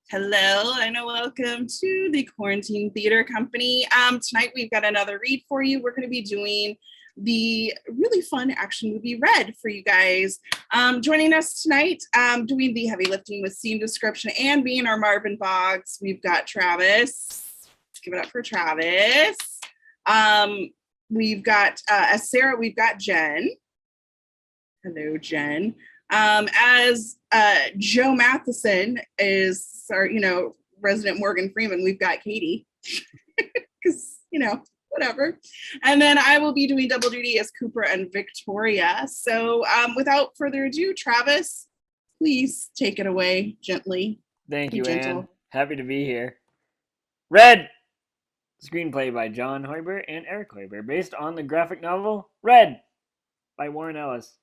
Hello and welcome to the Quarantine Theater Company. Tonight we've got another read for you. We're going to be doing the really fun action movie Red for you guys. Joining us tonight, doing the heavy lifting with scene description and being our Marvin Boggs, we've got Travis. Let's give it up for Travis. We've got, as Sarah, we've got Jen. Hello, Jen. As Joe Matheson is our, resident Morgan Freeman, we've got Katie, because, whatever. And then I will be doing double duty as Cooper and Victoria. So without further ado, Travis, please take it away gently. Thank you, Anne. Happy to be here. Red! Screenplay by John Hoiber and Eric Hoiber, based on the graphic novel Red by Warren Ellis.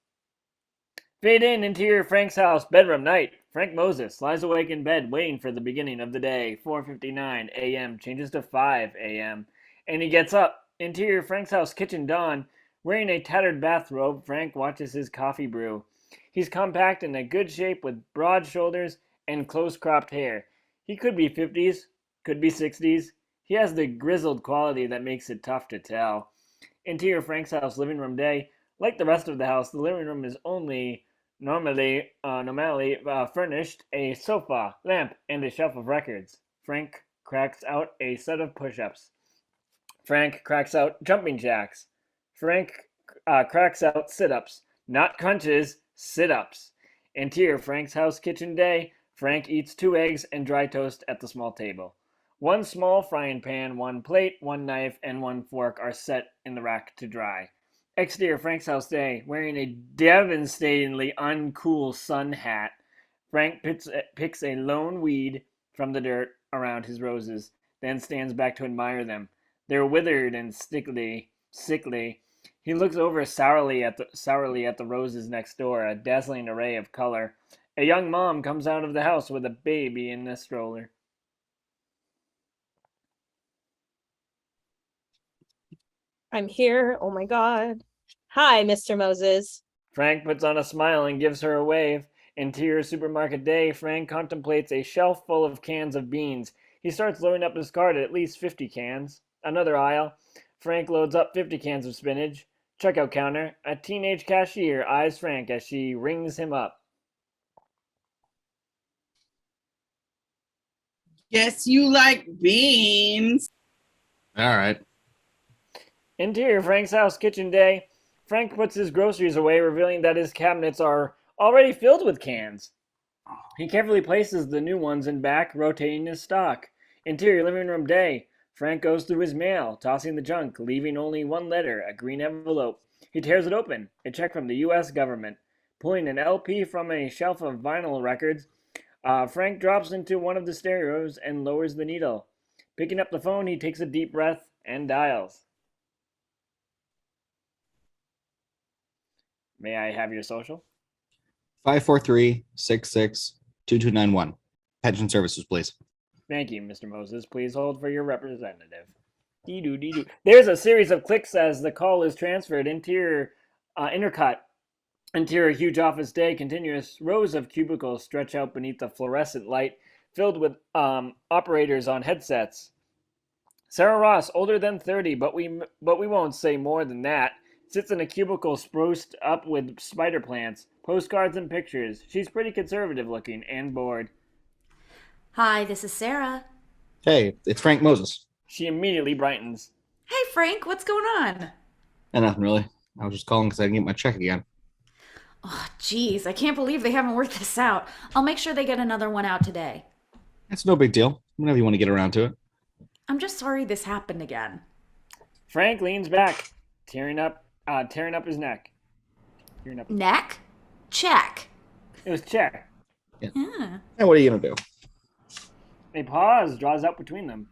Fade in, interior Frank's house, bedroom, night. Frank Moses lies awake in bed, waiting for the beginning of the day. 4:59 a.m. changes to 5 a.m. And he gets up. Interior Frank's house, kitchen, dawn. Wearing a tattered bathrobe, Frank watches his coffee brew. He's compact and in good shape with broad shoulders and close-cropped hair. He could be 50s, could be 60s. He has the grizzled quality that makes it tough to tell. Interior Frank's house, living room, day. Like the rest of the house, the living room is only normally furnished a sofa, lamp, and a shelf of records. Frank cracks out a set of push-ups. Frank cracks out jumping jacks. Frank cracks out sit-ups. Not crunches, sit-ups. Interior Frank's house, kitchen, day. Frank eats 2 eggs and dry toast at the small table. 1 small frying pan, 1 plate, 1 knife, and 1 fork are set in the rack to dry. Exterior Frank's house, day. Wearing a devastatingly uncool sun hat, Frank picks a lone weed from the dirt around his roses, then stands back to admire them. They're withered and sickly. He looks over sourly at the roses next door, a dazzling array of color. A young mom comes out of the house with a baby in a stroller. I'm here. Oh my God. Hi, Mr. Moses. Frank puts on a smile and gives her a wave. Interior supermarket, day. Frank contemplates a shelf full of cans of beans. He starts loading up his cart at least 50 cans. Another aisle. Frank loads up 50 cans of spinach. Checkout counter. A teenage cashier eyes Frank as she rings him up. Guess you like beans. All right. Interior Frank's house, kitchen, day. Frank puts his groceries away, revealing that his cabinets are already filled with cans. He carefully places the new ones in back, rotating his stock. Interior living room, day. Frank goes through his mail, tossing the junk, leaving only 1 letter, a green envelope. He tears it open, a check from the U.S. government. Pulling an LP from a shelf of vinyl records, Frank drops into one of the stereos and lowers the needle. Picking up the phone, he takes a deep breath and dials. May I have your social? 543-66-2291. Pension services, please. Thank you, Mr. Moses. Please hold for your representative. Dee-doo. There's a series of clicks as the call is transferred. Interior huge office, day. Continuous rows of cubicles stretch out beneath the fluorescent light filled with operators on headsets. Sarah Ross, older than 30, but we won't say more than that, sits in a cubicle spruced up with spider plants, postcards, and pictures. She's pretty conservative looking and bored. Hi, this is Sarah. Hey, it's Frank Moses. She immediately brightens. Hey, Frank, what's going on? Nothing really. I was just calling because I didn't get my check again. Oh, geez, I can't believe they haven't worked this out. I'll make sure they get another one out today. It's no big deal. Whenever you want to get around to it. I'm just sorry this happened again. Frank leans back, tearing up his neck. Neck? Check. It was check. Yeah. And what are you going to do? A pause draws up between them.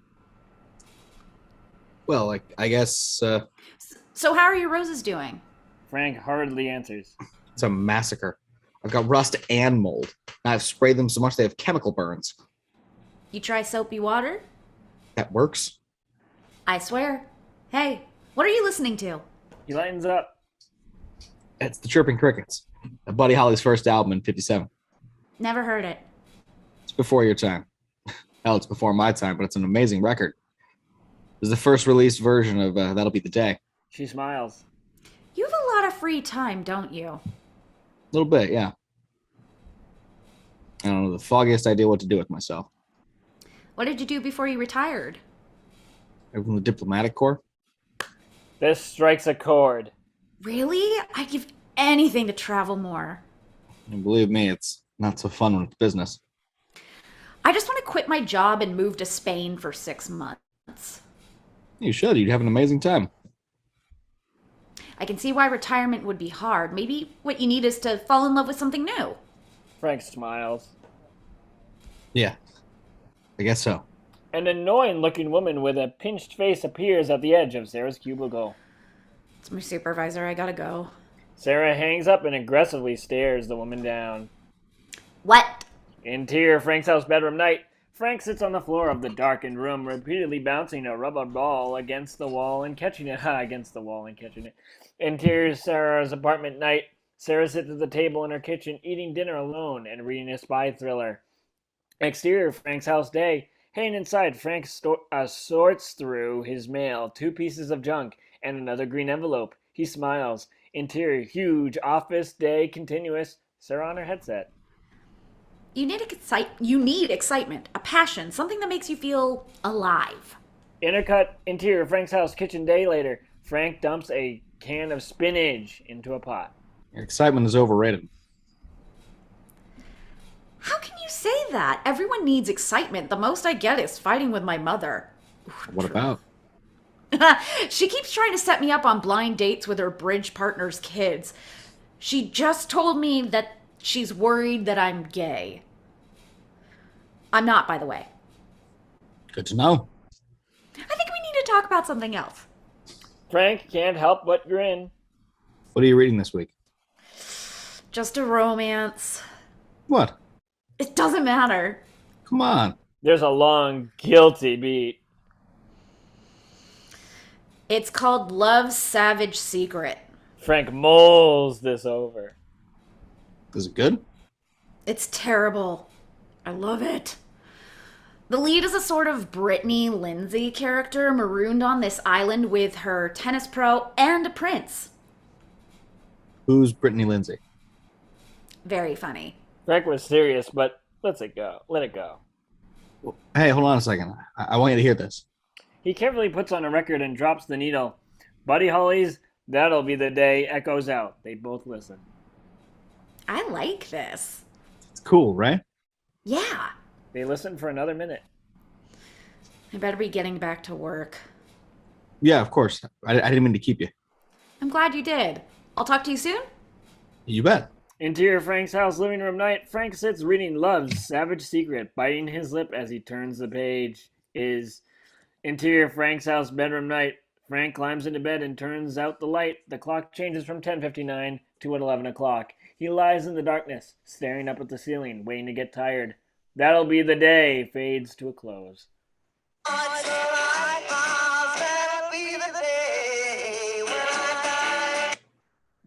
Well, I guess So how are your roses doing? Frank hurriedly answers. it's a massacre. I've got rust and mold. I've sprayed them so much they have chemical burns. You try soapy water? That works. I swear. Hey, what are you listening to? He lightens up. It's the Chirping Crickets. Buddy Holly's first album in '57. Never heard it. It's before your time. Hell, it's before my time, but it's an amazing record. This is the first released version of That'll Be the Day. She smiles. You have a lot of free time, don't you? A little bit, yeah. I don't know the foggiest idea what to do with myself. What did you do before you retired? I was in the diplomatic corps. This strikes a chord. Really? I'd give anything to travel more. And believe me, it's not so fun when it's business. I just want to quit my job and move to Spain for 6 months. You should. You'd have an amazing time. I can see why retirement would be hard. Maybe what you need is to fall in love with something new. Frank smiles. Yeah, I guess so. An annoying-looking woman with a pinched face appears at the edge of Sarah's cubicle. It's my supervisor. I gotta go. Sarah hangs up and aggressively stares the woman down. What? Interior Frank's house bedroom night. Frank sits on the floor of the darkened room, repeatedly bouncing a rubber ball against the wall and catching it. Interior Sarah's apartment night. Sarah sits at the table in her kitchen, eating dinner alone and reading a spy thriller. Exterior Frank's house day. Hanging inside, Frank sorts through his mail, 2 pieces of junk, and another green envelope. He smiles. Interior, huge, office day, continuous. Sarah on her headset. You need excitement, a passion, something that makes you feel alive. Intercut, interior, Frank's house, kitchen day later. Frank dumps a can of spinach into a pot. Your excitement is overrated. How can you say that? Everyone needs excitement. The most I get is fighting with my mother. What about? She keeps trying to set me up on blind dates with her bridge partner's kids. She just told me that she's worried that I'm gay. I'm not, by the way. Good to know. I think we need to talk about something else. Frank can't help but grin. What are you reading this week? Just a romance. What? It doesn't matter. Come on. There's a long, guilty beat. It's called Love's Savage Secret. Frank mulls this over. Is it good? It's terrible. I love it. The lead is a sort of Brittany Lindsay character marooned on this island with her tennis pro and a prince. Who's Brittany Lindsay? Very funny. Frank was serious, but let it go. Hey, hold on a second. I want you to hear this. He carefully puts on a record and drops the needle. Buddy Holly's That'll Be the Day echoes out. They both listen. I like this. It's cool, right? Yeah. They listen for another minute. I better be getting back to work. Yeah, of course. I didn't mean to keep you. I'm glad you did. I'll talk to you soon. You bet. Interior Frank's house living room night. Frank sits reading Love's Savage Secret, biting his lip as he turns the page. Interior Frank's house bedroom night. Frank climbs into bed and turns out the light. The clock changes from 10:59 to 11 o'clock. He lies in the darkness, staring up at the ceiling, waiting to get tired. That'll Be the Day fades to a close.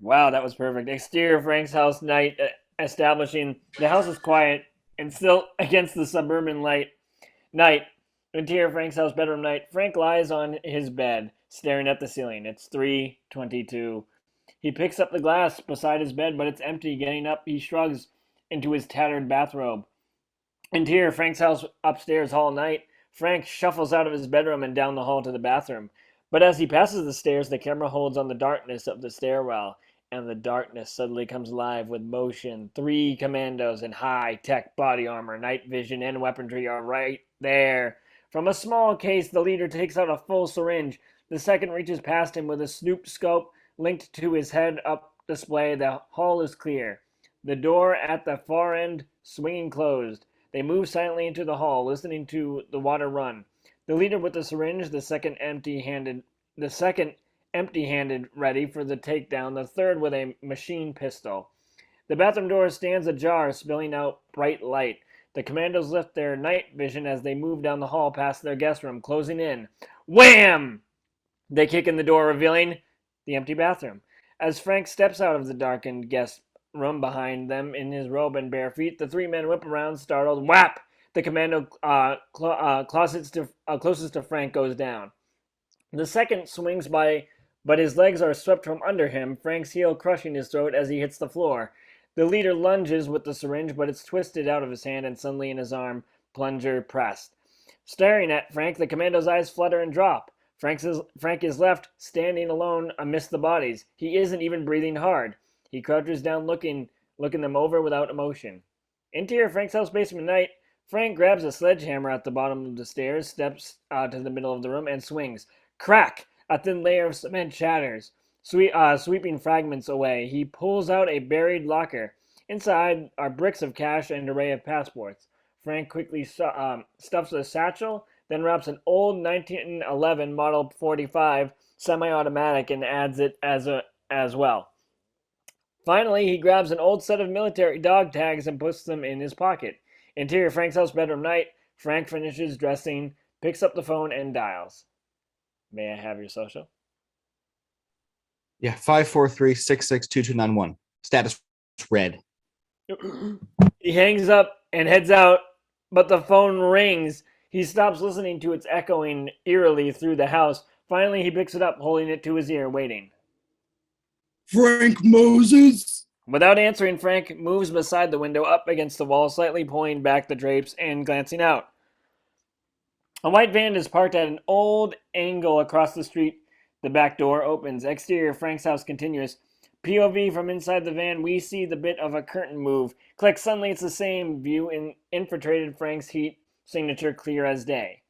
Wow, that was perfect. Exterior Frank's house night, establishing the house is quiet and still against the suburban light. Night. Interior Frank's house bedroom night. Frank lies on his bed, staring at the ceiling. It's 3:22. He picks up the glass beside his bed, but it's empty. Getting up, he shrugs into his tattered bathrobe. Interior Frank's house upstairs hall night. Frank shuffles out of his bedroom and down the hall to the bathroom. But as he passes the stairs, the camera holds on the darkness of the stairwell, and the darkness suddenly comes alive with motion. 3 commandos in high-tech body armor, night vision, and weaponry are right there. From a small case, the leader takes out a full syringe. The second reaches past him with a snoop scope linked to his head-up display. The hall is clear. The door at the far end swinging closed. They move silently into the hall, listening to the water run. The leader with the syringe, the second empty-handed, ready for the takedown, the third with a machine pistol. The bathroom door stands ajar, spilling out bright light. The commandos lift their night vision as they move down the hall past their guest room, closing in. Wham! They kick in the door, revealing the empty bathroom. As Frank steps out of the darkened guest room behind them in his robe and bare feet, the 3 men whip around, startled. Whap! the commando closest to Frank goes down. The second swings by, but his legs are swept from under him, Frank's heel crushing his throat as he hits the floor. The leader lunges with the syringe, but it's twisted out of his hand and suddenly in his arm, plunger pressed. Staring at Frank, the commando's eyes flutter and drop. Frank is left, standing alone amidst the bodies. He isn't even breathing hard. He crouches down, looking them over without emotion. Interior Frank's house basement night. Frank grabs a sledgehammer at the bottom of the stairs, steps to the middle of the room, and swings. Crack! A thin layer of cement shatters, sweeping fragments away. He pulls out a buried locker. Inside are bricks of cash and an array of passports. Frank quickly stuffs a satchel, then wraps an old 1911 Model 45 semi-automatic and adds it as well. Finally, he grabs an old set of military dog tags and puts them in his pocket. Interior Frank's house bedroom night. Frank finishes dressing, picks up the phone, and dials. May I have your social? Yeah, 543-662291. Status red. He hangs up and heads out, but the phone rings. He stops listening to its echoing eerily through the house. Finally, he picks it up, holding it to his ear, waiting. Frank Moses? Without answering, Frank moves beside the window up against the wall, slightly pulling back the drapes and glancing out. A white van is parked at an old angle across the street. The back door opens. Exterior Frank's house continuous. POV from inside the van, we see the bit of a curtain move. Click, suddenly it's the same view in infiltrated Frank's heat signature clear as day.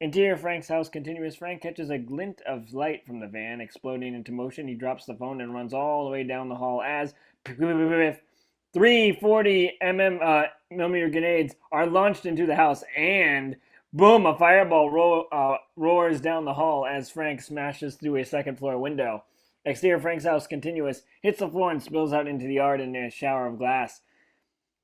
Interior Frank's house continuous. Frank catches a glint of light from the van, exploding into motion. He drops the phone and runs all the way down the hall as 340 millimeter grenades are launched into the house, and boom, a fireball roars down the hall as Frank smashes through a second floor window. Exterior Frank's house continuous, hits the floor and spills out into the yard in a shower of glass.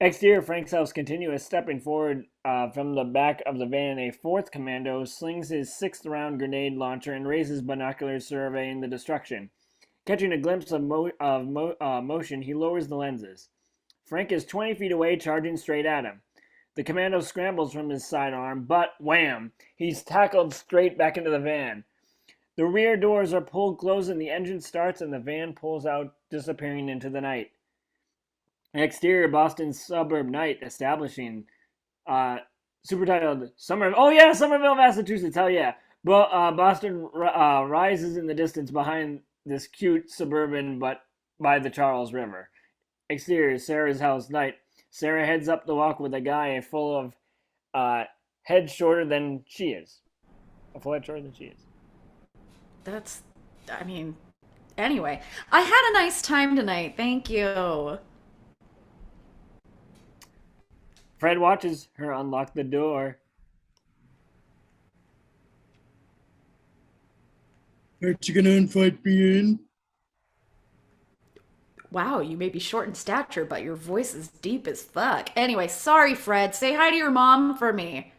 Exterior Frank's house continuous, stepping forward from the back of the van, a fourth commando slings his sixth round grenade launcher and raises binoculars surveying the destruction. Catching a glimpse of motion, he lowers the lenses. Frank is 20 feet away, charging straight at him. The commando scrambles from his sidearm, but wham! He's tackled straight back into the van. The rear doors are pulled close and the engine starts and the van pulls out, disappearing into the night. Exterior Boston suburb night establishing. Supertitled Somerville, Massachusetts. Hell yeah. Boston rises in the distance behind this cute suburban, but by the Charles River. Exterior Sarah's house night. Sarah heads up the walk with a guy full of head shorter than she is. A full head shorter than she is. Anyway, I had a nice time tonight. Thank you. Fred watches her unlock the door. Aren't you gonna invite me in? Wow, you may be short in stature, but your voice is deep as fuck. Anyway, sorry, Fred. Say hi to your mom for me.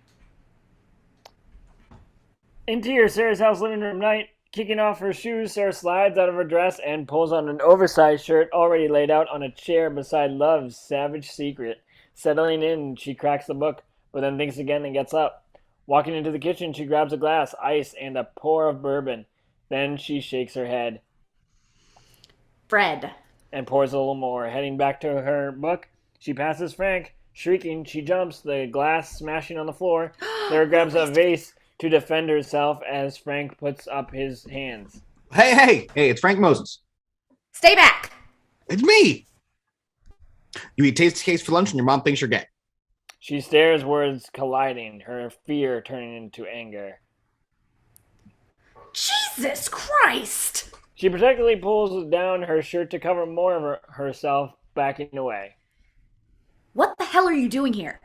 Interior Sarah's house living room night. Kicking off her shoes, Sarah slides out of her dress and pulls on an oversized shirt already laid out on a chair beside Love's Savage Secret. Settling in, she cracks the book, but then thinks again and gets up. Walking into the kitchen, she grabs a glass, ice, and a pour of bourbon. Then she shakes her head. Fred. And pours a little more. Heading back to her book, she passes Frank. Shrieking, she jumps, the glass smashing on the floor. Sarah grabs a vase to defend herself as Frank puts up his hands. Hey, it's Frank Moses. Stay back. It's me. You eat taste cakes for lunch and your mom thinks you're gay. She stares, words colliding, her fear turning into anger. Jesus Christ! She protectively pulls down her shirt to cover more of herself, backing away. What the hell are you doing here?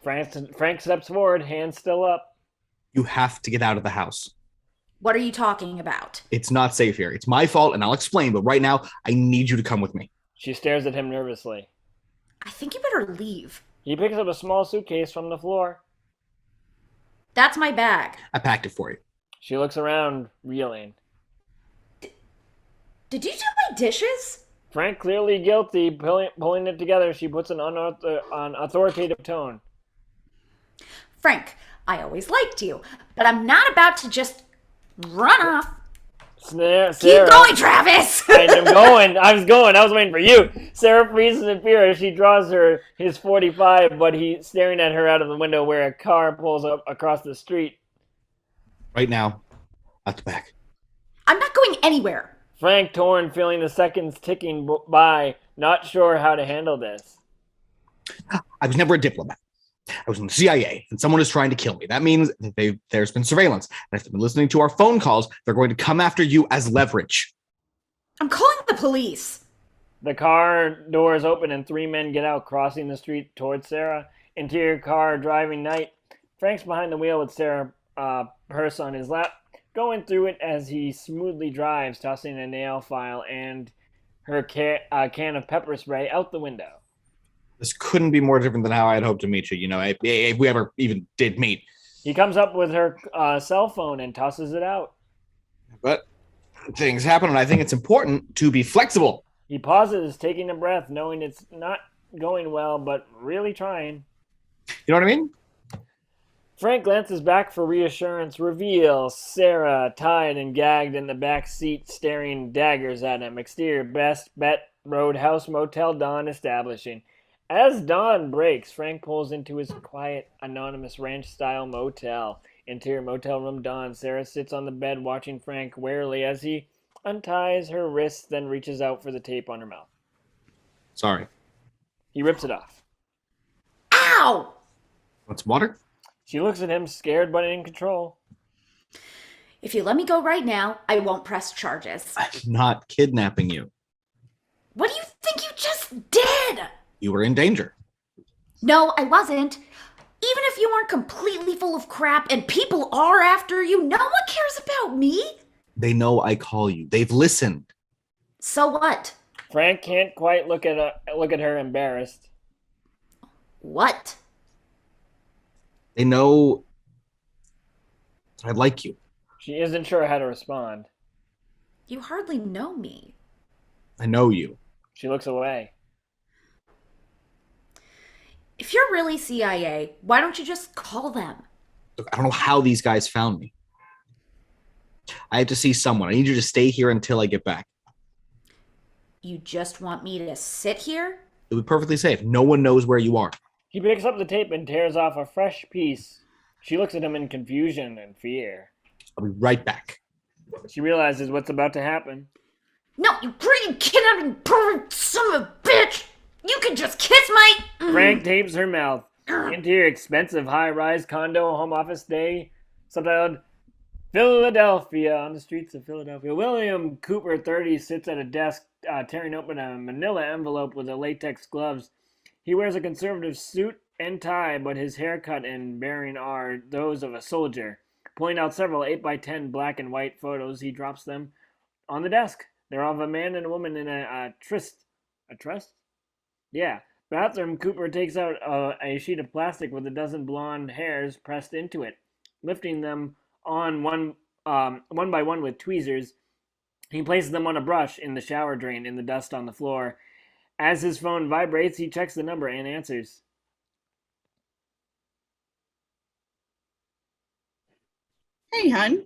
Frank steps forward, hands still up. You have to get out of the house. What are you talking about? It's not safe here. It's my fault, and I'll explain, but right now, I need you to come with me. She stares at him nervously. I think you better leave. He picks up a small suitcase from the floor. That's my bag. I packed it for you. She looks around, reeling. Did you do my dishes? Frank, clearly guilty, pulling it together, she puts an authoritative tone. Frank, I always liked you, but I'm not about to just run off. Sarah, Keep going, Travis! I'm going. I was waiting for you. Sarah freezes in fear as she draws his 45, but he's staring at her out of the window where a car pulls up across the street. Right now, at the back. I'm not going anywhere. Frank, torn, feeling the seconds ticking by, not sure how to handle this. I was never a diplomat. I was in the CIA, and someone is trying to kill me. That means that there's been surveillance. And if they've been listening to our phone calls, they're going to come after you as leverage. I'm calling the police. The car doors open and 3 men get out, crossing the street towards Sarah. Interior car driving night. Frank's behind the wheel with Sarah's purse on his lap, going through it as he smoothly drives, tossing a nail file and her can of pepper spray out the window. This couldn't be more different than how I had hoped to meet you, if we ever even did meet. He comes up with her cell phone and tosses it out. But things happen, and I think it's important to be flexible. He pauses, taking a breath, knowing it's not going well, but really trying. You know what I mean? Frank glances back for reassurance. Reveal Sarah tied and gagged in the back seat, staring daggers at him. Exterior Best Bet Roadhouse Motel Dawn establishing. As dawn breaks, Frank pulls into his quiet, anonymous ranch-style motel. Interior motel room dawn. Sarah sits on the bed watching Frank warily as he unties her wrists, then reaches out for the tape on her mouth. Sorry. He rips it off. Ow! Want some water? She looks at him, scared but in control. If you let me go right now, I won't press charges. I'm not kidnapping you. What do you think you just did? You were in danger. No, I wasn't. Even if you aren't completely full of crap and people are after you, no one cares about me. They know I call you. They've listened. So what? Frank can't quite look at her embarrassed. What? They know I like you. She isn't sure how to respond. You hardly know me. I know you. She looks away. If you're really CIA, why don't you just call them? Look, I don't know how these guys found me. I have to see someone. I need you to stay here until I get back. You just want me to sit here? It'll be perfectly safe. No one knows where you are. He picks up the tape and tears off a fresh piece. She looks at him in confusion and fear. I'll be right back. She realizes what's about to happen. No, you greedy kidnapping pervert son of a bitch! You can just kiss my... Frank tapes her mouth. Interior expensive high-rise condo home office day. Subtitled Philadelphia, on the streets of Philadelphia. William Cooper, 30, sits at a desk tearing open a manila envelope with the latex gloves. He wears a conservative suit and tie, but his haircut and bearing are those of a soldier. Pulling out several 8x10 black and white photos, he drops them on the desk. They're of a man and a woman in a tryst. A trust? Yeah. Bathroom. Cooper takes out a sheet of plastic with a dozen blonde hairs pressed into it. Lifting them on one by one with tweezers, he places them on a brush in the shower drain in the dust on the floor. As his phone vibrates, he checks the number and answers. Hey, hun.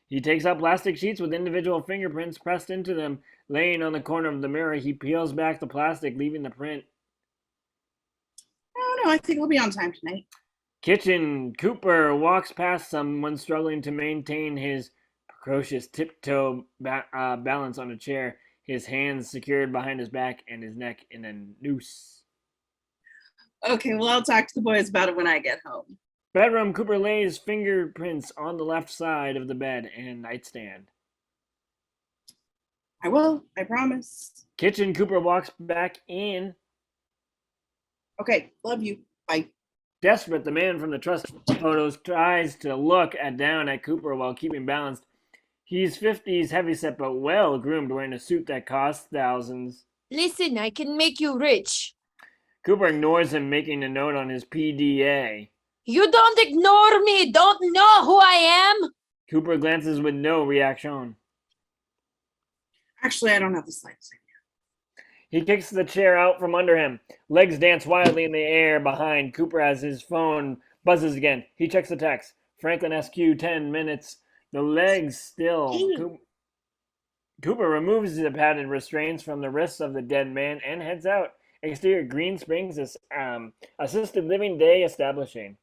He takes out plastic sheets with individual fingerprints pressed into them. Laying on the corner of the mirror, he peels back the plastic, leaving the print. I don't know. I think we'll be on time tonight. Kitchen. Cooper walks past someone struggling to maintain his precocious tiptoe balance on a chair, his hands secured behind his back and his neck in a noose. Okay, well, I'll talk to the boys about it when I get home. Bedroom. Cooper lays fingerprints on the left side of the bed and nightstand. I will. I promise. Kitchen. Cooper walks back in. Okay, love you. Bye. Desperate, the man from the trust photos tries to look down at Cooper while keeping balanced. He's 50s, heavyset, but well groomed, wearing a suit that costs thousands. Listen, I can make you rich. Cooper ignores him, making a note on his PDA. You don't ignore me. Don't know who I am. Cooper glances with no reaction. Actually, I don't have the slightest idea. He kicks the chair out from under him. Legs dance wildly in the air behind Cooper as his phone Buzzes again. He checks the text. Franklin SQ 10 minutes. The legs still. Hey. Cooper removes the padded restraints from the wrists of the dead man and heads out. Exterior Green Springs is assisted living day establishing.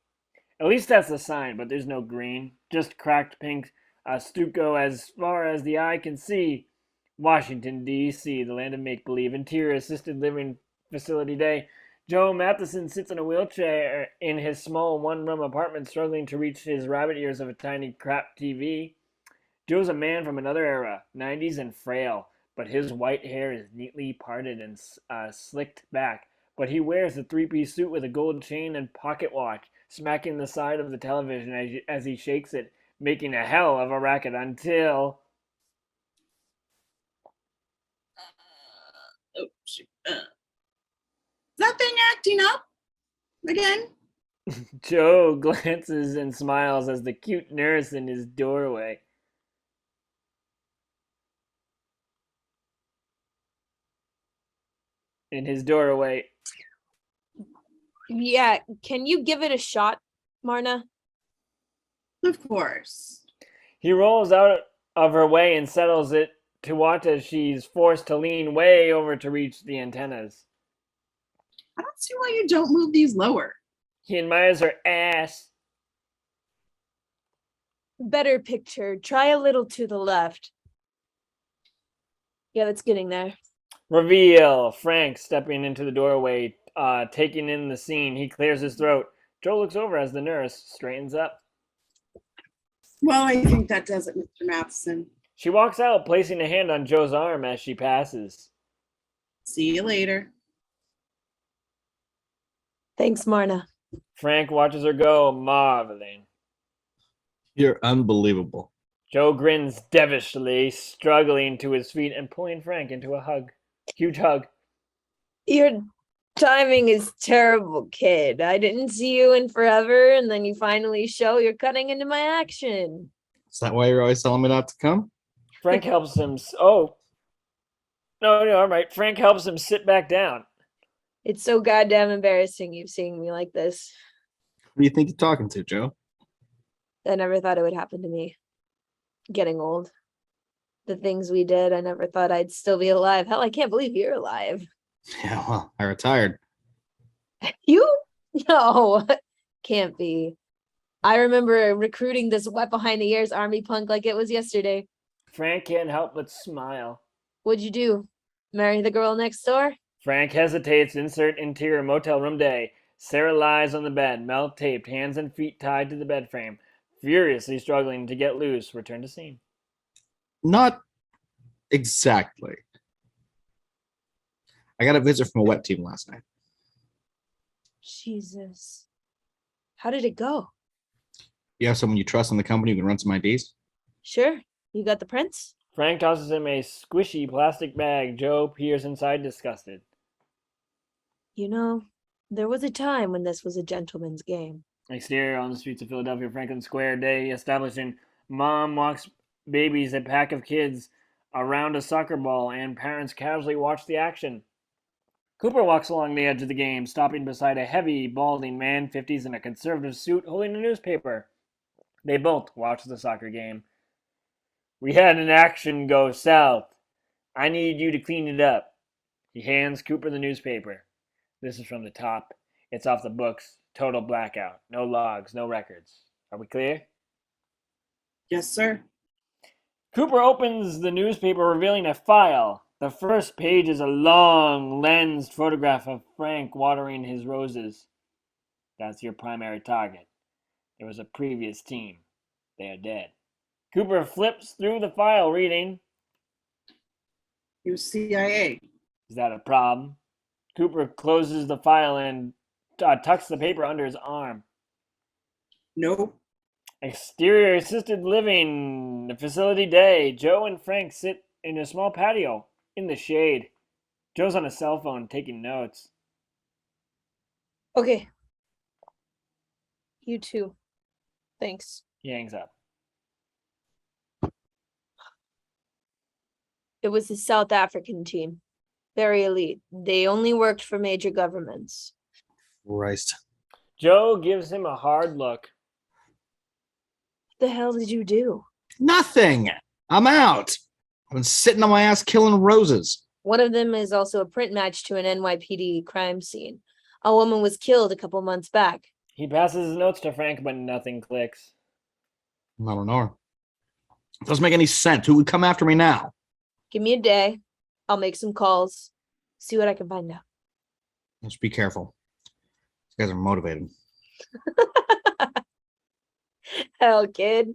At least that's the sign, but there's no green. Just cracked pink stucco as far as the eye can see. Washington, D.C., the land of make-believe. Interior assisted living facility day. Joe Matheson sits in a wheelchair in his small one-room apartment, struggling to reach his rabbit ears of a tiny crap TV. Joe's a man from another era, 90s and frail, but his white hair is neatly parted and slicked back. But he wears a three-piece suit with a gold chain and pocket watch, smacking the side of the television as he shakes it, making a hell of a racket until... Oh, shoot. Is that thing acting up again? Joe glances and smiles as the cute nurse in his doorway. Yeah, can you give it a shot, Marna? Of course. He rolls out of her way and settles it to watch as she's forced to lean way over to reach the antennas. I don't see why you don't move these lower. He admires her ass. Better picture. Try a little to the left. Yeah, that's getting there. Reveal. Frank stepping into the doorway, taking in the scene. He clears his throat. Joe looks over as the nurse straightens up. Well, I think that does it, Mr. Matheson. She walks out, placing a hand on Joe's arm as she passes. See you later. Thanks, Marna. Frank watches her go, marveling. You're unbelievable. Joe grins devilishly, struggling to his feet and pulling Frank into a hug. Huge hug. Your timing is terrible, kid. I didn't see you in forever, and then you finally show you're cutting into my action. Is that why you're always telling me not to come? Frank helps him. Oh. No, all right. Frank helps him sit back down. It's so goddamn embarrassing you seeing me like this. Who do you think you're talking to, Joe? I never thought it would happen to me. Getting old. The things we did, I never thought I'd still be alive. Hell, I can't believe you're alive. Yeah, well, I retired. You? No, can't be. I remember recruiting this wet behind the ears army punk like it was yesterday. Frank can't help but smile. What'd you do? Marry the girl next door? Frank hesitates. Insert interior motel room day. Sarah lies on the bed, mouth taped, hands and feet tied to the bed frame, furiously struggling to get loose. Return to scene. Not exactly. I got a visit from a wet team last night. Jesus. How did it go? You have someone you trust in the company who can run some IDs? Sure. You got the prints? Frank tosses him a squishy plastic bag. Joe peers inside, disgusted. You know, there was a time when this was a gentleman's game. Exterior on the streets of Philadelphia, Franklin Square day establishing. Mom walks babies, a pack of kids, around a soccer ball, and parents casually watch the action. Cooper walks along the edge of the game, stopping beside a heavy, balding man, 50s, in a conservative suit, holding a newspaper. They both watch the soccer game. We had an action go south. I need you to clean it up. He hands Cooper the newspaper. This is from the top. It's off the books. Total blackout. No logs, no records. Are we clear? Yes, sir. Cooper opens the newspaper, revealing a file. The first page is a long, lensed photograph of Frank watering his roses. That's your primary target. There was a previous team. They are dead. Cooper flips through the file, reading. He was CIA. Is that a problem? Cooper closes the file and tucks the paper under his arm. Nope. Exterior assisted living facility day. Joe and Frank sit in a small patio in the shade. Joe's on a cell phone taking notes. Okay. You too. Thanks. He hangs up. It was the South African team. Very elite. They only worked for major governments. Christ. Joe gives him a hard look. What the hell did you do? Nothing. I'm out. I've been sitting on my ass killing roses. One of them is also a print match to an NYPD crime scene. A woman was killed a couple months back. He passes his notes to Frank, but nothing clicks. I don't know. It doesn't make any sense. Who would come after me now? Give me a day. I'll make some calls. See what I can find out. Just be careful. These guys are motivated. Hell, kid.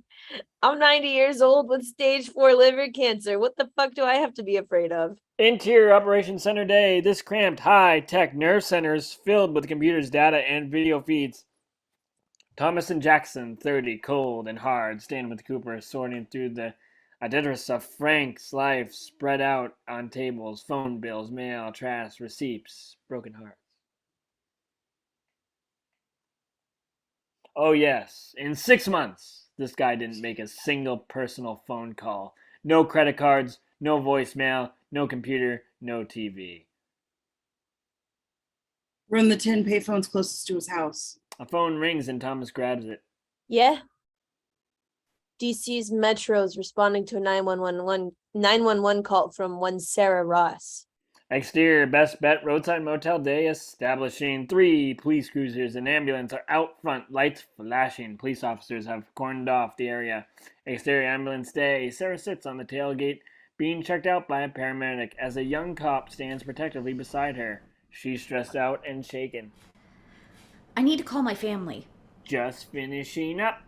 I'm 90 years old with stage 4 liver cancer. What the fuck do I have to be afraid of? Interior Operations Center Day. This cramped, high-tech nerve center is filled with computers, data, and video feeds. Thomas and Jackson, 30, cold and hard, stand with Cooper, sorting through the address of Frank's life spread out on tables, phone bills, mail, trash, receipts, broken hearts. Oh yes, in 6 months, this guy didn't make a single personal phone call. No credit cards, no voicemail, no computer, no TV. Run the 10 payphones closest to his house. A phone rings and Thomas grabs it. Yeah? DC's Metro's responding to a 911 call from one Sarah Ross. Exterior Best Bet Roadside Motel Day establishing 3 police cruisers and ambulance are out front, lights flashing. Police officers have cordoned off the area. Exterior Ambulance Day. Sarah sits on the tailgate being checked out by a paramedic as a young cop stands protectively beside her. She's stressed out and shaken. I need to call my family. Just finishing up.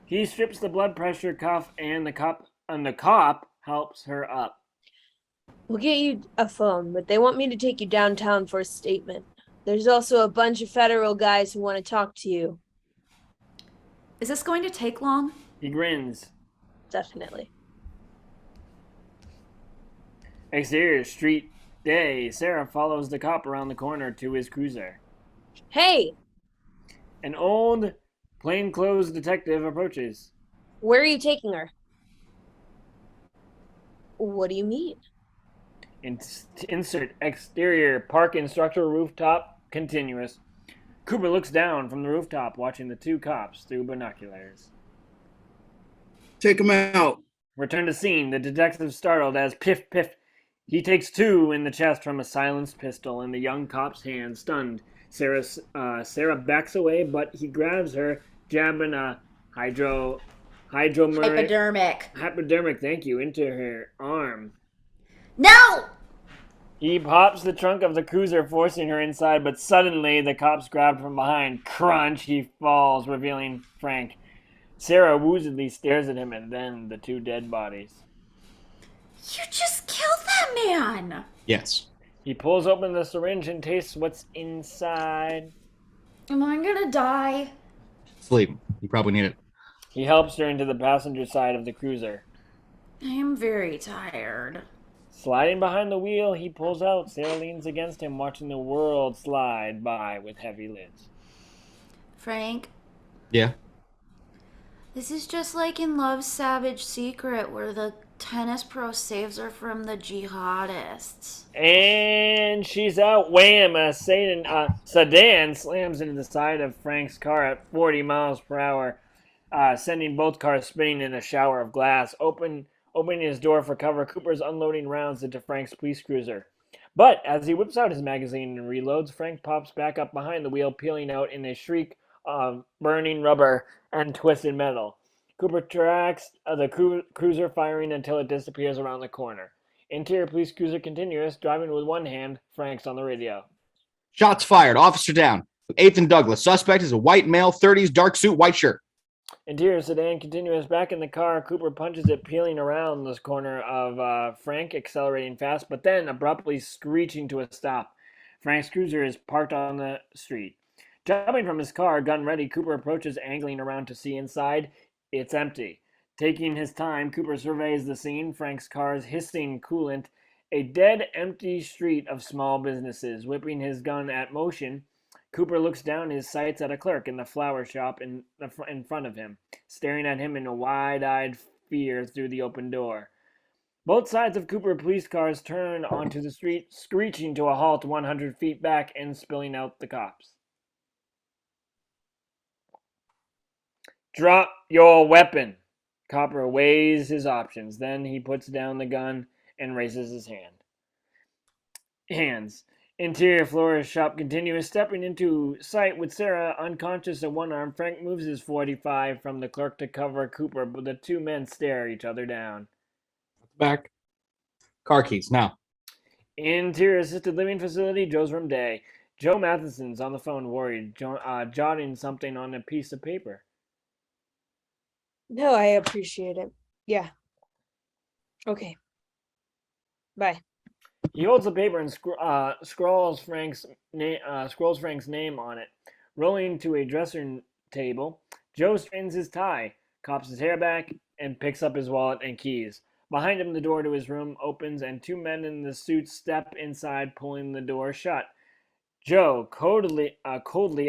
He strips the blood pressure cuff and the cop helps her up. We'll get you a phone, but they want me to take you downtown for a statement. There's also a bunch of federal guys who want to talk to you. Is this going to take long? He grins. Definitely. Exterior Street Day. Sarah follows the cop around the corner to his cruiser. Hey, An old, plainclothes detective approaches. where are you taking her? What do you mean? Insert exterior park instructor rooftop continuous. Cooper looks down from the rooftop, watching the 2 cops through binoculars. Take him out. Return to scene. The detective startled as piff piff. He takes 2 in the chest from a silenced pistol in the young cop's hand, stunned. Sarah backs away, but he grabs her, jabbing a hypodermic, thank you, into her arm. No! He pops the trunk of the cruiser, forcing her inside, but suddenly the cops grab from behind. Crunch! He falls, revealing Frank. Sarah woozedly stares at him and then the 2 dead bodies. You just killed that man! Yes. He pulls open the syringe and tastes what's inside. Am I gonna die? Sleep. You probably need it. He helps her into the passenger side of the cruiser. I am very tired. Sliding behind the wheel, he pulls out. Sarah leans against him, watching the world slide by with heavy lids. Frank, Yeah. this is just like in Love's Savage Secret, where the tennis pro saves her from the jihadists. And she's out. Wham! A sedan slams into the side of Frank's car at 40 miles per hour, sending both cars spinning in a shower of glass. Opening his door for cover, Cooper's unloading rounds into Frank's police cruiser. But as he whips out his magazine and reloads, Frank pops back up behind the wheel, peeling out in a shriek of burning rubber and twisted metal. Cooper tracks the cruiser, firing until it disappears around the corner. Interior police cruiser continuous, driving with one hand. Frank's on the radio. Shots fired. Officer down. 8th and Douglas. Suspect is a white male, 30s, dark suit, white shirt. Interior sedan continuous, back in the car. Cooper punches it, peeling around this corner of Frank, accelerating fast, but then abruptly screeching to a stop. Frank's cruiser is parked on the street. Jumping from his car, gun ready, Cooper approaches, angling around to see inside. It's empty. Taking his time, Cooper surveys the scene. Frank's car is hissing coolant. A dead, empty street of small businesses. Whipping his gun at motion, Cooper looks down his sights at a clerk in the flower shop in front of him, staring at him in a wide-eyed fear through the open door. Both sides of Cooper police cars turn onto the street, screeching to a halt 100 feet back and spilling out the cops. Drop your weapon. Copper weighs his options. Then he puts down the gun and raises his hands. Interior florist shop continuous. Stepping into sight with Sarah unconscious in one arm, Frank moves his .45 from the clerk to cover Cooper, but the two men stare each other down. Back. Car keys now. Interior assisted living facility, Joe's room day. Joe Matheson's on the phone, worried, jotting something on a piece of paper. No, I appreciate it. Yeah. Okay. Bye. He holds the paper and scrolls Frank's name on it. Rolling to a dresser table, Joe straightens his tie, cops his hair back, and picks up his wallet and keys. Behind him, the door to his room opens, and two men in the suits step inside, pulling the door shut. Joe coldly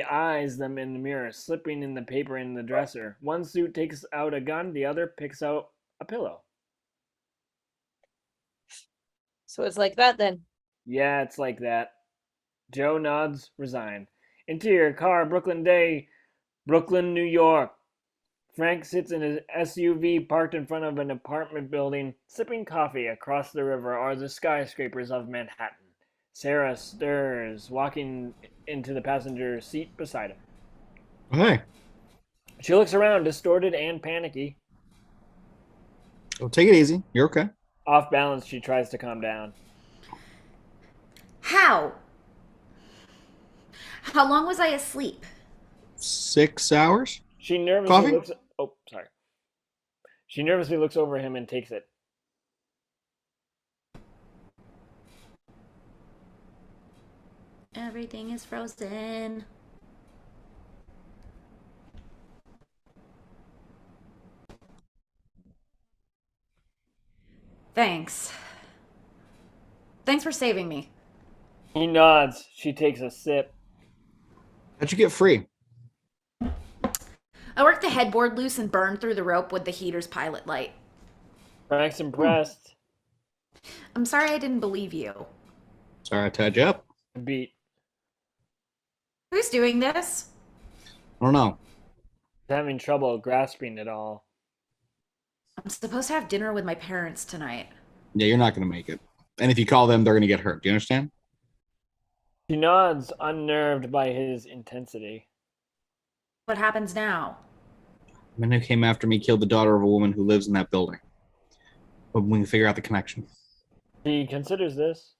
eyes them in the mirror, slipping in the paper in the dresser. One suit takes out a gun, the other picks out a pillow. So it's like that then. Yeah, it's like that. Joe nods, resigned. Interior car, Brooklyn Day, Brooklyn, New York. Frank sits in his SUV parked in front of an apartment building, sipping coffee. Across the river are the skyscrapers of Manhattan. Sarah stirs, walking into the passenger seat beside him. Hey, She looks around, distorted and panicky. well, take it easy. You're okay. Off balance, she tries to calm down. How? How long was I asleep? 6 hours? She nervously Coffee? looks. Oh, sorry. She nervously looks over him and takes it. Everything is frozen. Thanks. Thanks for saving me. He nods. She takes a sip. How'd you get free? I worked the headboard loose and burned through the rope with the heater's pilot light. Frank's impressed. I'm sorry I didn't believe you. Sorry I tied you up. Beat. Who's doing this? I don't know. Having trouble grasping it all. I'm supposed to have dinner with my parents tonight. Yeah, you're not going to make it. And if you call them, they're going to get hurt. Do you understand? She nods, unnerved by his intensity. What happens now? The men who came after me killed the daughter of a woman who lives in that building. But we can figure out the connection. He considers this.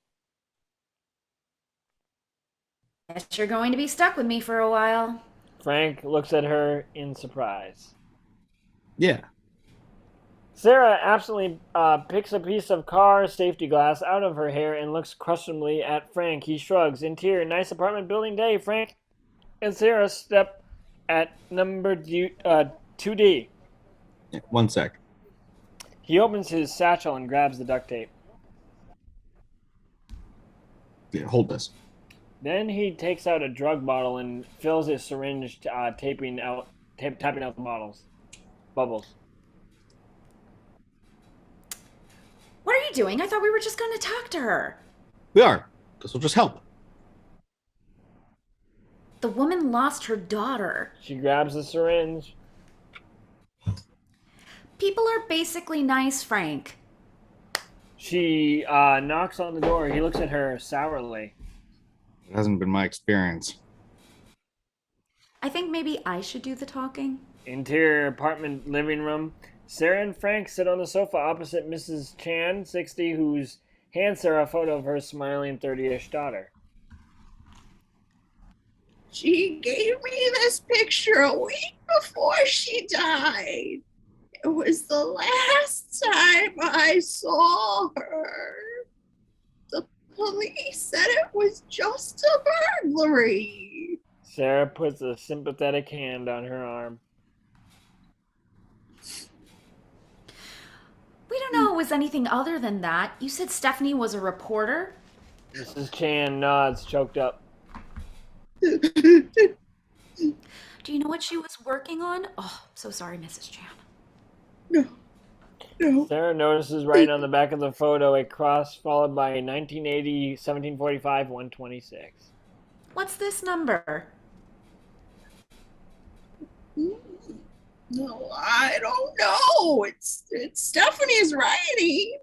Guess you're going to be stuck with me for a while. Frank looks at her in surprise. Yeah. Sarah absently picks a piece of car safety glass out of her hair and looks questioningly at Frank. He shrugs. Interior, nice apartment building day. Frank and Sarah step at number 2D. Yeah, 1 sec. He opens his satchel and grabs the duct tape. Yeah, hold this. Then he takes out a drug bottle and fills his syringe, tapping out the bubbles. What are you doing? I thought we were just going to talk to her. We are. This will just help. The woman lost her daughter. She grabs the syringe. People are basically nice, Frank. She knocks on the door. He looks at her sourly. It hasn't been my experience. I think maybe I should do the talking. Interior apartment living room. Sarah and Frank sit on the sofa opposite Mrs. Chan, 60, whose hands Sarah a photo of her smiling 30-ish daughter. She gave me this picture a week before she died. It was the last time I saw her. The police said it was just a burglary. Sarah puts a sympathetic hand on her arm. We don't know it was anything other than that. You said Stephanie was a reporter? Mrs. Chan nods, choked up. Do you know what she was working on? Oh, so sorry, Mrs. Chan. No. Sarah notices right on the back of the photo a cross followed by 1980, 1745, 126. What's this number? No, I don't know. It's Stephanie's writing.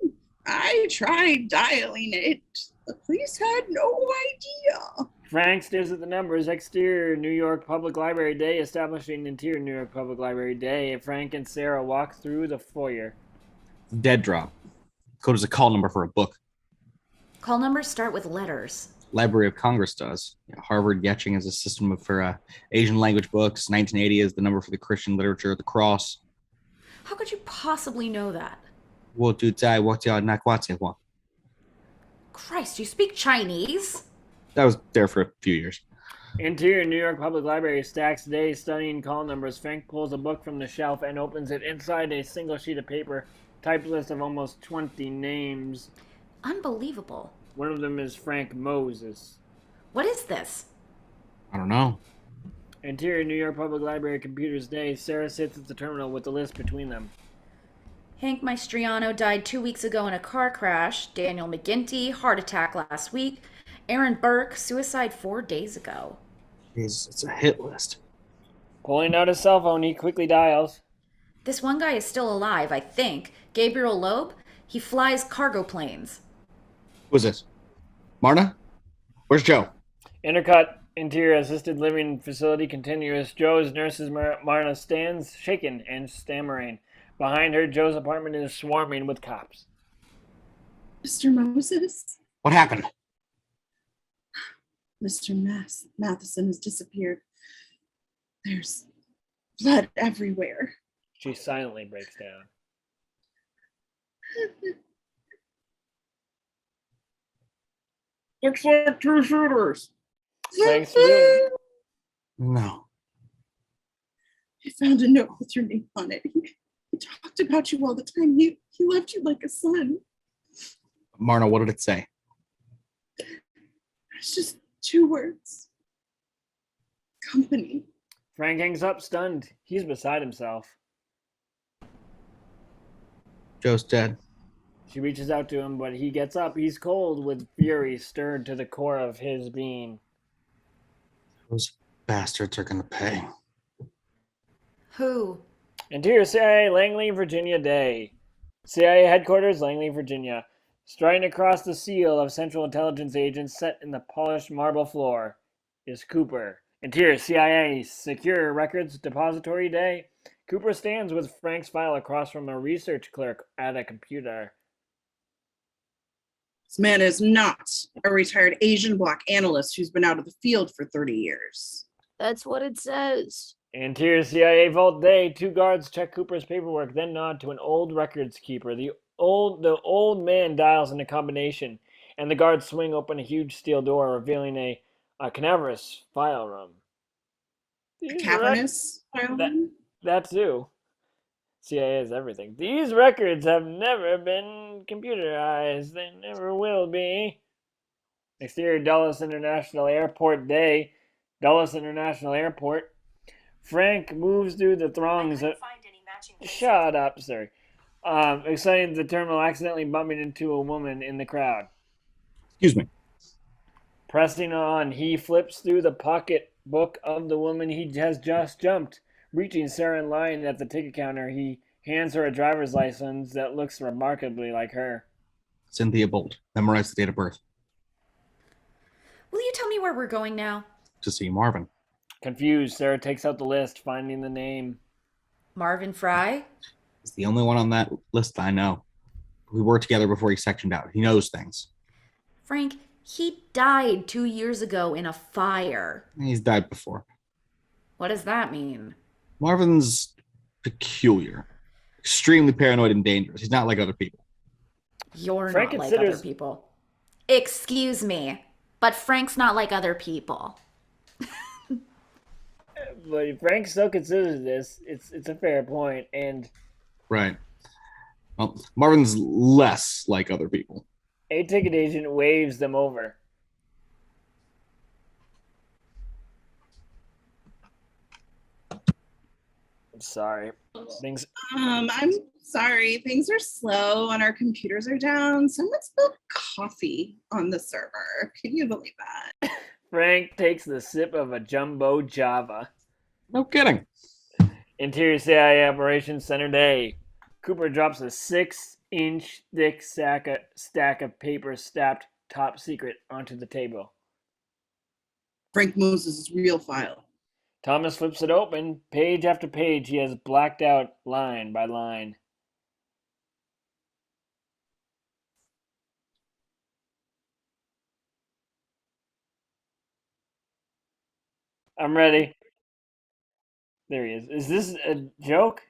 I tried dialing it. The police had no idea. Frank stares at the numbers. Exterior New York Public Library Day, establishing interior New York Public Library Day. Frank and Sarah walk through the foyer. Dead drop. Code is a call number for a book. Call numbers start with letters. Library of Congress does. Harvard Yetching is a system for Asian language books. 1980 is the number for the Christian literature. The cross. How could you possibly know that? Christ, you speak Chinese? That was there for a few years. Interior New York Public Library stacks days studying call numbers. Frank pulls a book from the shelf and opens it. Inside a single sheet of paper, typed list of almost 20 names. Unbelievable. One of them is Frank Moses. What is this? I don't know. Interior New York Public Library Computers Day. Sarah sits at the terminal with the list between them. Hank Maestriano died 2 weeks ago in a car crash. Daniel McGinty, heart attack last week. Aaron Burke, suicide 4 days ago. Jeez, it's a hit list. Pulling out his cell phone, he quickly dials. This one guy is still alive, I think. Gabriel Loeb. He flies cargo planes. Who's this? Marna? Where's Joe? Intercut. Interior assisted living facility continuous. Joe's nurses Marna stands shaken and stammering. Behind her, Joe's apartment is swarming with cops. Mr. Moses? What happened? Mr. Matheson has disappeared. There's blood everywhere. She silently breaks down. Looks like two shooters. Frank's room. No. I found a note with your name on it. He talked about you all the time. He loved you like a son. Marna, what did it say? It's just 2 words. Company. Frank hangs up, stunned. He's beside himself. Joe's dead. She reaches out to him, but he gets up. He's cold with fury stirred to the core of his being. Those bastards are gonna pay. Who? Interior CIA, Langley, Virginia Day. CIA headquarters, Langley, Virginia. Striding across the seal of Central Intelligence agents set in the polished marble floor is Cooper. Interior CIA, Secure Records Depository Day. Cooper stands with Frank's file across from a research clerk at a computer. This man is not a retired Asian bloc analyst who's been out of the field for 30 years. That's what it says. Interior CIA Vault Day. 2 guards check Cooper's paperwork, then nod to an old records keeper. The old man dials in a combination, and the guards swing open a huge steel door, revealing a cadaverous file room. A cavernous file room? That too. CIA is everything. These records have never been computerized. They never will be. Exterior Dulles International Airport Day. Dulles International Airport. Frank moves through the throngs. Shut up, sir. Exciting the terminal, accidentally bumping into a woman in the crowd. Excuse me. Pressing on, he flips through the pocket book of the woman he has just jumped. Reaching Sarah in line at the ticket counter, he hands her a driver's license that looks remarkably like her. Cynthia Bolt. Memorize the date of birth. Will you tell me where we're going now? To see Marvin. Confused, Sarah takes out the list, finding the name. Marvin Fry? He's the only one on that list I know. We worked together before he sectioned out. He knows things. Frank, he died 2 years ago in a fire. He's died before. What does that mean? Marvin's peculiar. Extremely paranoid and dangerous. He's not like other people. You're Frank not like considers- other people. Excuse me, but Frank's not like other people. But Frank still considers this. It's a fair point, and Right. Well, Marvin's less like other people. a ticket agent waves them over. I'm sorry. Things I'm sorry. Things are slow and our computers are down. Someone spilled coffee on the server. Can you believe that? Frank takes the sip of a jumbo java. No kidding. Interior CIA Operations Center Day. Cooper drops a 6-inch thick stack of paper stamped top secret onto the table. Frank Moses' real file. Thomas flips it open. Page after page, he has blacked out line by line. I'm ready. There he is. Is this a joke?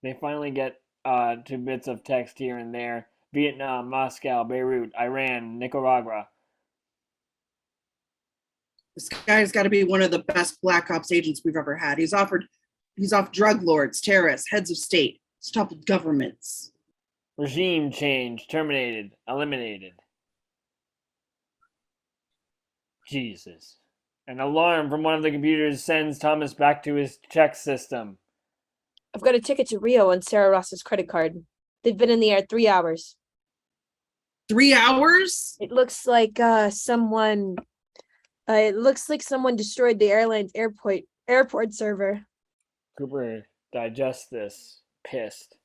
They finally get to bits of text here and there. Vietnam, Moscow, Beirut, Iran, Nicaragua. This guy's got to be one of the best Black Ops agents we've ever had. He's off drug lords, terrorists, heads of state, he's toppled governments. Regime change, terminated, eliminated. Jesus. An alarm from one of the computers sends Thomas back to his check system. I've got a ticket to Rio on Sarah Ross's credit card. They've been in the air 3 hours. 3 hours? It looks like someone destroyed the airline's airport server. Cooper digests this, pissed.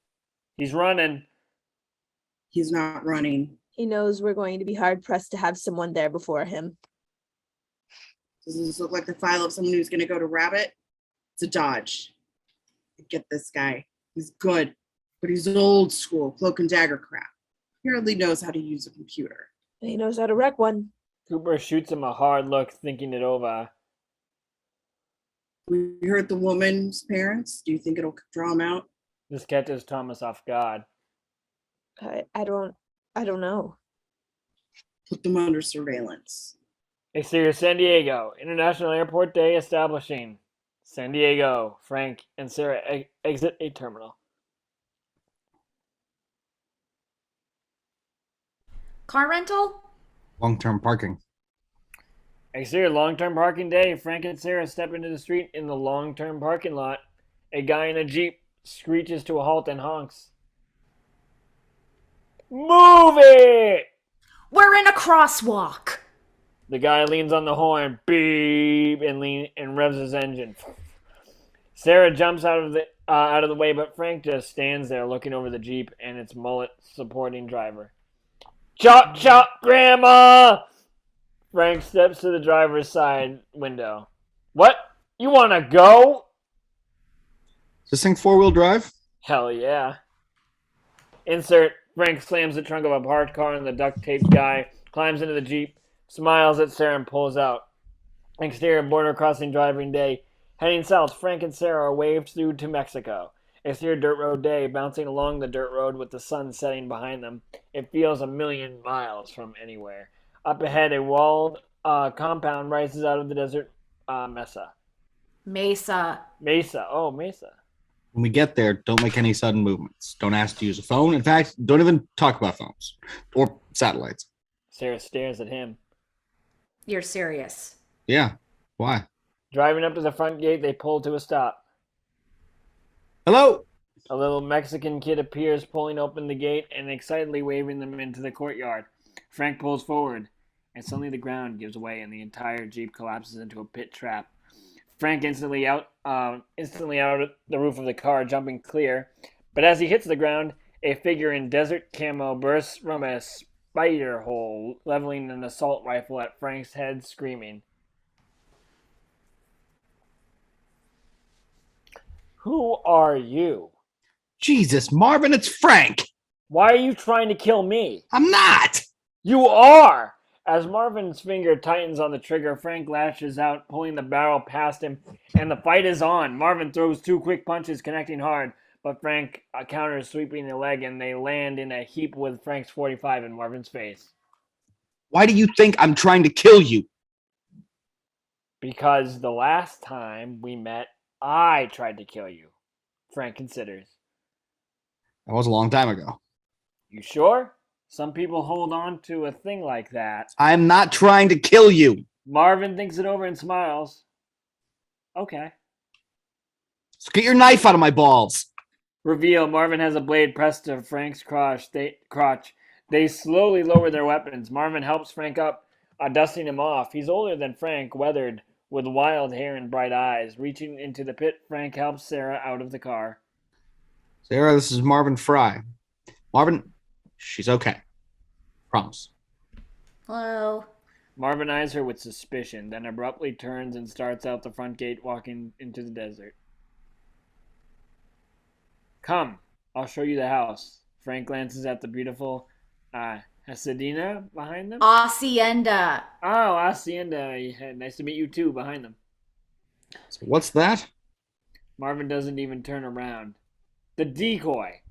He's running. He's not running. He knows we're going to be hard pressed to have someone there before him. Does this look like the file of someone who's going to go to Rabbit? It's a dodge. I get this guy. He's good, but he's old school, cloak and dagger crap. He hardly knows how to use a computer. He knows how to wreck one. Cooper shoots him a hard look, thinking it over. We hurt the woman's parents. Do you think it'll draw him out? This catches Thomas off guard. I don't know. Put them under surveillance. Exterior San Diego, International Airport Day establishing. San Diego, Frank and Sarah exit a terminal. Car rental? Long-term parking. Exterior long-term parking day. Frank and Sarah step into the street in the long-term parking lot. A guy in a Jeep screeches to a halt and honks. Move it! We're in a crosswalk. The guy leans on the horn, beep, and revs his engine. Sarah jumps out of the way, but Frank just stands there looking over the Jeep and its mullet-supporting driver. Chop, chop, Grandma! Frank steps to the driver's side window. What? You want to go? Is this thing four-wheel drive? Hell yeah. Insert. Frank slams the trunk of a parked car and the duct-taped guy climbs into the Jeep, smiles at Sarah, and pulls out. Exterior border crossing driving day. Heading south, Frank and Sarah are waved through to Mexico. Exterior dirt road day, bouncing along the dirt road with the sun setting behind them. It feels 1,000,000 miles from anywhere. Up ahead, a walled compound rises out of the desert. Mesa. Mesa. Oh, Mesa. When we get there, don't make any sudden movements. Don't ask to use a phone. In fact, don't even talk about phones or satellites. Sarah stares at him. You're serious. Yeah. Why? Driving up to the front gate, they pull to a stop. Hello? A little Mexican kid appears, pulling open the gate and excitedly waving them into the courtyard. Frank pulls forward, and suddenly the ground gives way and the entire Jeep collapses into a pit trap. Frank instantly out the roof of the car, jumping clear. But as he hits the ground, a figure in desert camo bursts from a spider hole, leveling an assault rifle at Frank's head, screaming. Who are you? Jesus, Marvin, it's Frank. Why are you trying to kill me? I'm not. You are! As Marvin's finger tightens on the trigger, Frank lashes out, pulling the barrel past him, and the fight is on. Marvin throws 2 quick punches, connecting hard, but Frank counters, sweeping the leg, and they land in a heap with Frank's .45 in Marvin's face. Why do you think I'm trying to kill you? Because the last time we met, I tried to kill you. Frank considers. That was a long time ago. You sure? Some people hold on to a thing like that. I'm not trying to kill you. Marvin thinks it over and smiles. Okay. So get your knife out of my balls. Reveal, Marvin has a blade pressed to Frank's crotch. They slowly lower their weapons. Marvin helps Frank up, dusting him off. He's older than Frank, weathered, with wild hair and bright eyes. Reaching into the pit, Frank helps Sarah out of the car. Sarah, this is Marvin Fry. Marvin, she's okay. Promise. Hello. Marvin eyes her with suspicion, then abruptly turns and starts out the front gate, walking into the desert. Come, I'll show you the house. Frank glances at the beautiful Hacienda behind them. Hacienda. Oh, Hacienda. Yeah, nice to meet you too, behind them. So what's that? Marvin doesn't even turn around. The decoy.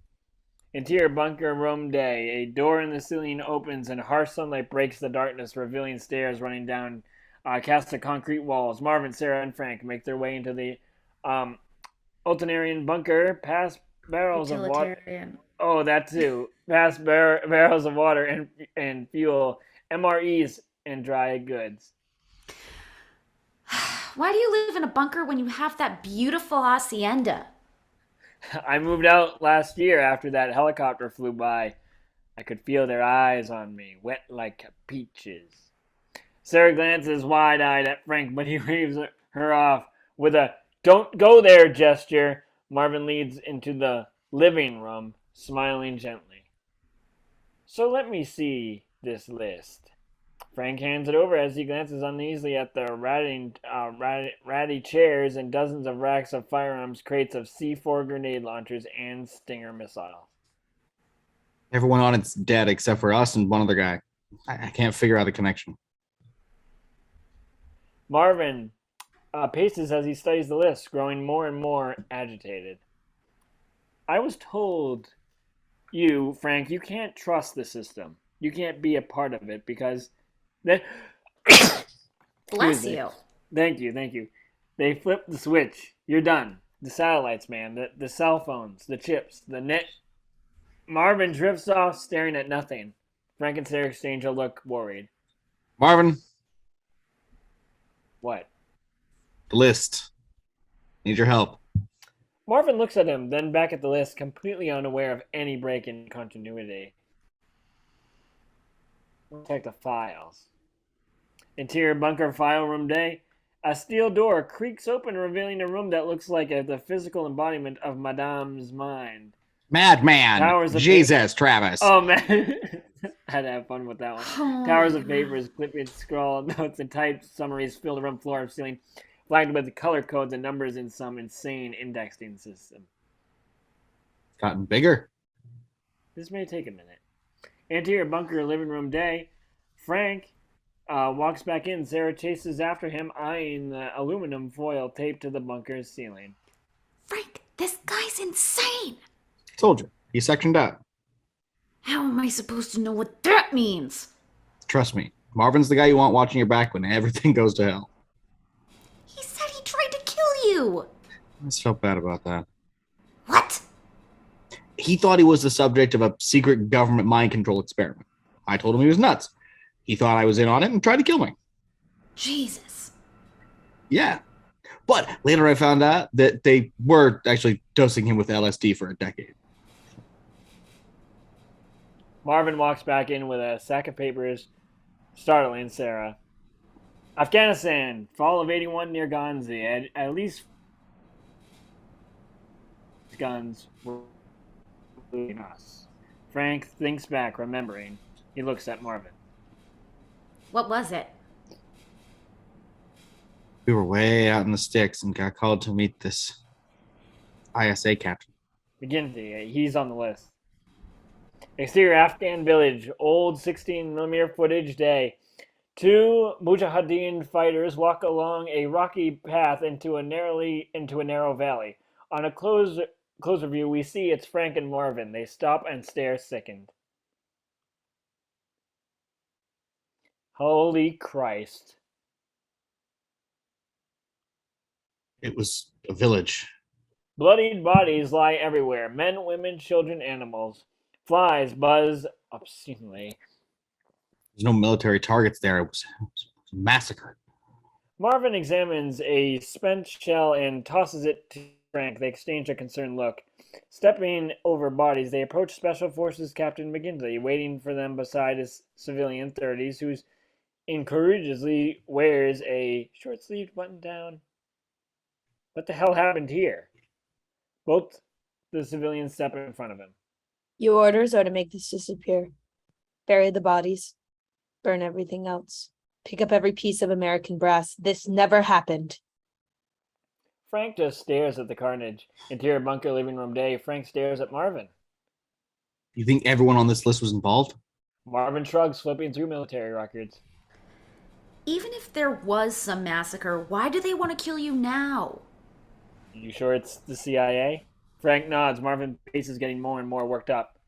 Interior bunker room day. A door in the ceiling opens and harsh sunlight breaks the darkness, revealing stairs running down cast of concrete walls. Marvin, Sarah, and Frank make their way into the Utilitarian bunker, past barrels of water. Utilitarian. Oh, that too. Past barrels of water and fuel, MREs, and dry goods. Why do you live in a bunker when you have that beautiful hacienda? I moved out last year after that helicopter flew by. I could feel their eyes on me, wet like peaches. Sarah glances wide-eyed at Frank, but he waves her off with a "don't go there" gesture. Marvin leads into the living room, smiling gently. So let me see this list. Frank hands it over as he glances uneasily at the ratty chairs and dozens of racks of firearms, crates of C4 grenade launchers, and Stinger missiles. Everyone on it's dead except for us and one other guy. I can't figure out the connection. Marvin paces as he studies the list, growing more and more agitated. I was told you, Frank, you can't trust the system. You can't be a part of it because they... Bless you. Thank you. They flipped the switch. You're done. The satellites, man. The cell phones. The chips. The net. Marvin drifts off, staring at nothing. Frank and Sarah exchange a look, worried. Marvin, What? the list. Need your help. Marvin looks at him, then back at the list, completely unaware of any break in continuity. Check the files. Interior bunker file room day. A steel door creaks open, revealing a room that looks like the physical embodiment of Madame's mind. Madman. Towers of Jesus, Travis. Oh, man. I had to have fun with that one. Oh, Towers of papers, clipping, scroll, notes, and typed summaries fill the room floor and ceiling, flagged with color codes and numbers in some insane indexing system. Gotten bigger. This may take a minute. Interior bunker living room day. Frank walks back in. Sarah chases after him, eyeing the aluminum foil taped to the bunker's ceiling. Frank, this guy's insane. Told you. He's sectioned out. How am I supposed to know what that means? Trust me. Marvin's the guy you want watching your back when everything goes to hell. He said he tried to kill you. I just felt bad about that. What? He thought he was the subject of a secret government mind control experiment. I told him he was nuts. He thought I was in on it and tried to kill me. Jesus. Yeah. But later I found out that they were actually dosing him with LSD for a decade. Marvin walks back in with a sack of papers, startling Sarah. Afghanistan, fall of 81 near Ghazni. At least guns were including us. Frank thinks back, remembering. He looks at Marvin. What was it? We were way out in the sticks and got called to meet this ISA captain. McGinty, he's on the list. Exterior Afghan village, old 16mm footage day. Two Mujahideen fighters walk along a rocky path into a narrow valley. On a closer view, we see it's Frank and Marvin. They stop and stare, sickened. Holy Christ. It was a village. Bloodied bodies lie everywhere. Men, women, children, animals. Flies buzz obscenely. There's no military targets there. It was a massacre. Marvin examines a spent shell and tosses it to Frank. They exchange a concerned look. Stepping over bodies, they approach Special Forces Captain McGinley, waiting for them beside his civilian 30s, who's and courageously wears a short-sleeved button-down. What the hell happened here? Both the civilians step in front of him. Your orders are to make this disappear. Bury the bodies. Burn everything else. Pick up every piece of American brass. This never happened. Frank just stares at the carnage. Interior bunker living room day. Frank stares at Marvin. You think everyone on this list was involved? Marvin shrugs, flipping through military records. Even if there was some massacre, why do they want to kill you now? You sure it's the CIA? Frank nods. Marvin paces, getting more and more worked up.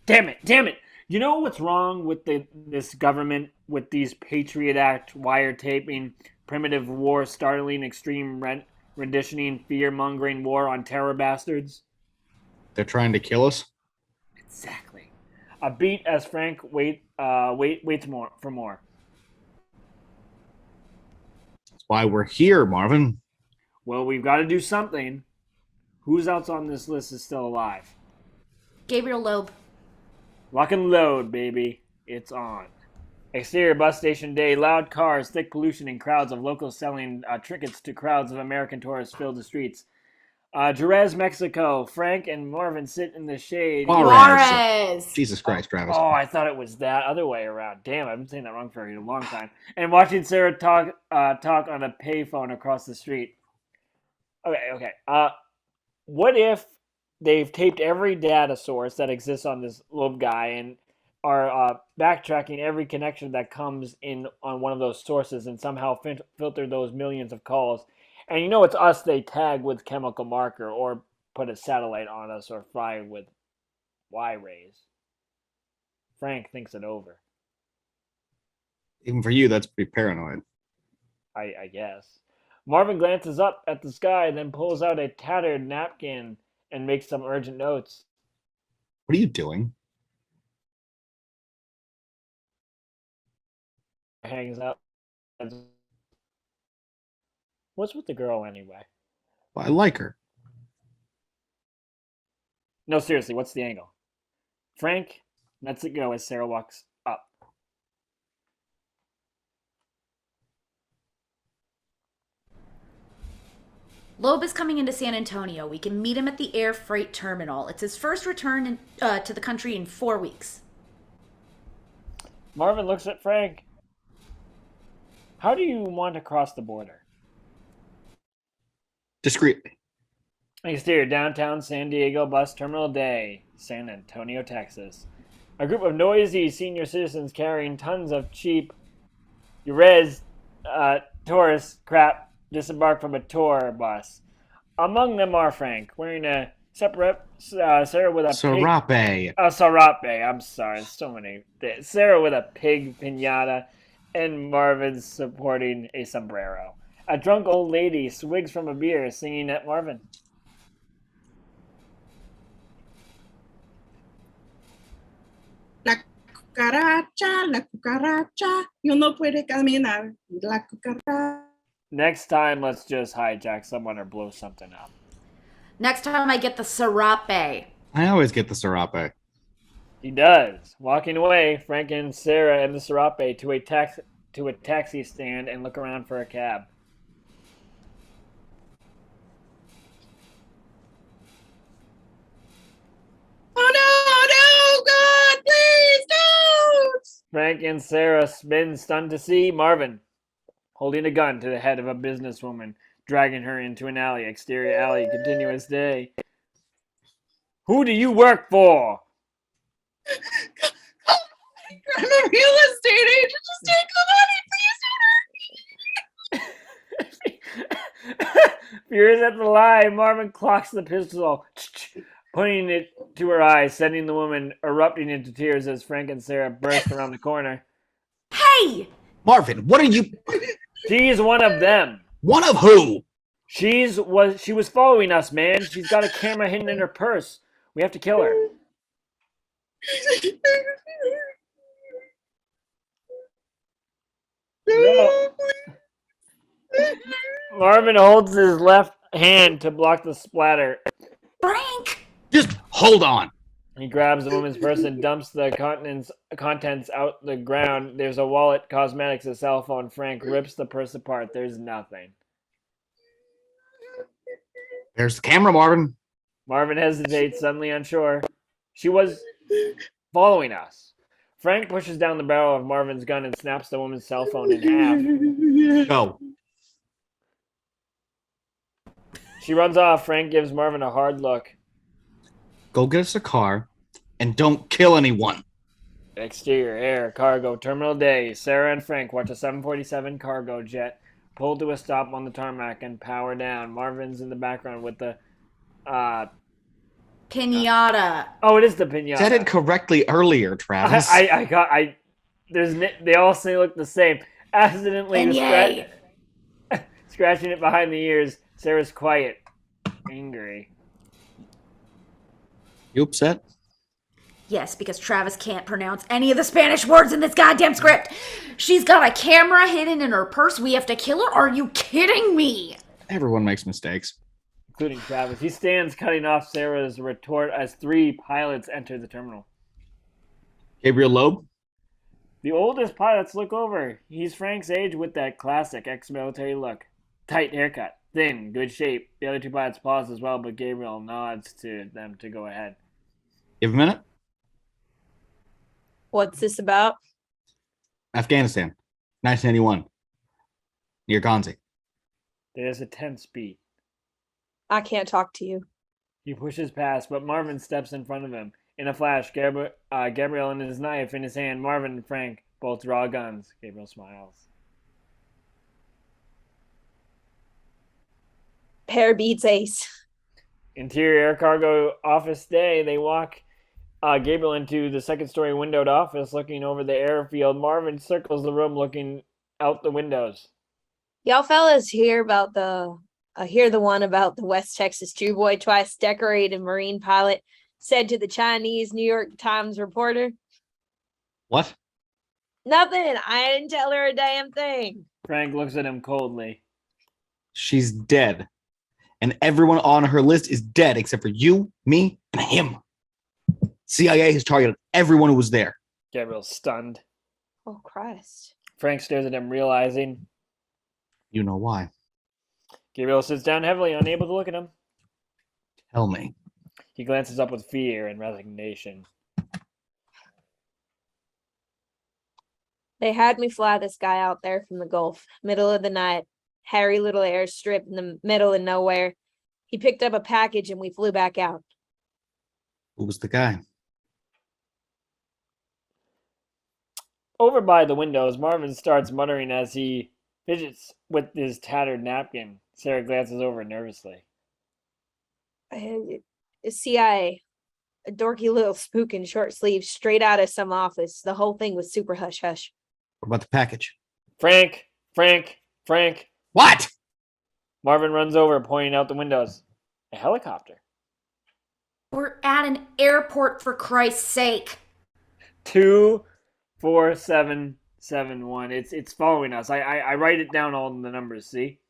Damn it! Damn it! You know what's wrong with this government, with these Patriot Act wiretaping, primitive war, startling, extreme renditioning, fear-mongering war on terror bastards? They're trying to kill us? Exactly. A beat as Frank waits for more. That's why we're here, Marvin. Well, we've got to do something. Who's else on this list is still alive? Gabriel Loeb. Lock and load, baby. It's on. Exterior bus station day. Loud cars, thick pollution, and crowds of locals selling trinkets to crowds of American tourists fill the streets. Jerez, Mexico. Frank and Marvin sit in the shade. Juarez. Jesus Christ, Travis. Oh, I thought it was that other way around. Damn, I've been saying that wrong for a long time. And watching Sarah talk on a payphone across the street. Okay. What if they've taped every data source that exists on this Loeb guy and are backtracking every connection that comes in on one of those sources and somehow filter those millions of calls? And you know it's us they tag with chemical marker or put a satellite on us or fry with Y-rays. Frank thinks it over. Even for you, that's pretty paranoid. I guess. Marvin glances up at the sky, then pulls out a tattered napkin and makes some urgent notes. What are you doing? Hangs up. What's with the girl anyway? Well, I like her. No, seriously, what's the angle? Frank lets it go as Sarah walks up. Loeb is coming into San Antonio. We can meet him at the air freight terminal. It's his first return to the country in 4 weeks. Marvin looks at Frank. How do you want to cross the border? Discreetly. Exterior downtown San Diego bus terminal day, San Antonio, Texas. A group of noisy senior citizens carrying tons of cheap Jerez tourist crap disembark from a tour bus. Among them are Frank, wearing a separate Sarah with a Serape. Serape. I'm sorry, so many. Sarah with a pig pinata, and Marvin supporting a sombrero. A drunk old lady swigs from a beer, singing at Marvin. La cucaracha, yo no puede caminar. La cucaracha. Next time, let's just hijack someone or blow something up. Next time I get the serape. I always get the serape. He does. Walking away, Frank and Sarah and the serape to a taxi stand and look around for a cab. Oh no, God, please don't! Frank and Sarah spin, stunned to see Marvin holding a gun to the head of a businesswoman, dragging her into an alley. Exterior alley, continuous day. Who do you work for? I'm a real estate agent. Just take the money, please. Furious at the lie, Marvin clocks the pistol, pointing it to her eyes, sending the woman erupting into tears as Frank and Sarah burst around the corner. Hey! Marvin, what are you? She's one of them. One of who? She was following us, man. She's got a camera hidden in her purse. We have to kill her. No. Marvin holds his left hand to block the splatter. Frank! Just hold on. He grabs the woman's purse and dumps the contents out the ground. There's a wallet, cosmetics, a cell phone. Frank rips the purse apart. There's nothing. There's the camera, Marvin. Marvin hesitates, suddenly unsure. She was following us. Frank pushes down the barrel of Marvin's gun and snaps the woman's cell phone in half. Go. She runs off. Frank gives Marvin a hard look. Go get us a car and don't kill anyone. Exterior, air, cargo, terminal day. Sarah and Frank watch a 747 cargo jet pull to a stop on the tarmac and power down. Marvin's in the background with the Pinata. oh, it is the pinata. Said it correctly earlier, Travis. They all say look the same. Accidentally Pinata. scratching it behind the ears. Sarah's quiet, angry. You upset? Yes, because Travis can't pronounce any of the Spanish words in this goddamn script. She's got a camera hidden in her purse. We have to kill her? Are you kidding me? Everyone makes mistakes. Including Travis. He stands cutting off Sarah's retort as 3 pilots enter the terminal. Gabriel Loeb? The oldest pilots look over. He's Frank's age with that classic ex-military look. Tight haircut. Thin. Good shape. The other 2 pilots pause as well, but Gabriel nods to them to go ahead. Give a minute. What's this about? Afghanistan, 1991. Near Ghazni. There's a tense beat. I can't talk to you. He pushes past, but Marvin steps in front of him. In a flash, Gabriel and his knife in his hand. Marvin and Frank both draw guns. Gabriel smiles. Pair beats ace. Interior air cargo office day. They walk Gabriel into the second-story windowed office looking over the airfield. Marvin circles the room looking out the windows. Y'all fellas hear about hear the one about the West Texas Jew boy twice decorated Marine pilot said to the Chinese New York Times reporter? What? Nothing. I didn't tell her a damn thing. Frank looks at him coldly. She's dead. And everyone on her list is dead except for you, me, and him. CIA has targeted everyone who was there. Gabriel's stunned. Oh, Christ. Frank stares at him, realizing. You know why. Gabriel sits down heavily, unable to look at him. Tell me. He glances up with fear and resignation. They had me fly this guy out there from the Gulf, middle of the night, hairy little airstrip in the middle of nowhere. He picked up a package and we flew back out. Who was the guy? Over by the windows, Marvin starts muttering as he fidgets with his tattered napkin. Sarah glances over nervously. CIA, a dorky little spook in short sleeves, straight out of some office. The whole thing was super hush hush. What about the package? Frank! What? Marvin runs over, pointing out the windows. A helicopter. We're at an airport, for Christ's sake. 24771. It's following us. I write it down all in the numbers, see?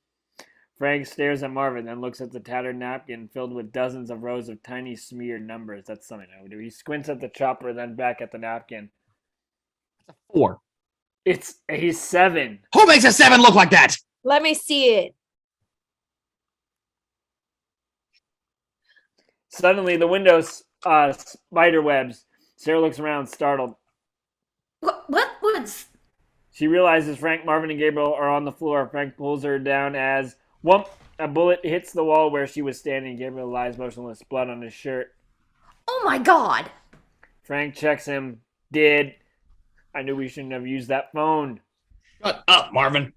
Frank stares at Marvin, then looks at the tattered napkin filled with dozens of rows of tiny smeared numbers. That's something I would do. He squints at the chopper, then back at the napkin. 4. It's a 7. Who makes a 7 look like that? Let me see it. Suddenly, the windows spider webs. Sarah looks around, startled. What was... She realizes Frank, Marvin, and Gabriel are on the floor. Frank pulls her down as, whoomp, a bullet hits the wall where she was standing. Gabriel lies motionless, blood on his shirt. Oh my God. Frank checks him. Did. I knew we shouldn't have used that phone. Shut up, Marvin.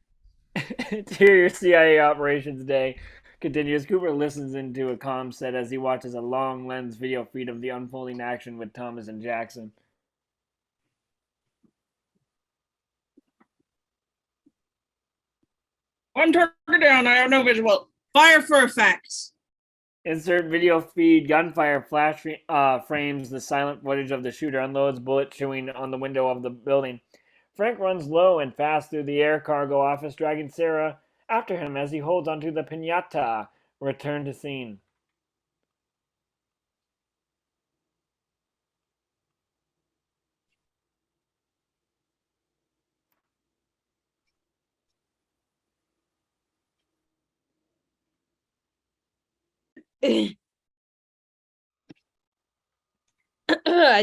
Interior CIA operations day continues. Cooper listens into a comm set as he watches a long lens video feed of the unfolding action with Thomas and Jackson. One target down. I have no visual. Fire for effects. Insert video feed. Gunfire flash frames the silent footage of the shooter unloads bullet chewing on the window of the building. Frank runs low and fast through the air cargo office, dragging Sarah after him as he holds onto the piñata. Return to scene.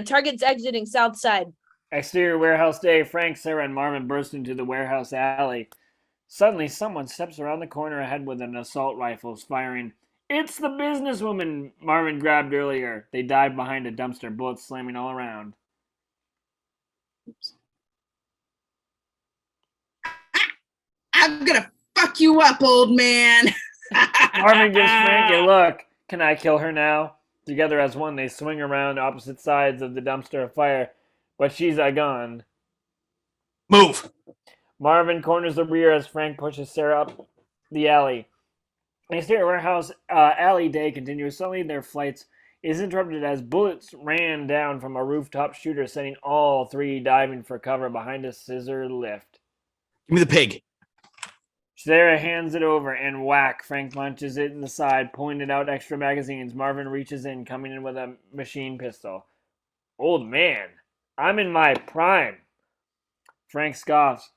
Target's exiting south side. Exterior warehouse day. Frank, Sarah, and Marvin burst into the warehouse alley. Suddenly, someone steps around the corner ahead with an assault rifle, firing. It's the businesswoman Marvin grabbed earlier. They dive behind a dumpster, bullets slamming all around. I'm gonna fuck you up, old man. Marvin gives Frank a look. Can I kill her now? Together as one, they swing around opposite sides of the dumpster of fire, but she's gone. Move. Marvin corners the rear as Frank pushes Sarah up the alley. The exterior warehouse alley day continues. Suddenly, their flights is interrupted as bullets ran down from a rooftop shooter, sending all three diving for cover behind a scissor lift. Give me the pig. Sarah hands it over and whack. Frank launches it in the side, pulling it out extra magazines. Marvin reaches in, coming in with a machine pistol. Old man, I'm in my prime. Frank scoffs.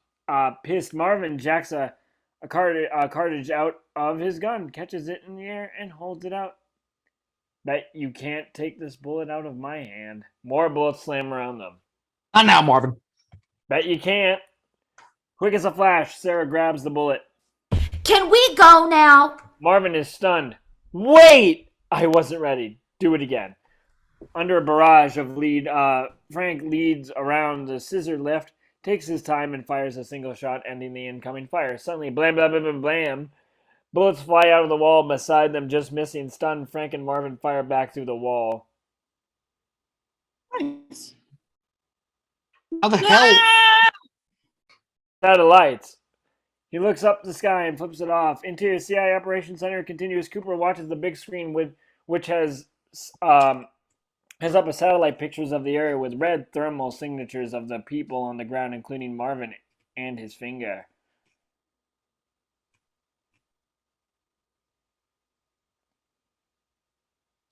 Pissed, Marvin jacks a cartridge out of his gun, catches it in the air, and holds it out. Bet you can't take this bullet out of my hand. More bullets slam around them. Not now, Marvin. Bet you can't. Quick as a flash, Sarah grabs the bullet. Can we go now? Marvin is stunned. Wait! I wasn't ready. Do it again. Under a barrage of lead, Frank leads around the scissor lift, takes his time, and fires a single shot, ending the incoming fire. Suddenly, blam, blam, blam, blam, blam. Bullets fly out of the wall beside them, just missing. Stunned, Frank and Marvin fire back through the wall. Nice. How the hell? Satellites. He looks up the sky and flips it off. Interior CIA Operations Center continues. Cooper watches the big screen, which has up a satellite pictures of the area with red thermal signatures of the people on the ground, including Marvin and his finger.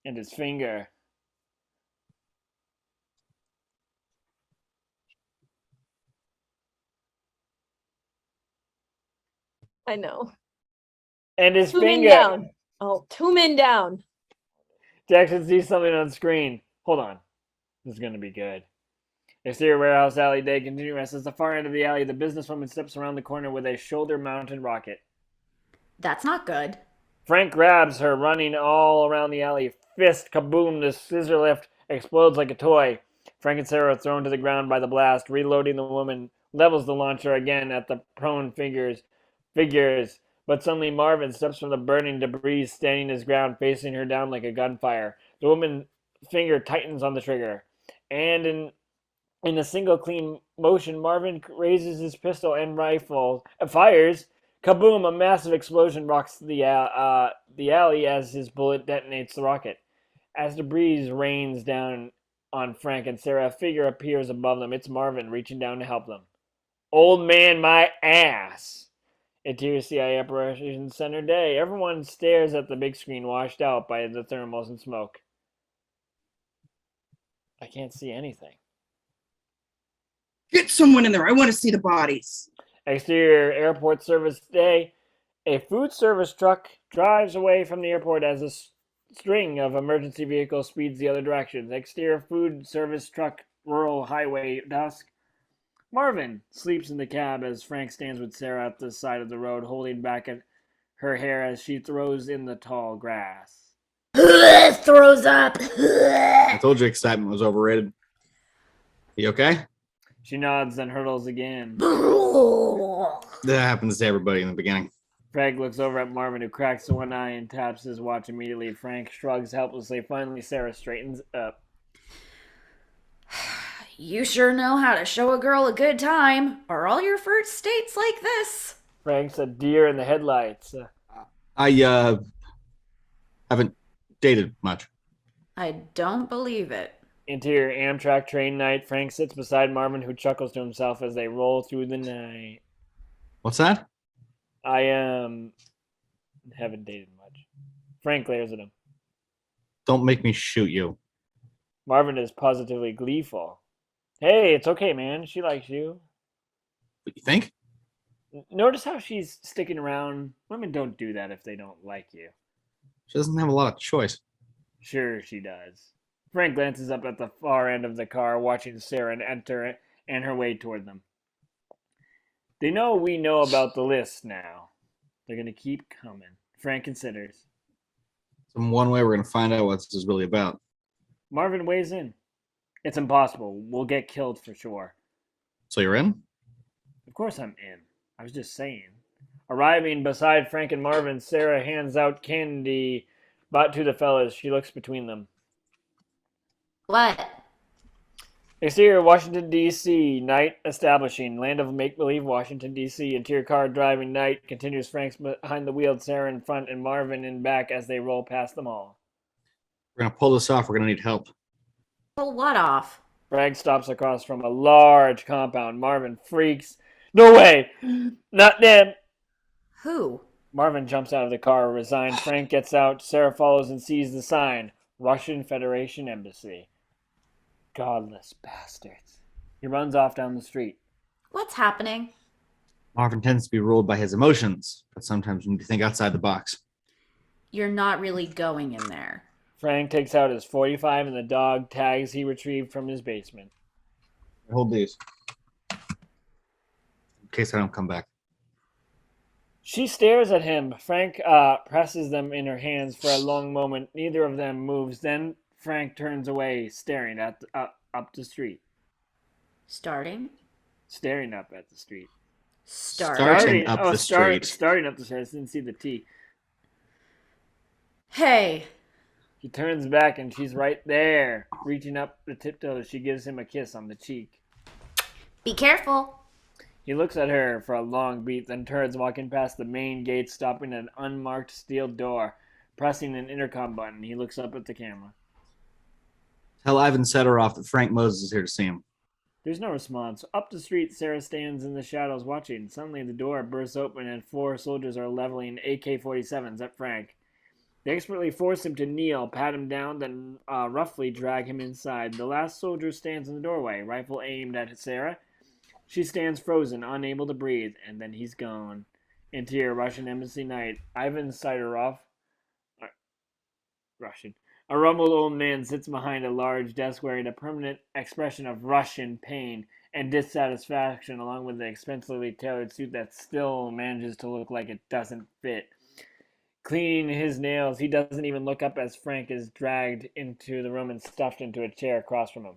And his finger. I know. And his Two men finger. down. Oh, 2 men down. Jackson sees something on screen. Hold on. This is going to be good. Exterior warehouse alley day continues. As the far end of the alley, the businesswoman steps around the corner with a shoulder-mounted rocket. That's not good. Frank grabs her, running all around the alley. Fist, kaboom, the scissor lift explodes like a toy. Frank and Sarah are thrown to the ground by the blast. Reloading, the woman levels the launcher again at the prone figures. But suddenly Marvin steps from the burning debris, standing his ground, facing her down like a gunfire. The woman's finger tightens on the trigger. And in a single clean motion, Marvin raises his pistol and rifle, fires. Kaboom! A massive explosion rocks the alley as his bullet detonates the rocket. As debris rains down on Frank and Sarah, a figure appears above them. It's Marvin, reaching down to help them. Old man, my ass! Interior CIA Operations Center day. Everyone stares at the big screen washed out by the thermals and smoke. I can't see anything. Get someone in there. I want to see the bodies. Exterior airport service day. A food service truck drives away from the airport as a string of emergency vehicles speeds the other direction. Exterior food service truck, rural highway, dusk. Marvin sleeps in the cab as Frank stands with Sarah at the side of the road, holding back at her hair as she throws in the tall grass. Throws up. I told you excitement was overrated. You okay? She nods and hurtles again. That happens to everybody in the beginning. Frank looks over at Marvin, who cracks one eye and taps his watch immediately. Frank shrugs helplessly. Finally, Sarah straightens up. You sure know how to show a girl a good time. Are all your first dates like this? Frank's a deer in the headlights. I haven't dated much. I don't believe it. Interior Amtrak train night. Frank sits beside Marvin, who chuckles to himself as they roll through the night. What's that? I haven't dated much. Frank glares at him. Don't make me shoot you. Marvin is positively gleeful. Hey, it's okay, man. She likes you. What you think? Notice how she's sticking around. Women don't do that if they don't like you. She doesn't have a lot of choice. Sure, she does. Frank glances up at the far end of the car, watching Sarah enter and her way toward them. They know we know about the list now. They're going to keep coming. Frank considers. So in one way, we're going to find out what this is really about. Marvin weighs in. It's impossible. We'll get killed for sure. So you're in? Of course I'm in. I was just saying. Arriving beside Frank and Marvin, Sarah hands out candy bought to the fellas. She looks between them. What? Exterior, Washington, D.C. Night establishing. Land of make-believe, Washington, D.C. Interior car driving night. Continues Frank's behind the wheel, Sarah in front, and Marvin in back as they roll past them all. We're going to pull this off. We're going to need help. Pull what off? Frank stops across from a large compound. Marvin freaks. No way! Not them! Who? Marvin jumps out of the car, resigned. Frank gets out. Sarah follows and sees the sign. Russian Federation Embassy. Godless bastards. He runs off down the street. What's happening? Marvin tends to be ruled by his emotions, but sometimes you need to think outside the box. You're not really going in there. Frank takes out his .45 and the dog tags he retrieved from his basement. Hold these. In case I don't come back. She stares at him. Frank presses them in her hands for a long moment. Neither of them moves. Then Frank turns away, staring at up the street. Starting? Staring up at the street. Starting up the street. Starting up the street. I didn't see the T. Hey, He turns back and she's right there. Reaching up the tiptoes, she gives him a kiss on the cheek. be careful. He looks at her for a long beat, then turns, walking past the main gate, stopping at an unmarked steel door. Pressing an intercom button, he looks up at the camera. Tell Ivan Sedorov that Frank Moses is here to see him. There's no response. Up the street, Sarah stands in the shadows watching. Suddenly, the door bursts open and 4 soldiers are leveling AK-47s at Frank. They expertly force him to kneel, pat him down, then roughly drag him inside. The last soldier stands in the doorway, rifle aimed at Sarah. She stands frozen, unable to breathe, and then he's gone. Interior, Russian Embassy night. Ivan Sidorov, Russian. A rumpled old man sits behind a large desk wearing a permanent expression of Russian pain and dissatisfaction, along with an expensively tailored suit that still manages to look like it doesn't fit. Cleaning his nails, he doesn't even look up as Frank is dragged into the room and stuffed into a chair across from him.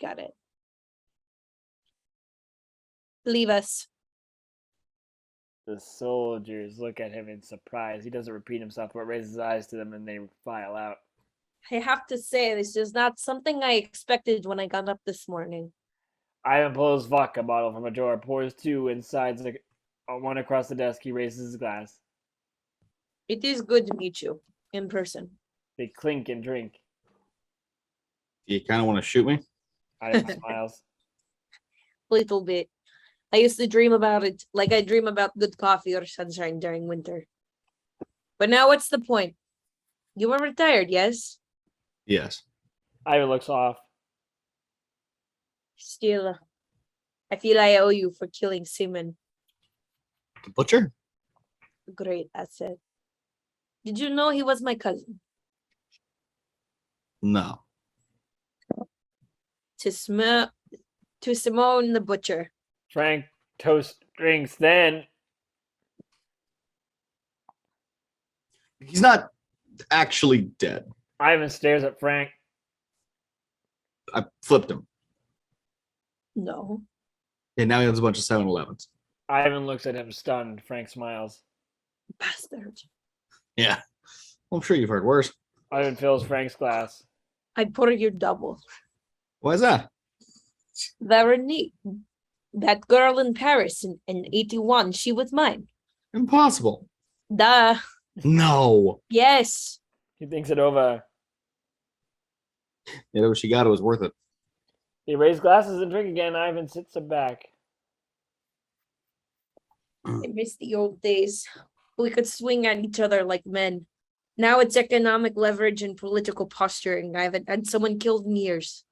Got it. Leave us. The soldiers look at him in surprise. He doesn't repeat himself, but raises his eyes to them and they file out. I have to say, this is not something I expected when I got up this morning. Ivan pulls vodka bottle from a drawer, pours 2 inside, one across the desk. He raises his glass. It is good to meet you in person. They clink and drink. You kind of want to shoot me? Ivan smiles. Little bit. I used to dream about it like I dream about good coffee or sunshine during winter. But now what's the point? You were retired, yes? Yes. Ivan looks off. Still, I feel I owe you for killing Simon. The butcher? Great asset. Did you know he was my cousin? No. To Simone the butcher. Frank toast drinks. Then He's not actually dead. Ivan stares at Frank. I flipped him. No. And now he owns a bunch of 7-Elevens. Ivan looks at him stunned. Frank smiles. Bastard. Yeah. Well, I'm sure you've heard worse. Ivan fills Frank's glass. I'd pour you double. Why is that? Veronique. That girl in Paris in 81, she was mine. Impossible. Duh. No. Yes. He thinks it over. Yeah, what she got, it was worth it. They raise glasses and drink again. Ivan sits back. I miss the old days. We could swing at each other like men. Now it's economic leverage and political posturing. I haven't had someone killed in years.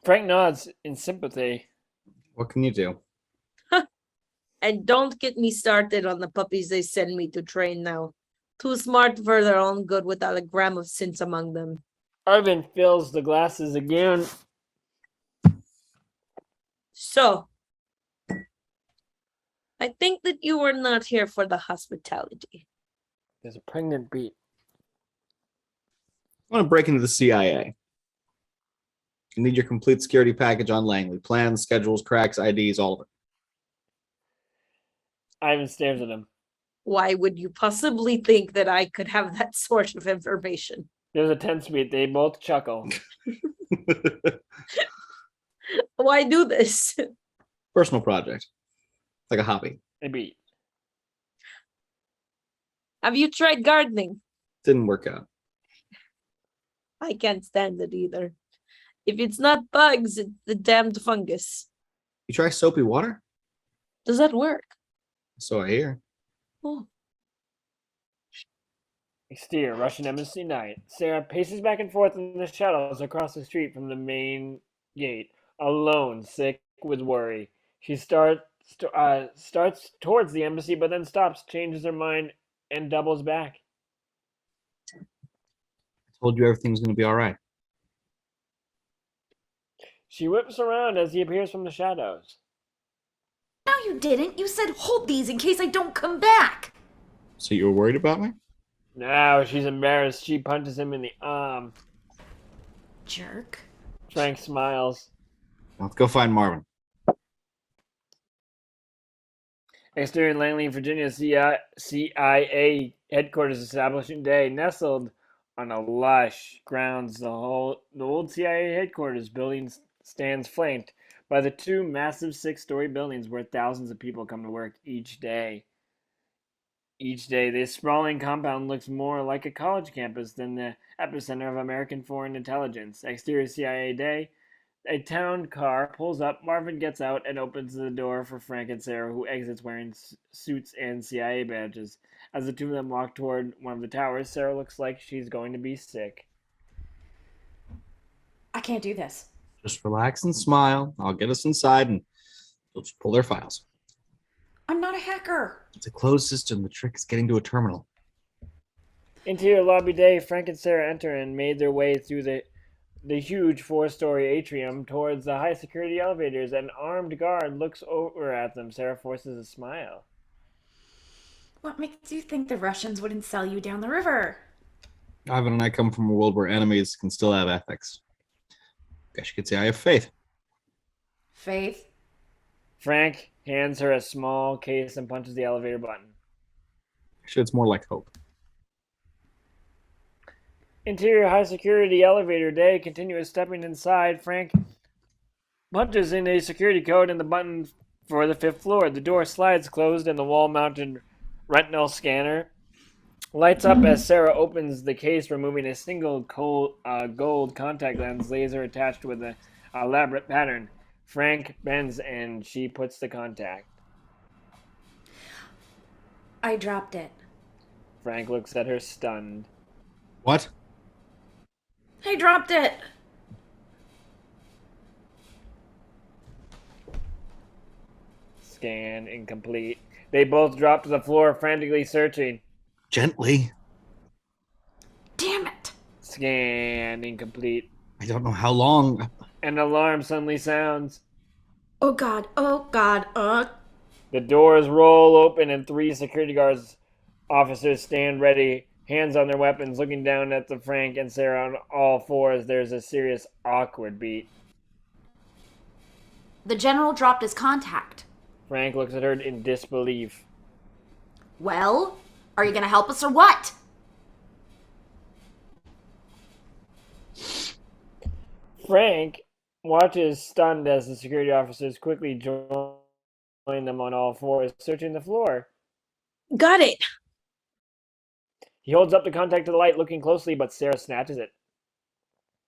Frank nods in sympathy. What can you do? And don't get me started on the puppies they send me to train now. Too smart for their own good without a gram of sense among them. Arvin fills the glasses again. So, I think that you were not here for the hospitality. There's a pregnant beat. I want to break into the CIA. You need your complete security package on Langley. Plans, schedules, cracks, IDs, all of it. Ivan stares at him. Why would you possibly think that I could have that sort of information? There's a tense beat. They both chuckle. Why do this? Personal project. Like a hobby. They beat. Have you tried gardening? Didn't work out. I can't stand it either. If it's not bugs, it's the damned fungus. You try soapy water? Does that work? So I hear. Oh, Exterior, Russian embassy night. Sarah paces back and forth in the shadows across the street from the main gate, alone, sick with worry. She starts towards the embassy, but then stops, changes her mind, and doubles back. I told you everything's going to be all right. She whips around as he appears from the shadows. No, you didn't. You said hold these in case I don't come back. So you were worried about me? Now she's embarrassed. She punches him in the arm. Jerk. Frank smiles. Let's go find Marvin. Exterior, Langley, Virginia, CIA headquarters establishment day, nestled on a lush grounds. The old CIA headquarters building stands flanked by the two massive 6-story buildings where thousands of people come to work each day. Each day, this sprawling compound looks more like a college campus than the epicenter of American foreign intelligence. Exterior CIA day. A town car pulls up. Marvin gets out and opens the door for Frank and Sarah, who exits wearing suits and CIA badges. As the two of them walk toward one of the towers, Sarah looks like she's going to be sick. I can't do this. Just relax and smile. I'll get us inside and they'll just pull their files. I'm not a hacker. It's a closed system. The trick is getting to a terminal. Interior lobby day. Frank and Sarah enter and made their way through the huge 4-story atrium towards the high security elevators. An armed guard looks over at them. Sarah forces a smile. What makes you think the Russians wouldn't sell you down the river? Ivan and I come from a world where enemies can still have ethics. Guess you could say I have faith. Faith? Frank hands her a small case and punches the elevator button. Actually, it's more like hope. Interior high security elevator day. Continuous stepping inside. Frank punches in a security code and the button for the 5th floor. The door slides closed and the wall-mounted retinal scanner lights up as Sarah opens the case, removing a single gold contact lens laser attached with an elaborate pattern. Frank bends and she puts the contact. I dropped it. Frank looks at her stunned. What? I dropped it. Scan incomplete. They both drop to the floor, frantically searching. Gently. Damn it. Scan incomplete. I don't know how long. An alarm suddenly sounds. Oh God. Oh God. The doors roll open and 3 security guards officers stand ready, hands on their weapons, looking down at the Frank and Sarah on all fours. There's a serious, awkward beat. The general dropped his contact. Frank looks at her in disbelief. Well, are you gonna help us or what? Frank watches stunned as the security officers quickly join them on all fours, searching the floor. got it. He holds up the contact to the light, looking closely, but Sarah snatches it.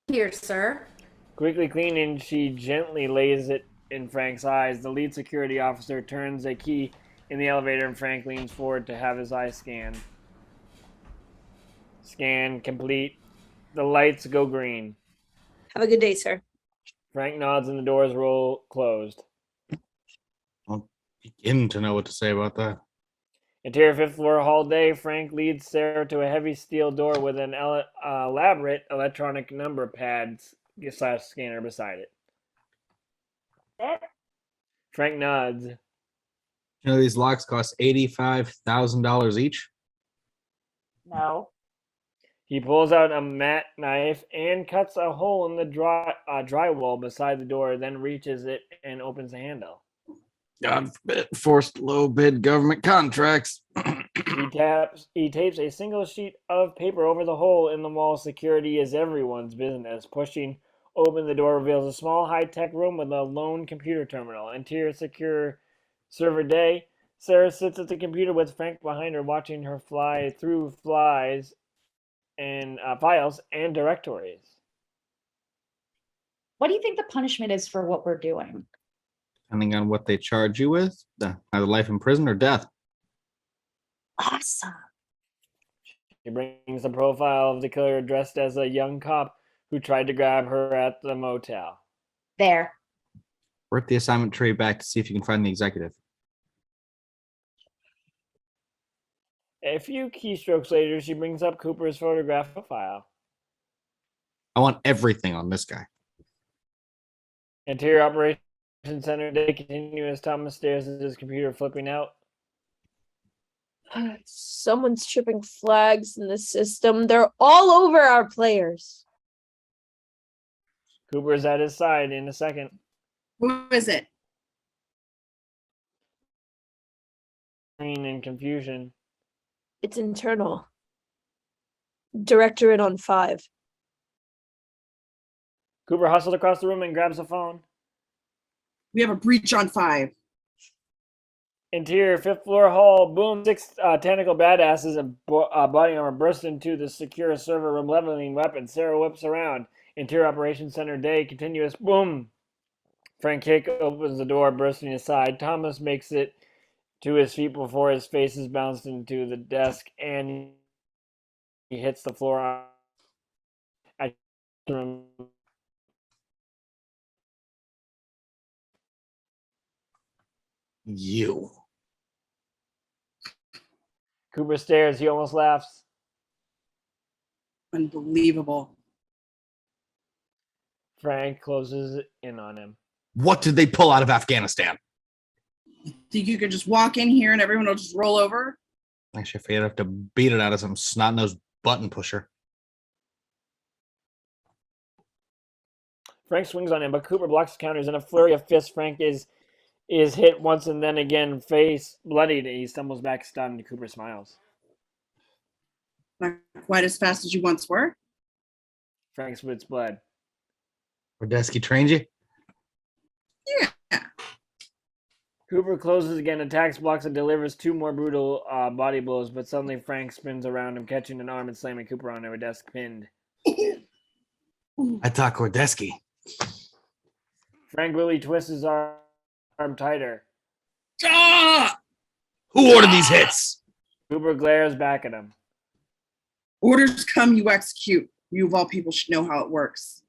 Here, sir. Quickly cleaning, she gently lays it in Frank's eyes. The lead security officer turns a key in the elevator and Frank leans forward to have his eyes scanned. Scan complete. The lights go green. Have a good day, sir. Frank nods and the doors roll closed. I'll begin to know what to say about that. Interior fifth floor hall day. Frank leads Sarah to a heavy steel door with an elaborate electronic number pad / scanner beside it. Frank nods. You know these locks cost $85,000 each. No. He pulls out a mat knife and cuts a hole in the drywall beside the door, then reaches it and opens the handle. God forbid, forced low bid government contracts. He tapes a single sheet of paper over the hole in the wall. Security is everyone's business. Pushing open the door reveals a small high-tech room with a lone computer terminal. Interior secure server day. Sarah sits at the computer with Frank behind her, watching her fly through files and directories. What do you think the punishment is for what we're doing? Depending on what they charge you with, either life in prison or death. Awesome. She brings the profile of the killer dressed as a young cop who tried to grab her at the motel. There. Work the assignment tray back to see if you can find the executive. A few keystrokes later, she brings up Cooper's photographic file. I want everything on this guy. Interior Operations Center day continues. Thomas stares at his computer, flipping out. Someone's tripping flags in the system. They're all over our players. Cooper's at his side in a second. Who is it? In confusion. It's internal. Directorate on 5. Cooper hustles across the room and grabs the phone. We have a breach on 5. Interior, fifth floor hall. Boom. 6 tentacle badasses and body armor burst into the secure server room, leveling weapons. Sarah whips around. Interior Operations Center day continuous. Boom. Frank Hick opens the door, bursting aside. Thomas makes it to his feet before his face is bounced into the desk, and he hits the floor. You. Cooper stares. He almost laughs. Unbelievable. Frank closes in on him. What did they pull out of Afghanistan? Think you could just walk in here and everyone will just roll over? Actually, I figured I'd have to beat it out of some snot-nosed button pusher. Frank swings on him, but Cooper blocks his counters. In a flurry of fists, Frank is hit once and then again, face bloodied. He stumbles back, stunned. Cooper smiles. Not quite as fast as you once were. Frank spits blood. Rodesky trained you? Yeah. Cooper closes again, attacks, blocks, and delivers 2 more brutal body blows, but suddenly Frank spins around him, catching an arm and slamming Cooper onto a desk, pinned. I thought Rodesky. Frank Willie twists his arm tighter. Ah! Who ordered these hits? Cooper glares back at him. Orders come, you execute. You of all people should know how it works.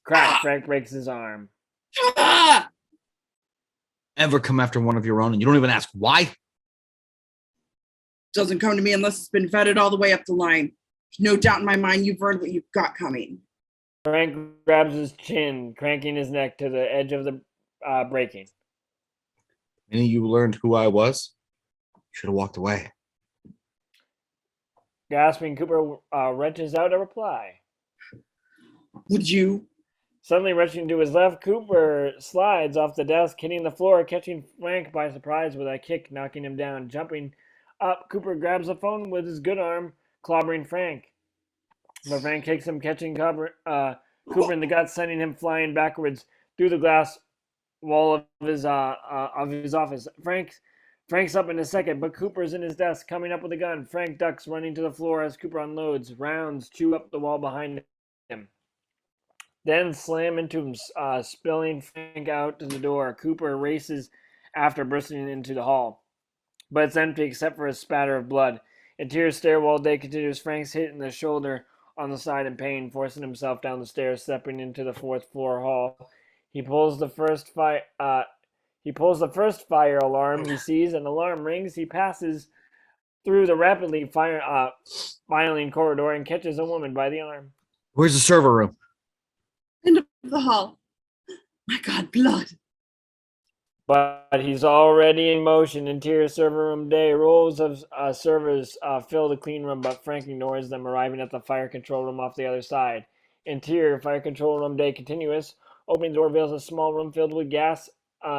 Crack, Frank breaks his arm. Ah! Ever come after one of your own and you don't even ask why? Doesn't come to me unless it's been vetted all the way up the line. There's no doubt in my mind you've earned what you've got coming. Frank grabs his chin, cranking his neck to the edge of the breaking. Any of you learned who I was? Should have walked away. Gasping, Cooper wrenches out a reply. Would you? Suddenly rushing to his left, Cooper slides off the desk, hitting the floor, catching Frank by surprise with a kick, knocking him down. Jumping up, Cooper grabs the phone with his good arm, clobbering Frank. But Frank kicks him, catching Cooper in the guts, sending him flying backwards through the glass wall of his office. Frank's up in a second, but Cooper's in his desk, coming up with a gun. Frank ducks, running to the floor as Cooper unloads. Rounds chew up the wall behind him. Then slam into him, spilling Frank out to the door. Cooper races after, bursting into the hall. But it's empty except for a spatter of blood. Interior stairwell day continues. Frank's hit in the shoulder on the side in pain, forcing himself down the stairs, stepping into the fourth floor hall. He pulls the first fire alarm he sees. An alarm rings. He passes through the rapidly filing corridor and catches a woman by the arm. Where's the server room? End of the hall. My God, blood. But he's already in motion. Interior server room day. Rows of servers fill the clean room, but Frank ignores them, arriving at the fire control room off the other side. Interior fire control room day continuous. Opening door reveals a small room filled with gas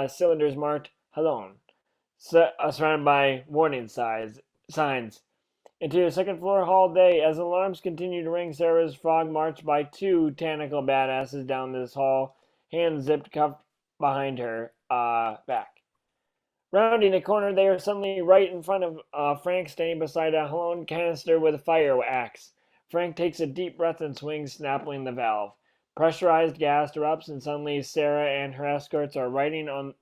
cylinders marked "Halon," surrounded by warning signs. Interior second floor hall day. As alarms continue to ring, Sarah's frog marched by two tentacle badasses down this hall, hands zipped cuffed behind her back. Rounding a corner, they are suddenly right in front of Frank, standing beside a Halon canister with a fire axe. Frank takes a deep breath and swings, snapping the valve. Pressurized gas erupts, and suddenly Sarah and her escorts are withering on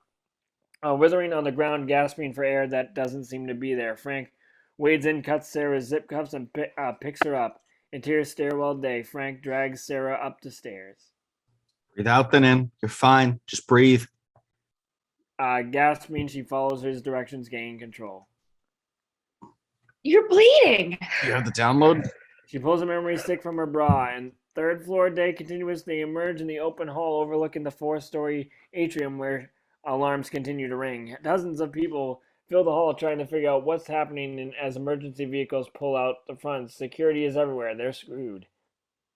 the ground, gasping for air that doesn't seem to be there. Frank wades in, cuts Sarah's zip cuffs, and picks her up. Interior stairwell day. Frank drags Sarah up the stairs. Breathe out, then in. You're fine. Just breathe. Gasping, she follows his directions, gaining control. You're bleeding. You have the download? She pulls a memory stick from her bra, and third floor day continuous. They emerge in the open hall overlooking the four-story atrium where alarms continue to ring. Dozens of people fill the hall trying to figure out what's happening, and as emergency vehicles pull out the front, security is everywhere. They're screwed.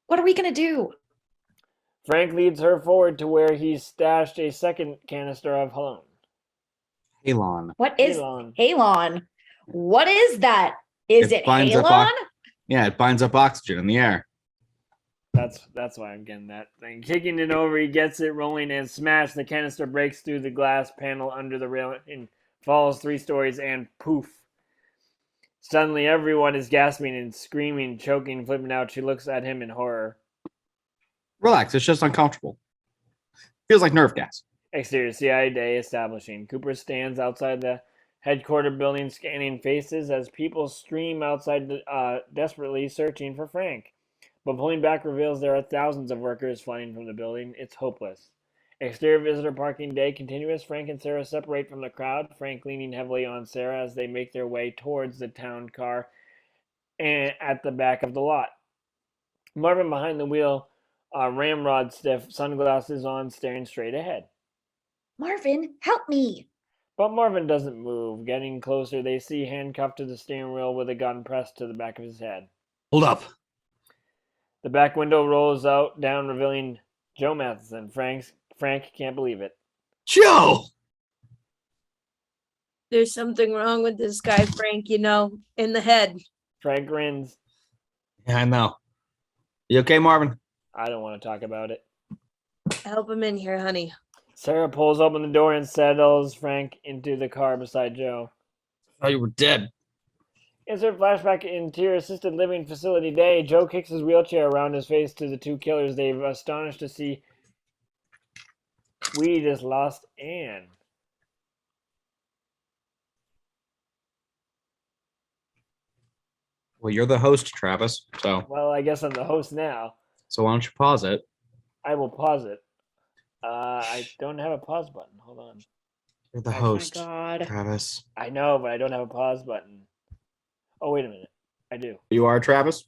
What are we gonna do? Frank leads her forward to where he's stashed a second canister of Halon. Halon. What is Halon. Halon? What is that? Is it binds up Halon? Yeah, it binds up oxygen in the air. That's why I'm getting that thing. Kicking it over, he gets it rolling and smash. The canister breaks through the glass panel under the rail and falls 3 stories and poof. Suddenly everyone is gasping and screaming, choking, flipping out. She looks at him in horror. Relax, it's just uncomfortable. Feels like nerve gas. Exterior CIA day establishing. Cooper stands outside the headquarters building scanning faces as people stream outside desperately searching for Frank. But pulling back reveals there are thousands of workers flooding from the building. It's hopeless. Exterior visitor parking day continuous. Frank and Sarah separate from the crowd, Frank leaning heavily on Sarah as they make their way towards the town car and at the back of the lot. Marvin behind the wheel, ramrod stiff, sunglasses on, staring straight ahead. Marvin, help me. But Marvin doesn't move. Getting closer, they see handcuffed to the steering wheel with a gun pressed to the back of his head. Hold up. The back window rolls down, revealing Joe Matheson. Frank can't believe it. Joe! There's something wrong with this guy, Frank, in the head. Frank grins. Yeah, I know. You okay, Marvin? I don't want to talk about it. Help him in here, honey. Sarah pulls open the door and settles Frank into the car beside Joe. I thought you were dead. Insert flashback interior assisted living facility day. Joe kicks his wheelchair around his face to the 2 killers. They've astonished to see we just lost Anne. Well, you're the host, Travis. Well, I guess I'm the host now. So why don't you pause it? I will pause it. I don't have a pause button. Hold on. You're the Oh my host, God. Travis. I know, but I don't have a pause button. Oh, wait a minute. I do. You are Travis?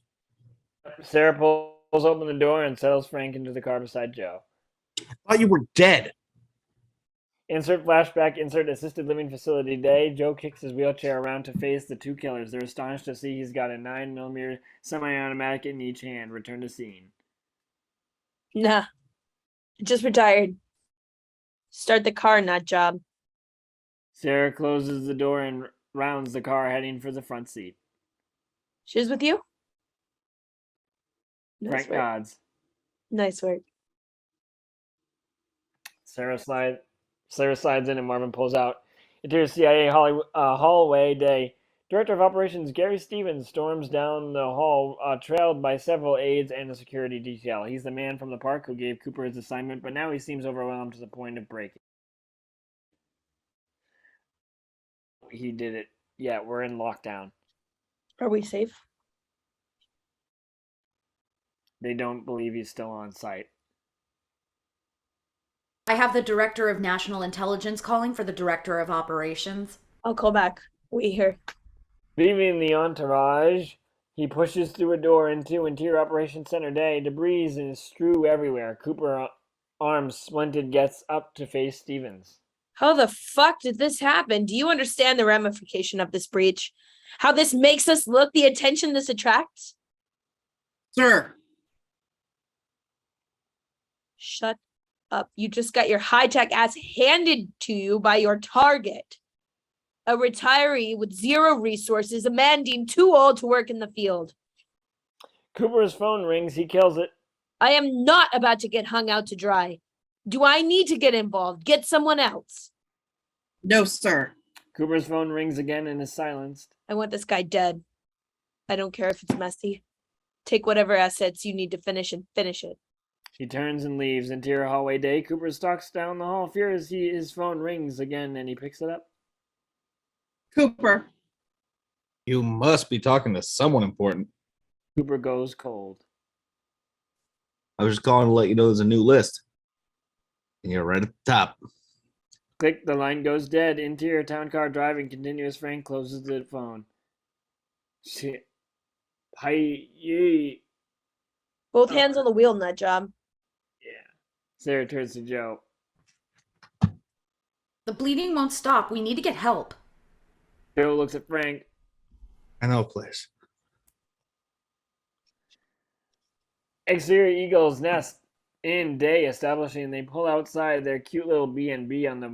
Sarah pulls open the door and settles Frank into the car beside Joe. I thought you were dead. Insert flashback, insert assisted living facility day. Joe kicks his wheelchair around to face the 2 killers. They're astonished to see he's got a 9mm semi-automatic in each hand. Return to scene. Nah. Just retired. Start the car, not job. Sarah closes the door and rounds the car, heading for the front seat. She's with you? Nice Frank work. nods. Nice work. Sarah slides in and Marvin pulls out. Interior CIA hallway day. Director of Operations Gary Stevens storms down the hall, trailed by several aides and a security detail. He's the man from the park who gave Cooper his assignment, but now he seems overwhelmed to the point of breaking. He did it. Yeah, we're in lockdown. Are we safe? They don't believe he's still on site. I have the director of national intelligence calling for the director of operations. I'll call back. Wait here. Leaving the entourage, he pushes through a door into Interior Operations Center Day. Debris is strewn everywhere. Cooper, arms splinted, gets up to face Stevens. How the fuck did this happen? Do you understand the ramification of this breach? How this makes us look, the attention this attracts? Sir, Shut up. You just got your high-tech ass handed to you by your target. A retiree with zero resources, a man deemed too old to work in the field. Cooper's phone rings. He kills it. I am not about to get hung out to dry. Do I need to get involved? Get someone else. no, sir. Cooper's phone rings again and is silenced. I want this guy dead. I don't care if it's messy. Take whatever assets you need to finish and finish it. He turns and leaves. Interior hallway Day. Cooper stalks down the hall. Furious, his phone rings again and he picks it up. Cooper, You must be talking to someone important. Cooper goes cold. I was just calling to let you know there's a new list. And you're right at the top. Click, the line goes dead. Interior town car driving continuous. Frank closes the phone. Shit. Hi, yee. Both hands on the wheel in that job. Yeah. Sarah turns to Joe. The bleeding won't stop. We need to get help. Joe looks at Frank. I know a place. Exterior Eagle's Nest in Day establishing. They pull outside their cute little B&B on the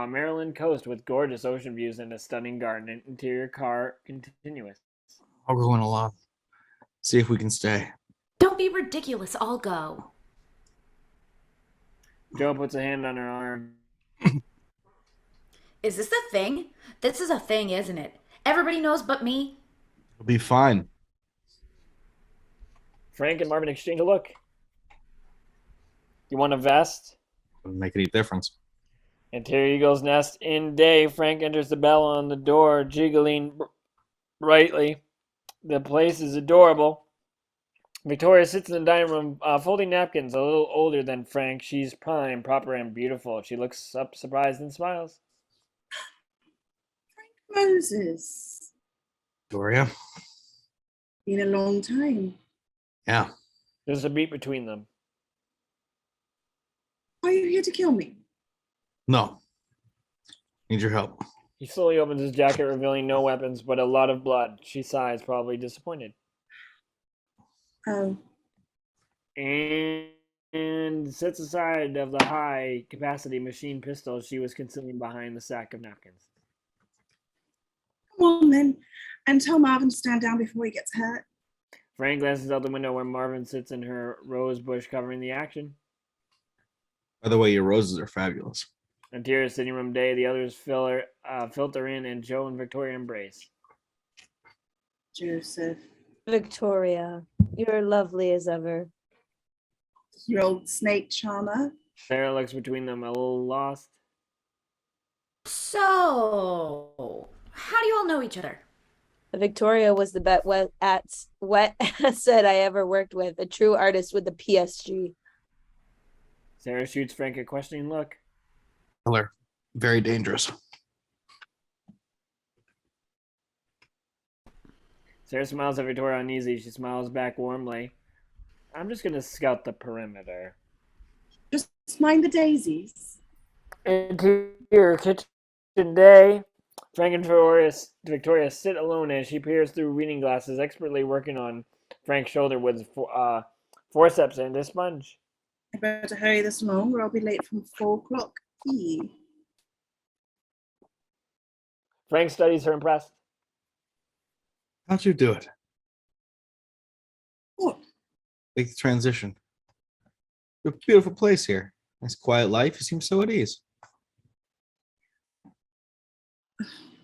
Maryland coast with gorgeous ocean views and a stunning garden. Interior car continuous. I'll go in alone. See if we can stay. Don't be ridiculous. I'll go. Joe puts a hand on her arm. Is this a thing? This is a thing, isn't it? Everybody knows but me. It'll be fine. Frank and Marvin exchange a look. You want a vest? Doesn't make any difference. Interior Eagle's Nest in Day. Frank enters the bell on the door, jiggling brightly. The place is adorable. Victoria sits in the dining room, folding napkins, a little older than Frank. She's prime, proper, and beautiful. She looks up, surprised, and smiles. Moses. Victoria? Been a long time. Yeah. There's a beat between them. Are you here to kill me? No. Need your help. He slowly opens his jacket, revealing no weapons, but a lot of blood. She sighs, probably disappointed. Oh, And sets aside of the high-capacity machine pistol she was concealing behind the sack of napkins. come on then. And tell Marvin to stand down before he gets hurt. Frank glances out the window where Marvin sits in her rose bush covering the action. By the way, your roses are fabulous. Interior sitting room Day. The others filter in, and Joe and Victoria embrace. Joseph, Victoria, you're lovely as ever. your old snake charmer. Sarah looks between them, a little lost. So, how do you all know each other? Victoria was the best wet asset I ever worked with, a true artist with the PSG. Sarah shoots Frank a questioning look. Killer. Very dangerous. Sarah smiles at Victoria uneasy. She smiles back warmly. I'm just going to scout the perimeter. Just mind the daisies. Interior kitchen Day. Frank and Victoria sit alone as she peers through reading glasses, expertly working on Frank's shoulder with forceps and a sponge. I better hurry this along or I'll be late from 4 o'clock. Frank studies her impressed. How'd you do it? What? Make the transition. You have a beautiful place here. Nice quiet life. You seem so at ease.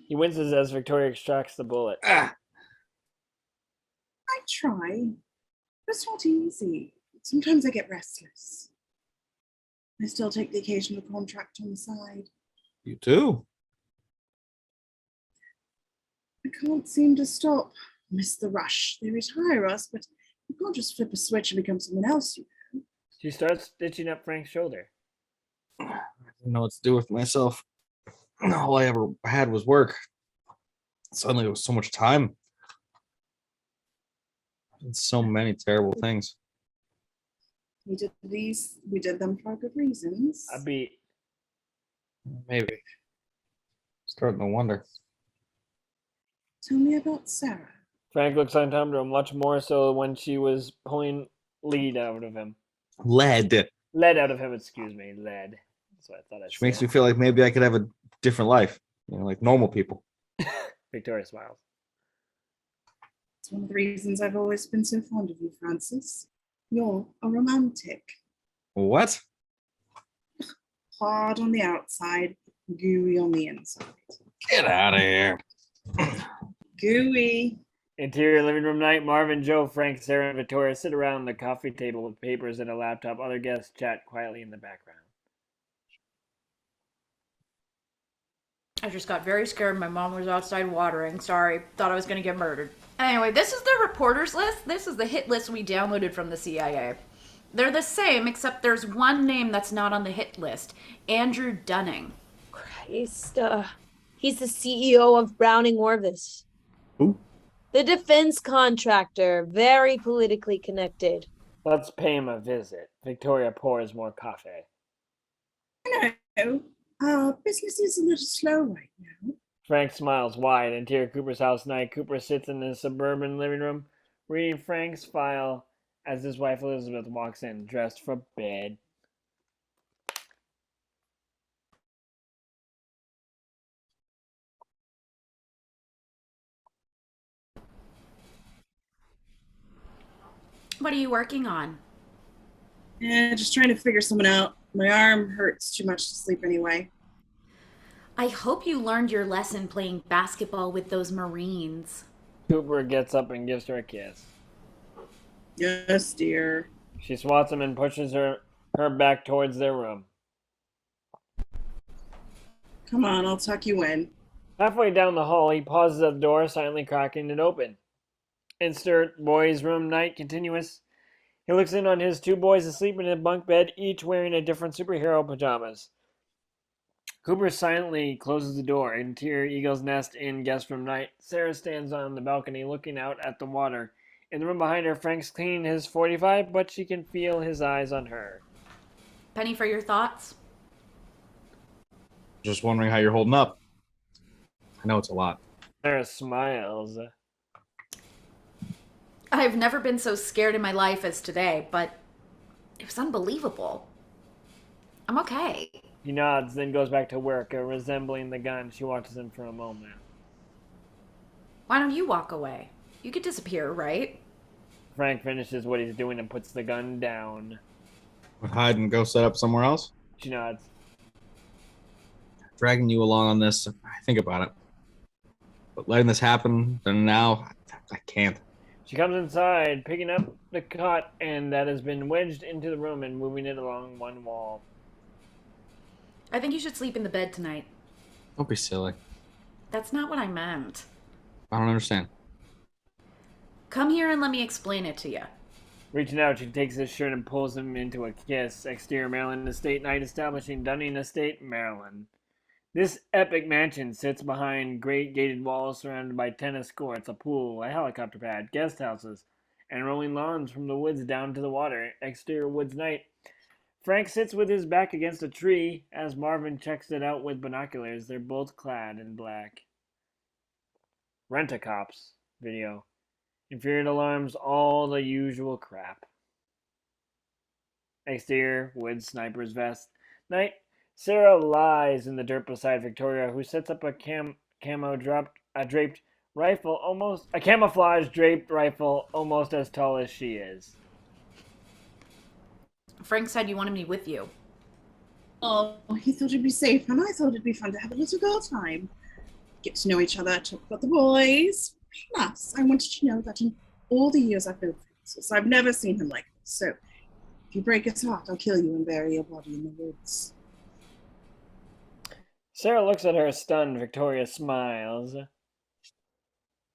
He winces as Victoria extracts the bullet. Ah! I try. It's not easy. Sometimes I get restless. I still take the occasional contract on the side. You too. I can't seem to stop. miss the rush. They retire us, but you can't just flip a switch and become someone else. She starts stitching up Frank's shoulder. I didn't know what to do with myself. All I ever had was work. Suddenly there was so much time. And so many terrible things. We did them for good reasons. I beat. Maybe. Starting to wonder. Tell me about Sarah. Frank looks uncomfortable, much more so when she was pulling lead out of him. Lead. Lead out of him, excuse me. Lead. That's what I thought I Which said. makes me feel like maybe I could have a different life. Like normal people. Victoria smiles. It's one of the reasons I've always been so fond of you, Francis. You're a romantic. What? Hard on the outside, gooey on the inside. Get out of here. Gooey. Interior living room night. Marvin, Joe, Frank, Sarah, and Victoria sit around the coffee table with papers and a laptop. Other guests chat quietly in the background. I just got very scared. My mom was outside watering. Sorry. Thought I was going to get murdered. Anyway, this is the reporters list. This is the hit list we downloaded from the CIA. They're the same, except there's one name that's not on the hit list. Andrew Dunning. Christ, he's the CEO of Browning Orvis. Who? The defense contractor, very politically connected. Let's pay him a visit. Victoria pours more coffee. No, business is a little slow right now. Frank smiles wide. Interior Cooper's house night. Cooper sits in his suburban living room, reading Frank's file as his wife Elizabeth walks in, dressed for bed. What are you working on? Yeah, just trying to figure someone out. My arm hurts too much to sleep anyway. I hope you learned your lesson playing basketball with those Marines. Cooper gets up and gives her a kiss. Yes, dear. She swats him and pushes her back towards their room. Come on, I'll tuck you in. Halfway down the hall, he pauses at the door, silently cracking it open. Insert boys' room night continuous. He looks in on his two boys asleep in a bunk bed, each wearing a different superhero pajamas. Cooper silently closes the door. Interior Eagle's Nest in guest room night. Sarah stands on the balcony looking out at the water. In the room behind her, Frank's cleaning his 45, but she can feel his eyes on her. Penny, for your thoughts? Just wondering how you're holding up. I know it's a lot. Sarah smiles. I've never been so scared in my life as today, but it was unbelievable. I'm okay. He nods, then goes back to work, resembling the gun. She watches him for a moment. Why don't you walk away? You could disappear, right? Frank finishes what he's doing and puts the gun down. Hide and go set up somewhere else? She nods. Dragging you along on this, I think about it. But letting this happen, then now, I can't. She comes inside, picking up the cot and that has been wedged into the room and moving it along one wall. I think you should sleep in the bed tonight. Don't be silly. That's not what I meant. I don't understand. Come here and let me explain it to you. Reaching out, she takes his shirt and pulls him into a kiss. Exterior Maryland Estate night, establishing Dunning Estate, Maryland. This epic mansion sits behind great gated walls surrounded by tennis courts, a pool, a helicopter pad, guest houses, and rolling lawns from the woods down to the water. Exterior woods night. Frank sits with his back against a tree as Marvin checks it out with binoculars. They're both clad in black. Rent-a-cops video. Infrared alarms, all the usual crap. Exterior, woods, sniper's vest. Night. Sarah lies in the dirt beside Victoria, who sets up a draped rifle, a camouflage draped rifle almost as tall as she is. Frank said you wanted me with you. Oh, he thought it'd be safe, and I thought it'd be fun to have a little girl time. Get to know each other, talk about the boys. Plus, I wanted to know that in all the years I've known Francis, I've never seen him like this. So, if you break his heart, I'll kill you and bury your body in the woods. Sarah looks at her stunned. Victoria smiles.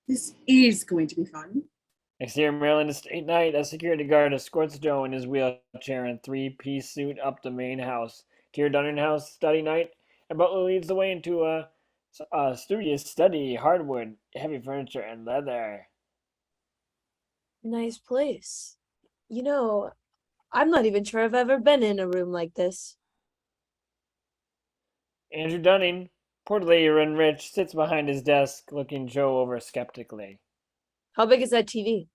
This is going to be fun. Exterior Maryland Estate Night. A security guard escorts Joe in his wheelchair and three-piece suit up the main house. Tier Dunning House study night. A butler leads the way into a studious study, hardwood, heavy furniture, and leather. Nice place. You know, I'm not even sure I've ever been in a room like this. Andrew Dunning, portly and rich, sits behind his desk, looking Joe over skeptically. How big is that TV?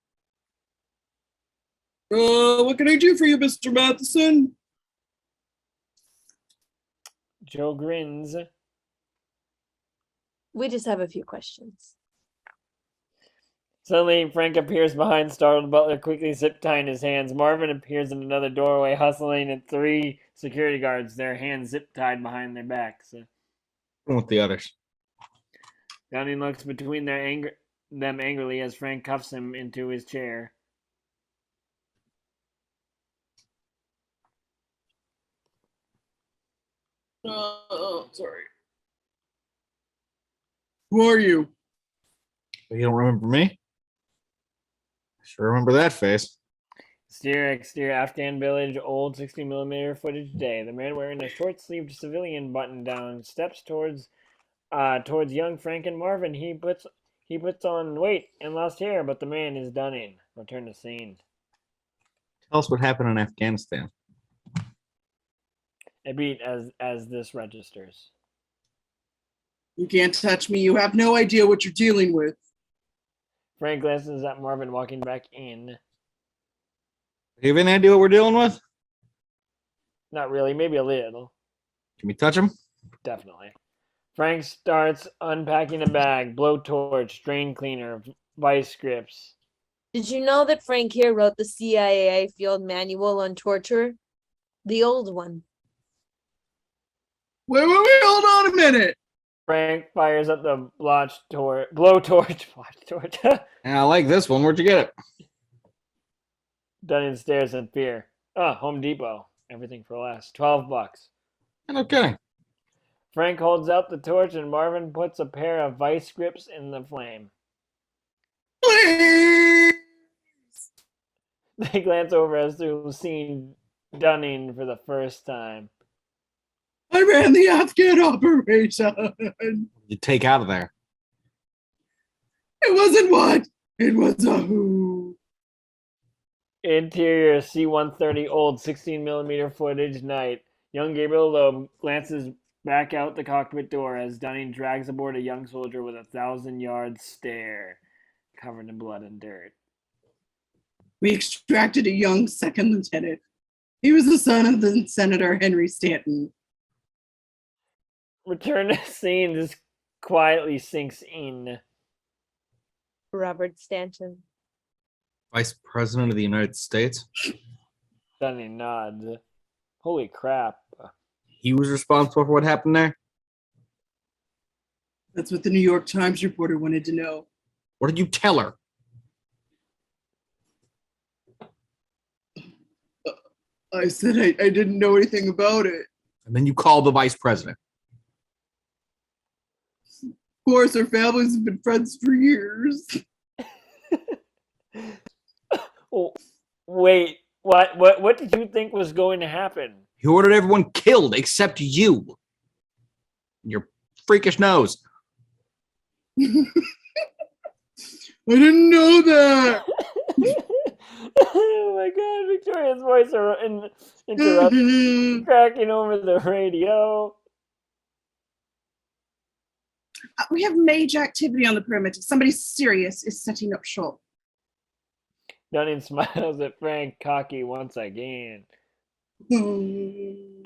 What can I do for you, Mr. Matheson? Joe grins. We just have a few questions. Suddenly, Frank appears behind, startled butler quickly zip-tying his hands. Marvin appears in another doorway, hustling at three security guards, their hands zip-tied behind their backs. With the others. Downing looks between them angrily as Frank cuffs him into his chair. Sorry. Who are you? You don't remember me? I sure remember that face. Exterior Afghan village, old 60mm footage day. The man wearing a short-sleeved civilian button-down steps towards young Frank and Marvin. He puts on weight and lost hair, but the man is Dunning. Return to scene. Tell us what happened in Afghanistan. A beat as this registers. You can't touch me. You have no idea what you're dealing with. Frank glances at Marvin walking back in. Do you have any idea what we're dealing with? Not really, maybe a little. Can we touch him? Definitely. Frank starts unpacking a bag, blowtorch, drain cleaner, vice grips. Did you know that Frank here wrote the CIA field manual on torture? The old one. Wait, hold on a minute. Frank fires up the blowtorch. Yeah, I like this one. Where'd you get it? Dunning stares in fear. Home Depot. Everything for less. $12. No kidding. Frank holds out the torch and Marvin puts a pair of vice grips in the flame. Please. They glance over as they've seen Dunning for the first time. I ran the Afghan operation. You take out of there. It wasn't what? It was a who. Interior C-130 old 16mm footage night. Young Gabriel Loeb glances back out the cockpit door as Dunning drags aboard a young soldier with a 1,000-yard stare, covered in blood and dirt. We extracted a young second lieutenant. He was the son of the Senator Henry Stanton. Return to scene just quietly sinks in. Robert Stanton. Vice President of the United States. Dunning nods. Holy crap. He was responsible for what happened there. That's what the New York Times reporter wanted to know. What did you tell her? I said I didn't know anything about it. And then you called the vice president. Of course, our families have been friends for years. Oh, wait, what did you think was going to happen? He ordered everyone killed except you. Your freakish nose. I didn't know that. Oh my god, Victoria's voice interrupts, cracking over the radio. We have major activity on the perimeter. Somebody serious is setting up shop. Dunning smiles at Frank, cocky once again. You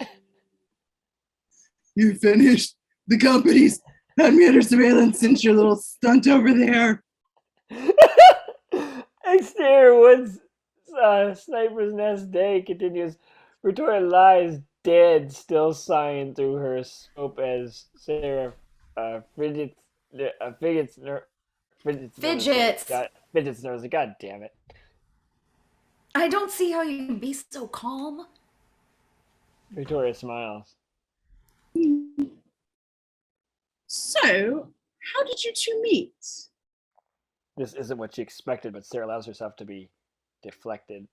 finished? The company's had me under surveillance since your little stunt over there. Exterior Woods Sniper's Nest Day continues. Victoria lies dead, still sighing through her scope as Sarah fidgets nose. God damn it. I don't see how you can be so calm. Victoria smiles. So, how did you two meet? This isn't what she expected, but Sarah allows herself to be deflected.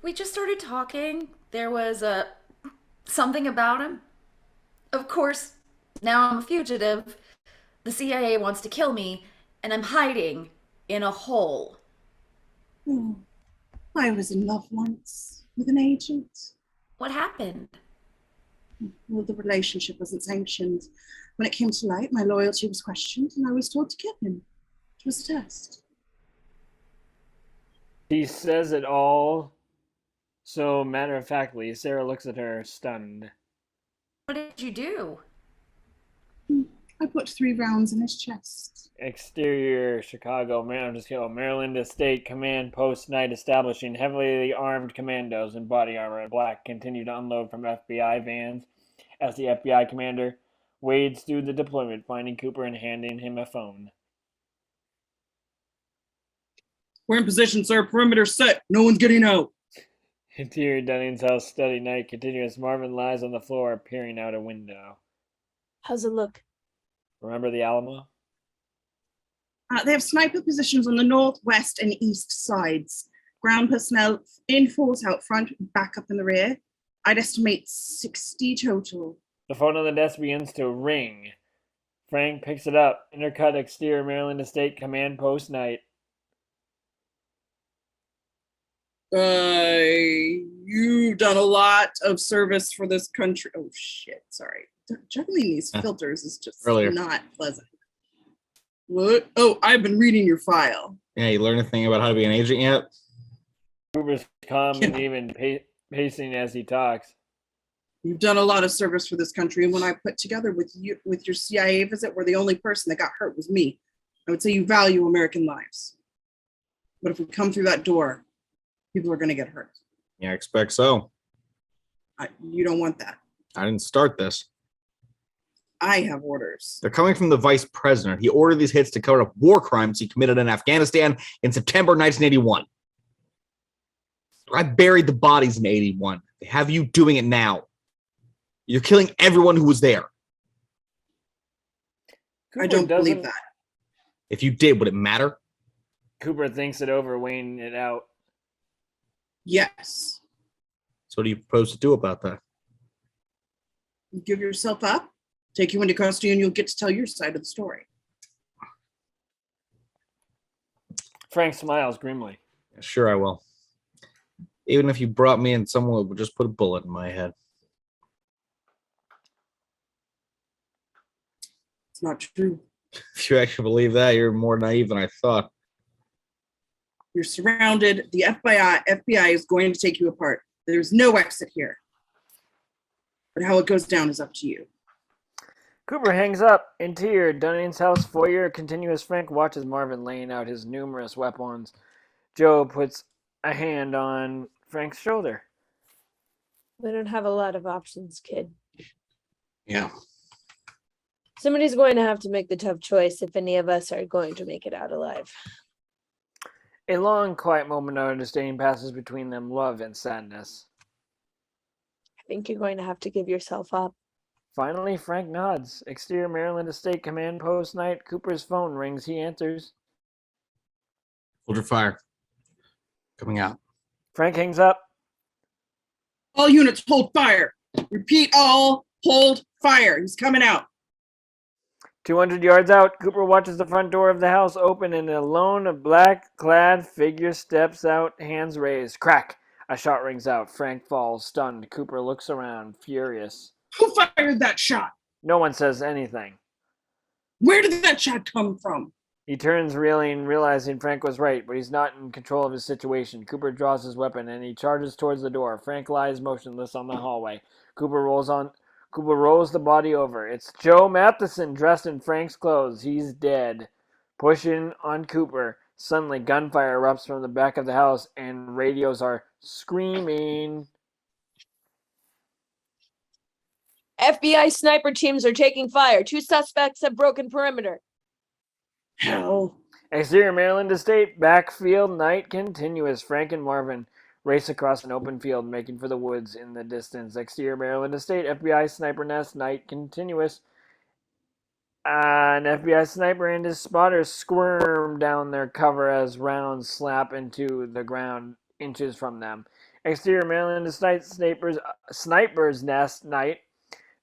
We just started talking. There was something about him. Of course, now I'm a fugitive. The CIA wants to kill me, and I'm hiding in a hole. Oh, I was in love once with an agent. What happened? Well, the relationship wasn't sanctioned. When it came to light, my loyalty was questioned, and I was told to kill him. It was a test. He says it all so matter-of-factly. Sarah looks at her, stunned. What did you do? I put 3 rounds in his chest. Exterior, Chicago, Maryland State Command Post Night establishing heavily armed commandos in body armor and black continue to unload from FBI vans as the FBI commander wades through the deployment, finding Cooper and handing him a phone. We're in position, sir. Perimeter set. No one's getting out. Interior Dunning's house, study night continuous. Marvin lies on the floor, peering out a window. How's it look? Remember the Alamo? They have sniper positions on the north, west, and east sides. Ground personnel in force out front, back up in the rear. I'd estimate 60 total. The phone on the desk begins to ring. Frank picks it up. Intercut exterior Maryland State Command Post Night. You've done a lot of service for this country. Oh shit, sorry. Juggling these filters is just Earlier. not pleasant. What? Oh, I've been reading your file. Yeah, you learn anything about how to be an agent yet? Cooper's calm and even pacing as he talks. You've done a lot of service for this country, and when I put together with your CIA visit, where the only person that got hurt was me, I would say you value American lives. But if we come through that door, people are going to get hurt. Yeah, I expect so. You don't want that. I didn't start this. I have orders. They're coming from the vice president. He ordered these hits to cover up war crimes he committed in Afghanistan in September 1981. I buried the bodies in 81. They have you doing it now. You're killing everyone who was there. I don't believe that. If you did, would it matter? Cooper thinks it over, weighing it out. Yes. So what do you propose to do about that? Give yourself up, take you into custody, and you'll get to tell your side of the story. Frank smiles grimly. Yeah, sure, I will. Even if you brought me in, someone would just put a bullet in my head. It's not true. If you actually believe that, you're more naive than I thought. You're surrounded. The FBI is going to take you apart. There's no exit here. But how it goes down is up to you. Cooper hangs up. Interior Dunning's house foyer continuous. Frank watches Marvin laying out his numerous weapons. Joe puts a hand on Frank's shoulder. We don't have a lot of options, kid. Yeah. Somebody's going to have to make the tough choice if any of us are going to make it out alive. A long, quiet moment of understanding passes between them, love and sadness. I think you're going to have to give yourself up. Finally, Frank nods. Exterior Maryland State Command Post Night. Cooper's phone rings. He answers. Hold your fire. Coming out. Frank hangs up. All units hold fire. Repeat, all hold fire. He's coming out. 200 yards out, Cooper watches the front door of the house open and a lone black-clad figure steps out, hands raised. Crack! A shot rings out. Frank falls, stunned. Cooper looks around, furious. Who fired that shot? No one says anything. Where did that shot come from? He turns, reeling, realizing Frank was right, but he's not in control of his situation. Cooper draws his weapon and he charges towards the door. Frank lies motionless on the hallway. Cooper rolls the body over. It's Joe Matheson dressed in Frank's clothes. He's dead. Pushing on Cooper. Suddenly, gunfire erupts from the back of the house and radios are screaming. FBI sniper teams are taking fire. 2 suspects have broken perimeter. Hell. Exterior Maryland Estate, backfield night continuous. Frank and Marvin race across an open field, making for the woods in the distance. Exterior Maryland Estate, FBI sniper nest, night continuous. An FBI sniper and his spotter squirm down their cover as rounds slap into the ground inches from them. Exterior Maryland Estate sniper's nest night.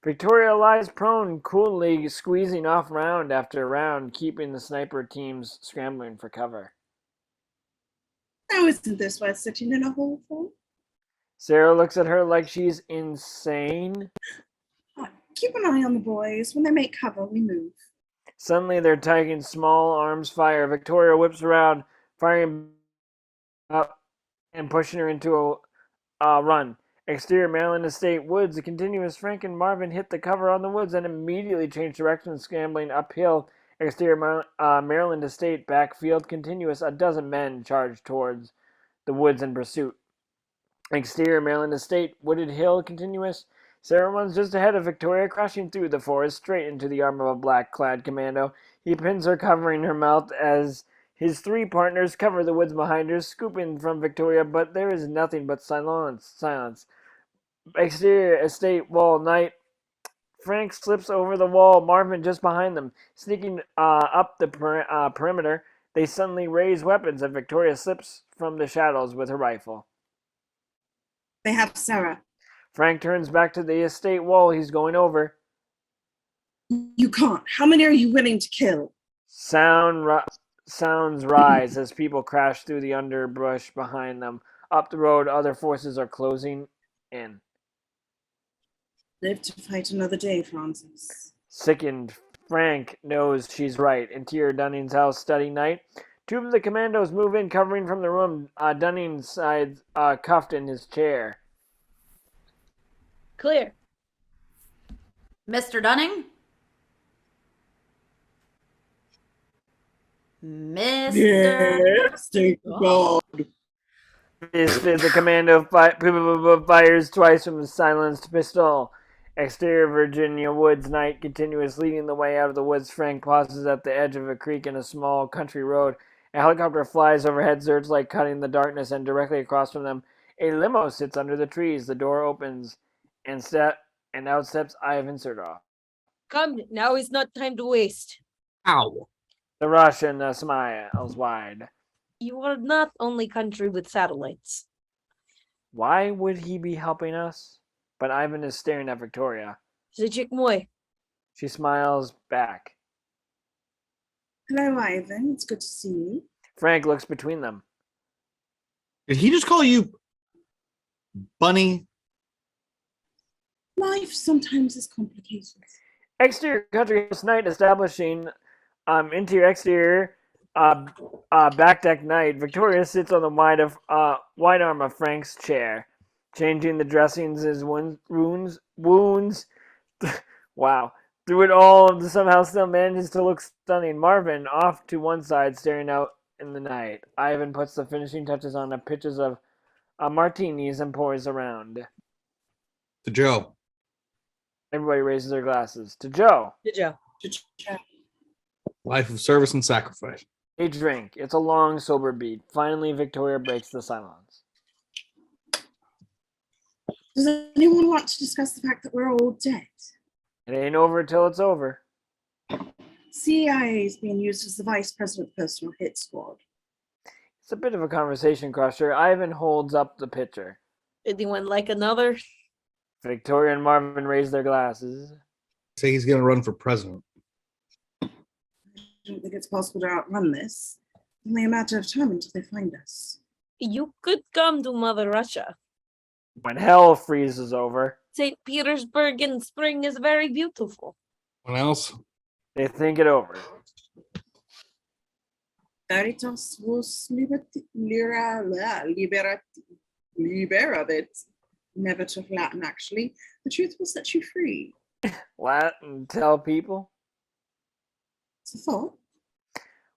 Victoria lies prone, coolly squeezing off round after round, keeping the sniper teams scrambling for cover. Now isn't this worth sitting in a hole for? Sarah looks at her like she's insane. Keep an eye on the boys. When they make cover, we move. Suddenly, they're taking small arms fire. Victoria whips around, firing up and pushing her into a run. Exterior Maryland Estate woods. The continuous Frank and Marvin hit the cover on the woods and immediately changed direction, scrambling uphill. Exterior Maryland Estate backfield continuous. A dozen men charged towards the woods in pursuit. Exterior Maryland Estate wooded hill continuous. Sarah runs just ahead of Victoria, crashing through the forest straight into the arm of a black-clad commando. He pins her, covering her mouth as his three partners cover the woods behind her, scooping from Victoria, but there is nothing but silence. Exterior estate wall night. Frank slips over the wall, Marvin just behind them. Sneaking up the perimeter, they suddenly raise weapons, and Victoria slips from the shadows with her rifle. They have Sarah. Frank turns back to the estate wall he's going over. You can't. How many are you willing to kill? Sounds rise as people crash through the underbrush behind them. Up the road, other forces are closing in. Live to fight another day, Francis. Sickened, Frank knows she's right. Interior Dunning's house, study night. Two of the commandos move in, covering from the room. Dunning's side cuffed in his chair. Clear. Mr. Dunning? Mr. Yes, thank God. The commando fires twice from a silenced pistol. Exterior Virginia woods night continuous, leading the way out of the woods. Frank pauses at the edge of a creek in a small country road. A helicopter flies overhead, searchlight cutting the darkness, and directly across from them, a limo sits under the trees. The door opens, and out steps Ivan Serdoff. Come, now is not time to waste. Ow. The Russian smiles wide. You are not only country with satellites. Why would he be helping us? But Ivan is staring at Victoria. Zicik Moy. She smiles back. Hello, Ivan. It's good to see you. Frank looks between them. Did he just call you Bunny? Life sometimes is complicated. Exterior country house night establishing interior exterior back deck night. Victoria sits on the wide arm of Frank's chair, changing the dressings as wounds. Wow. Through it all, somehow still manages to look stunning. Marvin off to one side, staring out in the night. Ivan puts the finishing touches on the pitches of martinis and pours around. To Joe. Everybody raises their glasses. To Joe. Good job. Life of service and sacrifice. A drink. It's a long, sober beat. Finally, Victoria breaks the silence. Does anyone want to discuss the fact that we're all dead? It ain't over till it's over. CIA is being used as the vice president's personal hit squad. It's a bit of a conversation crusher. Ivan holds up the pitcher. Anyone like another? Victoria and Marvin raise their glasses. Say he's going to run for president. I don't think it's possible to outrun this. Only a matter of time until they find us. You could come to Mother Russia. When hell freezes over, St. Petersburg in spring is very beautiful. What else? they think it over. Veritas vos liberabit. Never took Latin, actually. The truth will set you free. Latin tell people. It's a thought.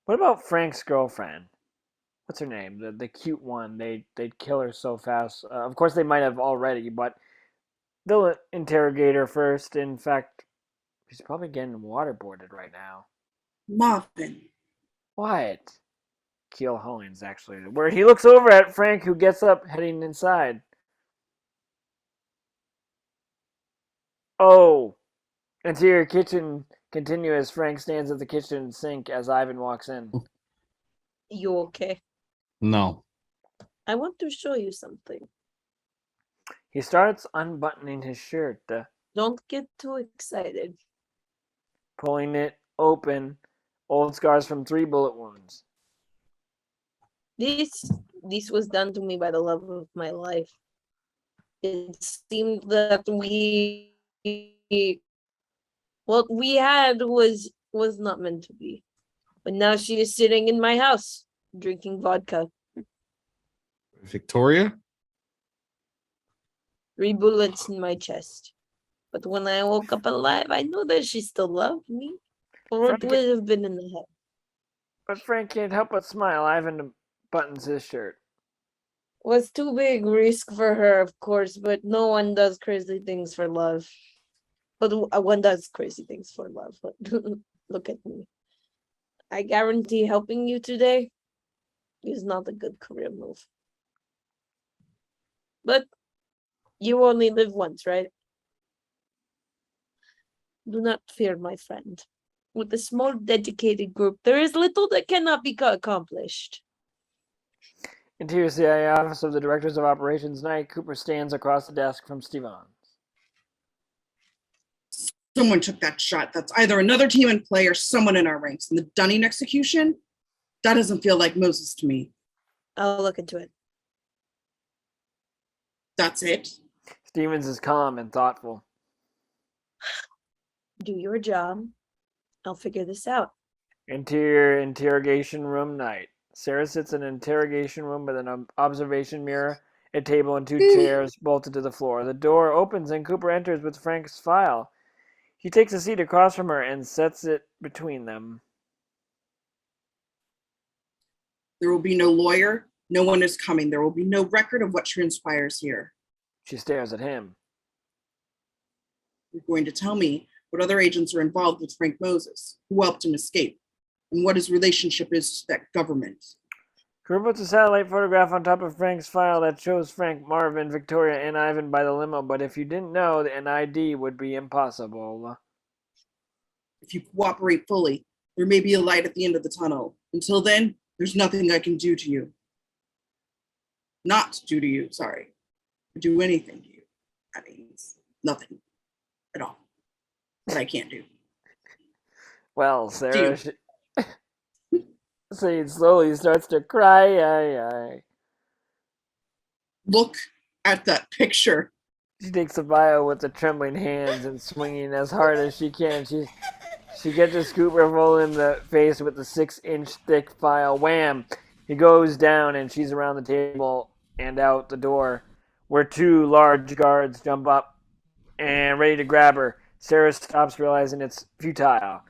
What about Frank's girlfriend? What's her name? The cute one. They'd kill her so fast. Of course, they might have already, but they'll interrogate her first. In fact, she's probably getting waterboarded right now. Marvin. What? Keel Hollings, actually. Where he looks over at Frank, who gets up, heading inside. Oh, interior continue as Frank stands at the kitchen sink as Ivan walks in. You okay? No. I want to show you something. He starts unbuttoning his shirt, Don't get too excited. pulling it open, old scars from 3 bullet wounds. This this was done to me by the love of my life. It seemed that what we had was not meant to be. But now she is sitting in my house drinking vodka. Victoria? 3 bullets in my chest. But when I woke up alive, I knew that she still loved me. Or it Frank- would have been in the head. But Frank can't help but smile. Ivan buttons his shirt. Was too big risk for her, of course, but no one does crazy things for love. But one does crazy things for love. But look at me. I guarantee helping you today is not a good career move. But you only live once, right? Do not fear, my friend. With a small, dedicated group, there is little that cannot be accomplished. Interior CIA Office of the Directors of Operations Night. Cooper stands across the desk from Stevens. Someone took that shot. That's either another team in play or someone in our ranks. And the Dunning execution, that doesn't feel like Moses to me. I'll look into it. That's it. Stevens is calm and thoughtful. Do your job. I'll figure this out. Interior interrogation room night. Sarah sits in an interrogation room with an observation mirror, a table, and 2 chairs bolted to the floor. The door opens and Cooper enters with Frank's file. He takes a seat across from her and sets it between them. There will be no lawyer. No one is coming. There will be no record of what transpires here. She stares at him. You're going to tell me what other agents are involved with Frank Moses, who helped him escape, and what his relationship is to that government. Cooper puts a satellite photograph on top of Frank's file that shows Frank, Marvin, Victoria, and Ivan by the limo, but if you didn't know, an ID would be impossible. If you cooperate fully, there may be a light at the end of the tunnel. Until then, there's nothing I can do to you. Not do to you, sorry. Do anything to you. That means nothing at all that I can't do. Well, Sarah, she slowly starts to cry. Look at that picture. She takes the vial with the trembling hands and swinging as hard as she can. She gets Cooper full in the face with the 6-inch thick vial. Wham! He goes down and she's around the table and out the door, where 2 large guards jump up and ready to grab her. Sarah stops, realizing it's futile.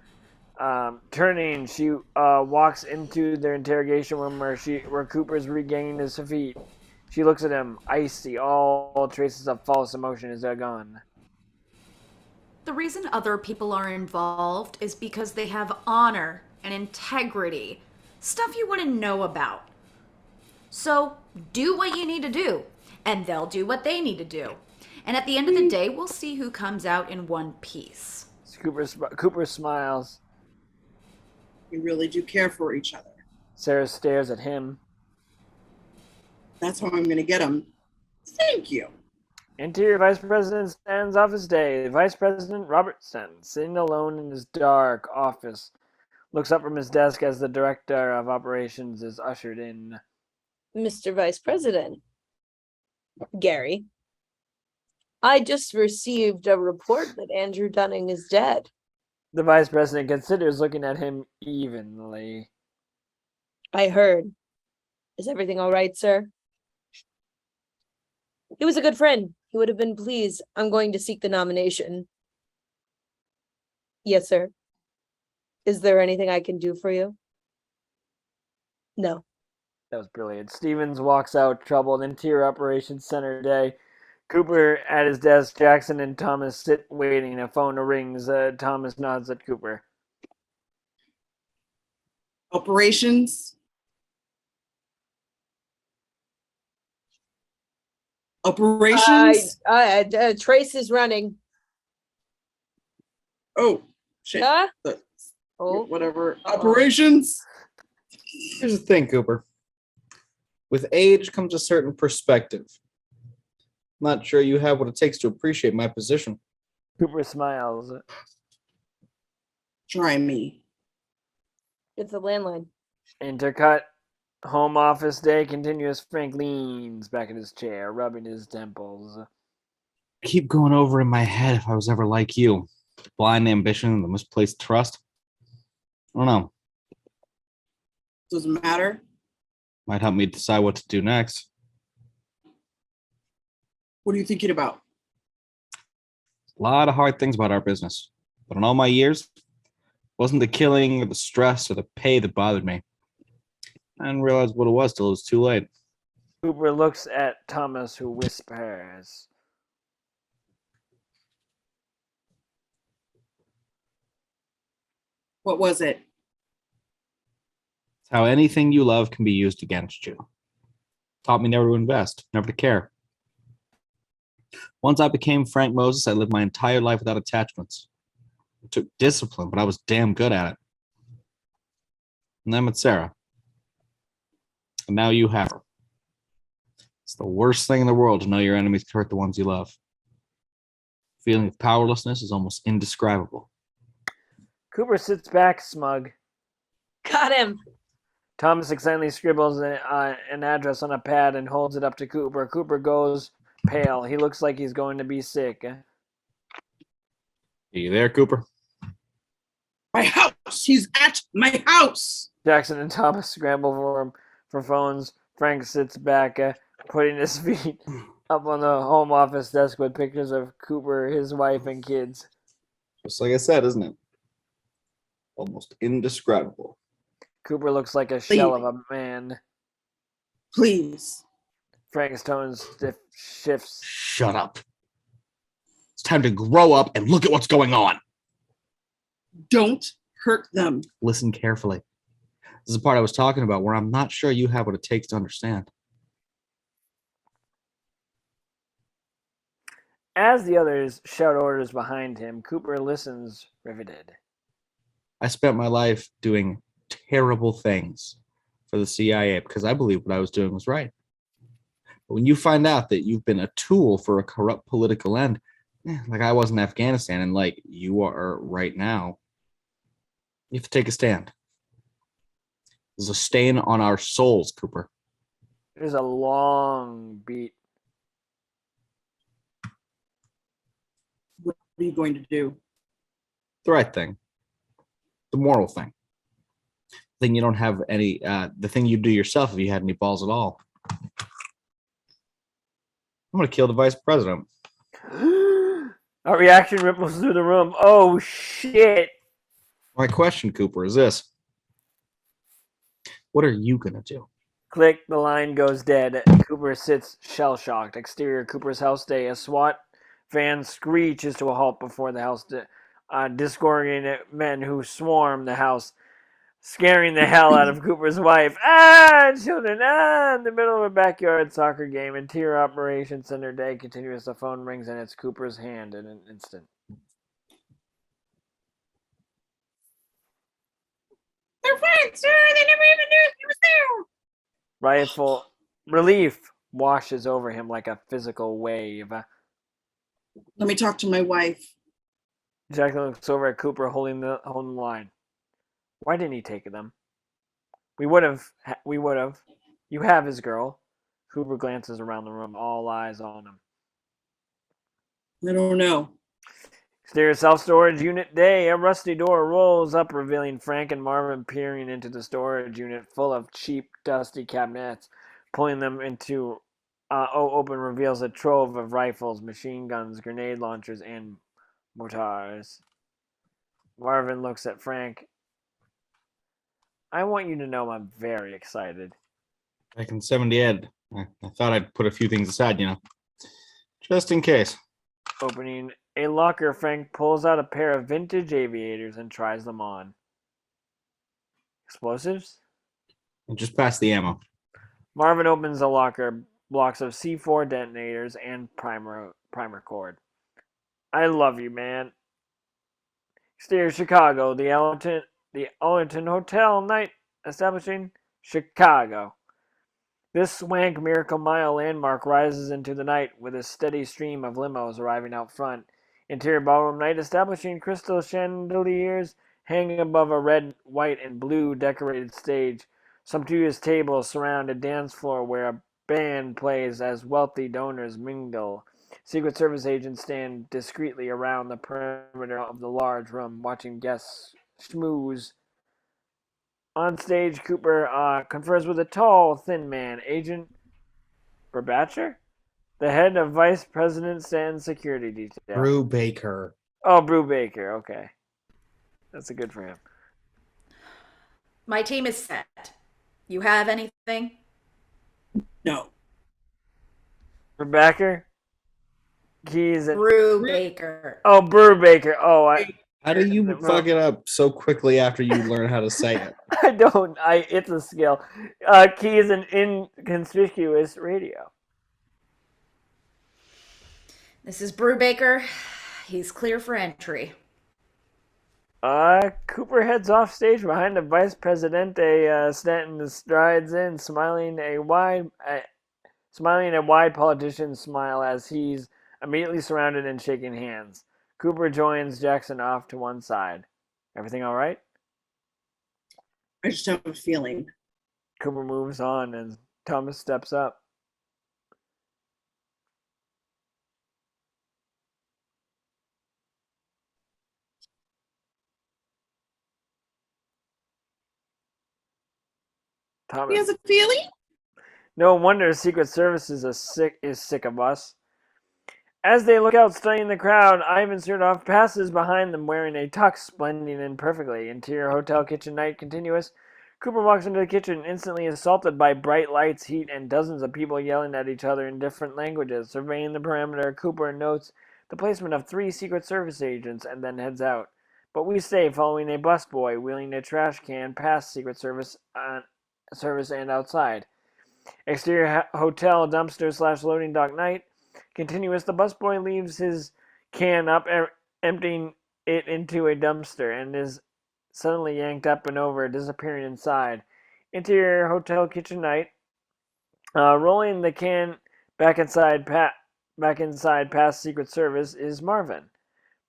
Turning, she walks into their interrogation room where Cooper's regaining his feet. She looks at him, icy. All traces of false emotion is gone. The reason other people are involved is because they have honor and integrity, stuff you wouldn't know about. So do what you need to do, and they'll do what they need to do. And at the end of the day, we'll see who comes out in one piece. Cooper smiles. We really do care for each other. Sarah stares at him. That's how I'm going to get him. Thank you. Interior Vice President Stan's office day. Vice President Robertson, sitting alone in his dark office, looks up from his desk as the Director of Operations is ushered in. Mr. Vice President, Gary, I just received a report that Andrew Dunning is dead. The Vice President considers looking at him evenly. I heard. Is everything all right, sir? He was a good friend. He would have been pleased. I'm going to seek the nomination. Yes, sir. Is there anything I can do for you? No. That was brilliant. Stevens walks out, troubled. Interior Operations Center day. Cooper at his desk. Jackson and Thomas sit waiting. A phone rings. Thomas nods at Cooper. Operations. Operations. Trace is running. Oh, shit, Yeah? the- Oh, whatever operations. Here's the thing, Cooper. With age comes a certain perspective. I'm not sure you have what it takes to appreciate my position. Cooper smiles. Try me. it's a landline. Intercut. Home office day continues. Frank leans back in his chair, rubbing his temples. I keep going over in my head if I was ever like you. Blind ambition and the misplaced trust. I don't know. Doesn't matter. Might help me decide what to do next. What are you thinking about? A lot of hard things about our business. But in all my years, it wasn't the killing or the stress or the pay that bothered me. I didn't realize what it was till it was too late. Cooper looks at Thomas, who whispers. What was it? It's how anything you love can be used against you. Taught me never to invest, never to care. Once I became Frank Moses, I lived my entire life without attachments. It took discipline, but I was damn good at it. And then I met Sarah. And now you have her. It's the worst thing in the world to know your enemies can hurt the ones you love. Feeling of powerlessness is almost indescribable. Cooper sits back, smug. Got him. Thomas excitedly scribbles an address on a pad and holds it up to Cooper. Cooper goes pale. He looks like he's going to be sick. Are you there, Cooper? My house. He's at my house. Jackson and Thomas scramble for phones. Frank sits back, putting his feet up on the home office desk with pictures of Cooper, his wife, and kids. Just like I said, isn't it? Almost indescribable. Cooper looks like a shell of a man. Please. Frank's tone shifts. Shut up. It's time to grow up and look at what's going on. Don't hurt them. Listen carefully. This is the part I was talking about where I'm not sure you have what it takes to understand. As the others shout orders behind him, Cooper listens, riveted. I spent my life doing terrible things for the CIA because I believed what I was doing was right. But when you find out that you've been a tool for a corrupt political end, like I was in Afghanistan and like you are right now, you have to take a stand. There's a stain on our souls, Cooper. There's a long beat. What are you going to do? The right thing. The moral thing. The thing you don't have any, the thing you'd do yourself if you had any balls at all. I'm going to kill the vice president. A reaction ripples through the room. Oh, shit. My question, Cooper, is this. What are you going to do? Click, the line goes dead. Cooper sits shell-shocked. Exterior Cooper's house day. A SWAT van screeches to a halt before the house, disgorging men who swarm the house, scaring the hell out of Cooper's wife. Children, in the middle of a backyard soccer game. Interior Operations Center day continues. The phone rings and it's Cooper's hand in an instant. They're fine, sir. They never even knew he was there. Rightful relief washes over him like a physical wave. Let me talk to my wife. Jacqueline looks over at Cooper holding the line. Why didn't he take them? We would have. You have his girl. Cooper glances around the room, all eyes on him. I don't know. Exterior self-storage unit day. A rusty door rolls up, revealing Frank and Marvin peering into the storage unit full of cheap, dusty cabinets. Pulling them into open reveals a trove of rifles, machine guns, grenade launchers, and mortars. Marvin looks at Frank. I want you to know I'm very excited. Back in 70 Ed, I thought I'd put a few things aside, just in case. Opening a locker, Frank pulls out a pair of vintage aviators and tries them on. Explosives? And just past the ammo. Marvin opens the locker, blocks of C4 detonators and primer cord. I love you, man. Exterior Chicago, the Allerton Hotel night establishing Chicago. This swank Miracle Mile landmark rises into the night with a steady stream of limos arriving out front. Interior ballroom night establishing crystal chandeliers hanging above a red, white, and blue decorated stage. Sumptuous tables surround a dance floor where a band plays as wealthy donors mingle. Secret Service agents stand discreetly around the perimeter of the large room, watching guests schmooze. On stage, Cooper confers with a tall, thin man, Agent Burbatcher, the head of Vice President Stanton's security detail. Brew Baker. Oh, Brubaker. Okay, that's a good for him. My team is set. You have anything? No. Brubaker, Keys and Brew Baker. oh, Brubaker. Oh, How do you fuck it up so quickly after you learn how to say it? I don't. It's a skill. Keys and inconspicuous radio. This is Brew Baker. He's clear for entry. Cooper heads off stage behind the Vice Presidente. Stanton strides in, smiling a wide politician smile as he's immediately surrounded and shaking hands. Cooper joins Jackson off to one side. Everything all right? I just have a feeling. Cooper moves on and Thomas steps up. Thomas. He has a feeling? No wonder Secret Service is sick of us. As they look out studying the crowd, Ivan Smirnoff passes behind them wearing a tux, blending in perfectly. Interior hotel kitchen night continuous. Cooper walks into the kitchen, instantly assaulted by bright lights, heat, and dozens of people yelling at each other in different languages. Surveying the perimeter, Cooper notes the placement of 3 Secret Service agents and then heads out. But we stay, following a busboy wheeling a trash can past Secret Service and outside. Exterior hotel dumpster / loading dock night. Continuous, the busboy leaves his can up, emptying it into a dumpster, and is suddenly yanked up and over, disappearing inside. Interior hotel kitchen night. Rolling the can back inside past Secret Service is Marvin.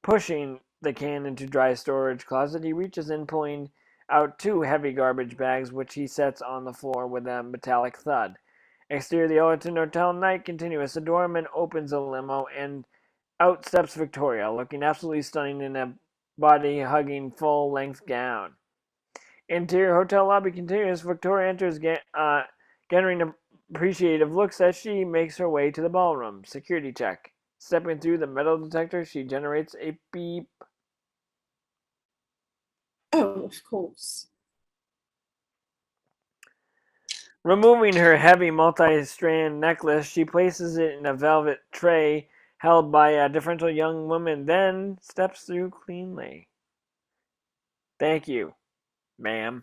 Pushing the can into dry storage closet, he reaches in, pulling out 2 heavy garbage bags, which he sets on the floor with a metallic thud. Exterior the Overton Hotel night continuous. A doorman opens a limo and out steps Victoria, looking absolutely stunning in a body-hugging full-length gown. Interior hotel lobby continuous. Victoria enters, gathering appreciative looks as she makes her way to the ballroom. Security check. Stepping through the metal detector, she generates a beep. Oh, of course. Removing her heavy multi-strand necklace, she places it in a velvet tray held by a differential young woman, then steps through cleanly. Thank you, ma'am.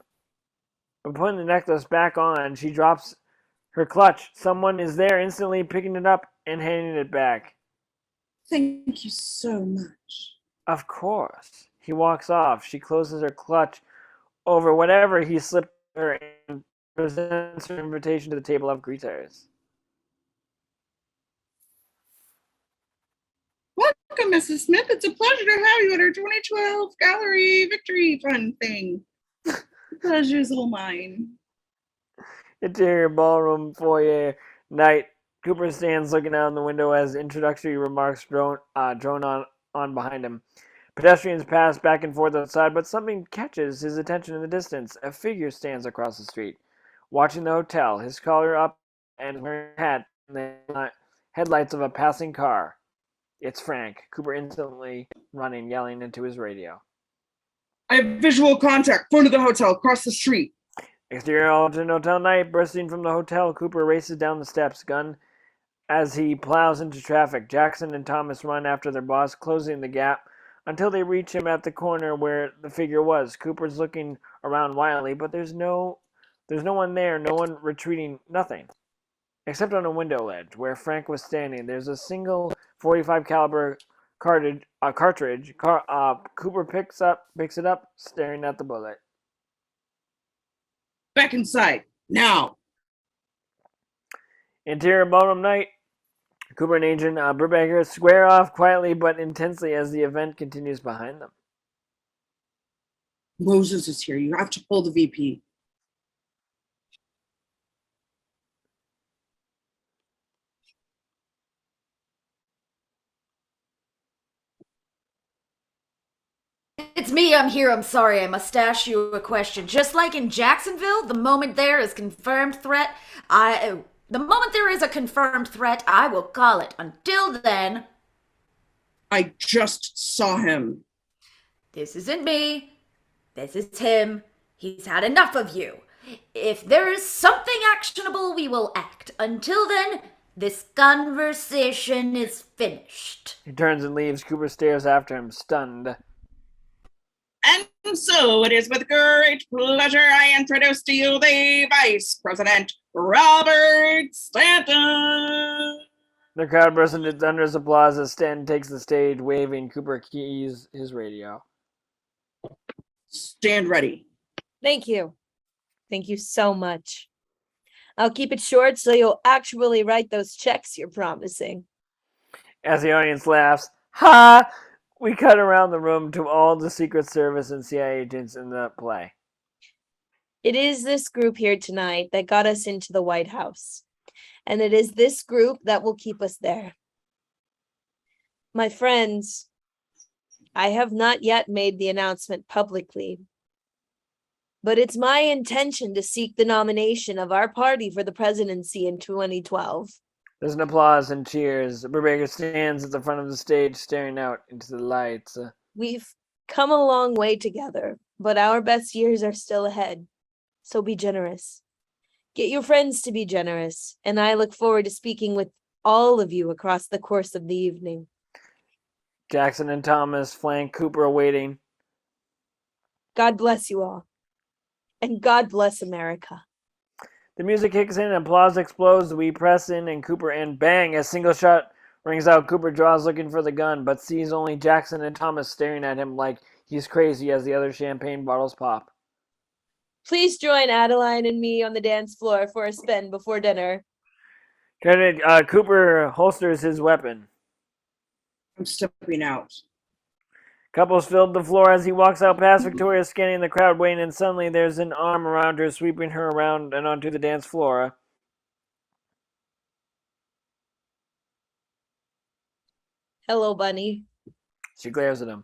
But putting the necklace back on, she drops her clutch. Someone is there, instantly picking it up and handing it back. Thank you so much. Of course. He walks off. She closes her clutch over whatever he slipped her and presents her invitation to the table of greeters. Welcome, Mrs. Smith. It's a pleasure to have you at our 2012 Gallery Victory Fund thing. The pleasure's all mine. Interior ballroom foyer night. Cooper stands looking out the window as introductory remarks drone on behind him. Pedestrians pass back and forth outside, but something catches his attention in the distance. A figure stands across the street, watching the hotel, his collar up and wearing a hat in the headlights of a passing car. It's Frank. Cooper instantly running, yelling into his radio. I have visual contact. Front of the hotel, across the street. Exterior Alton Hotel night. Bursting from the hotel, Cooper races down the steps, gun as he plows into traffic. Jackson and Thomas run after their boss, closing the gap until they reach him at the corner where the figure was. Cooper's looking around wildly, but there's no one there, no one retreating, nothing. Except on a window ledge where Frank was standing. There's a single .45 caliber cartridge. Cooper picks it up, staring at the bullet. Back inside now. Interior ballroom night. Cooper and Agent Brubaker square off quietly but intensely as the event continues behind them. Moses is here. You have to pull the VP. It's me, I'm here. I'm sorry. I must ask you a question. Just like in Jacksonville, the moment there is a confirmed threat, I will call it. Until then, I just saw him. this isn't me. This is him. He's had enough of you. If there is something actionable, we will act. Until then, this conversation is finished. He turns and leaves. Cooper stares after him, stunned. And so it is with great pleasure I introduce to you the Vice President, Robert Stanton. The crowd bursts into thunderous applause as Stanton takes the stage, waving. Cooper keys his radio. Stand ready. Thank you. Thank you so much. I'll keep it short so you'll actually write those checks you're promising. As the audience laughs, ha! We cut around the room to all the Secret Service and CIA agents in the play. It is this group here tonight that got us into the White House. And it is this group that will keep us there. My friends, I have not yet made the announcement publicly, but it's my intention to seek the nomination of our party for the presidency in 2012. There's an applause and cheers. Brubaker stands at the front of the stage, staring out into the lights. We've come a long way together, but our best years are still ahead. So be generous. Get your friends to be generous, and I look forward to speaking with all of you across the course of the evening. Jackson and Thomas flank Cooper, awaiting. God bless you all. And God bless America. The music kicks in and applause explodes. We press in and Cooper, and bang! A single shot rings out. Cooper draws, looking for the gun, but sees only Jackson and Thomas staring at him like he's crazy as the other champagne bottles pop. Please join Adeline and me on the dance floor for a spin before dinner. Cooper holsters his weapon. I'm stepping out. Couples filled the floor as he walks out past Victoria, scanning the crowd, waiting, and suddenly there's an arm around her, sweeping her around and onto the dance floor. Hello, Bunny. She glares at him.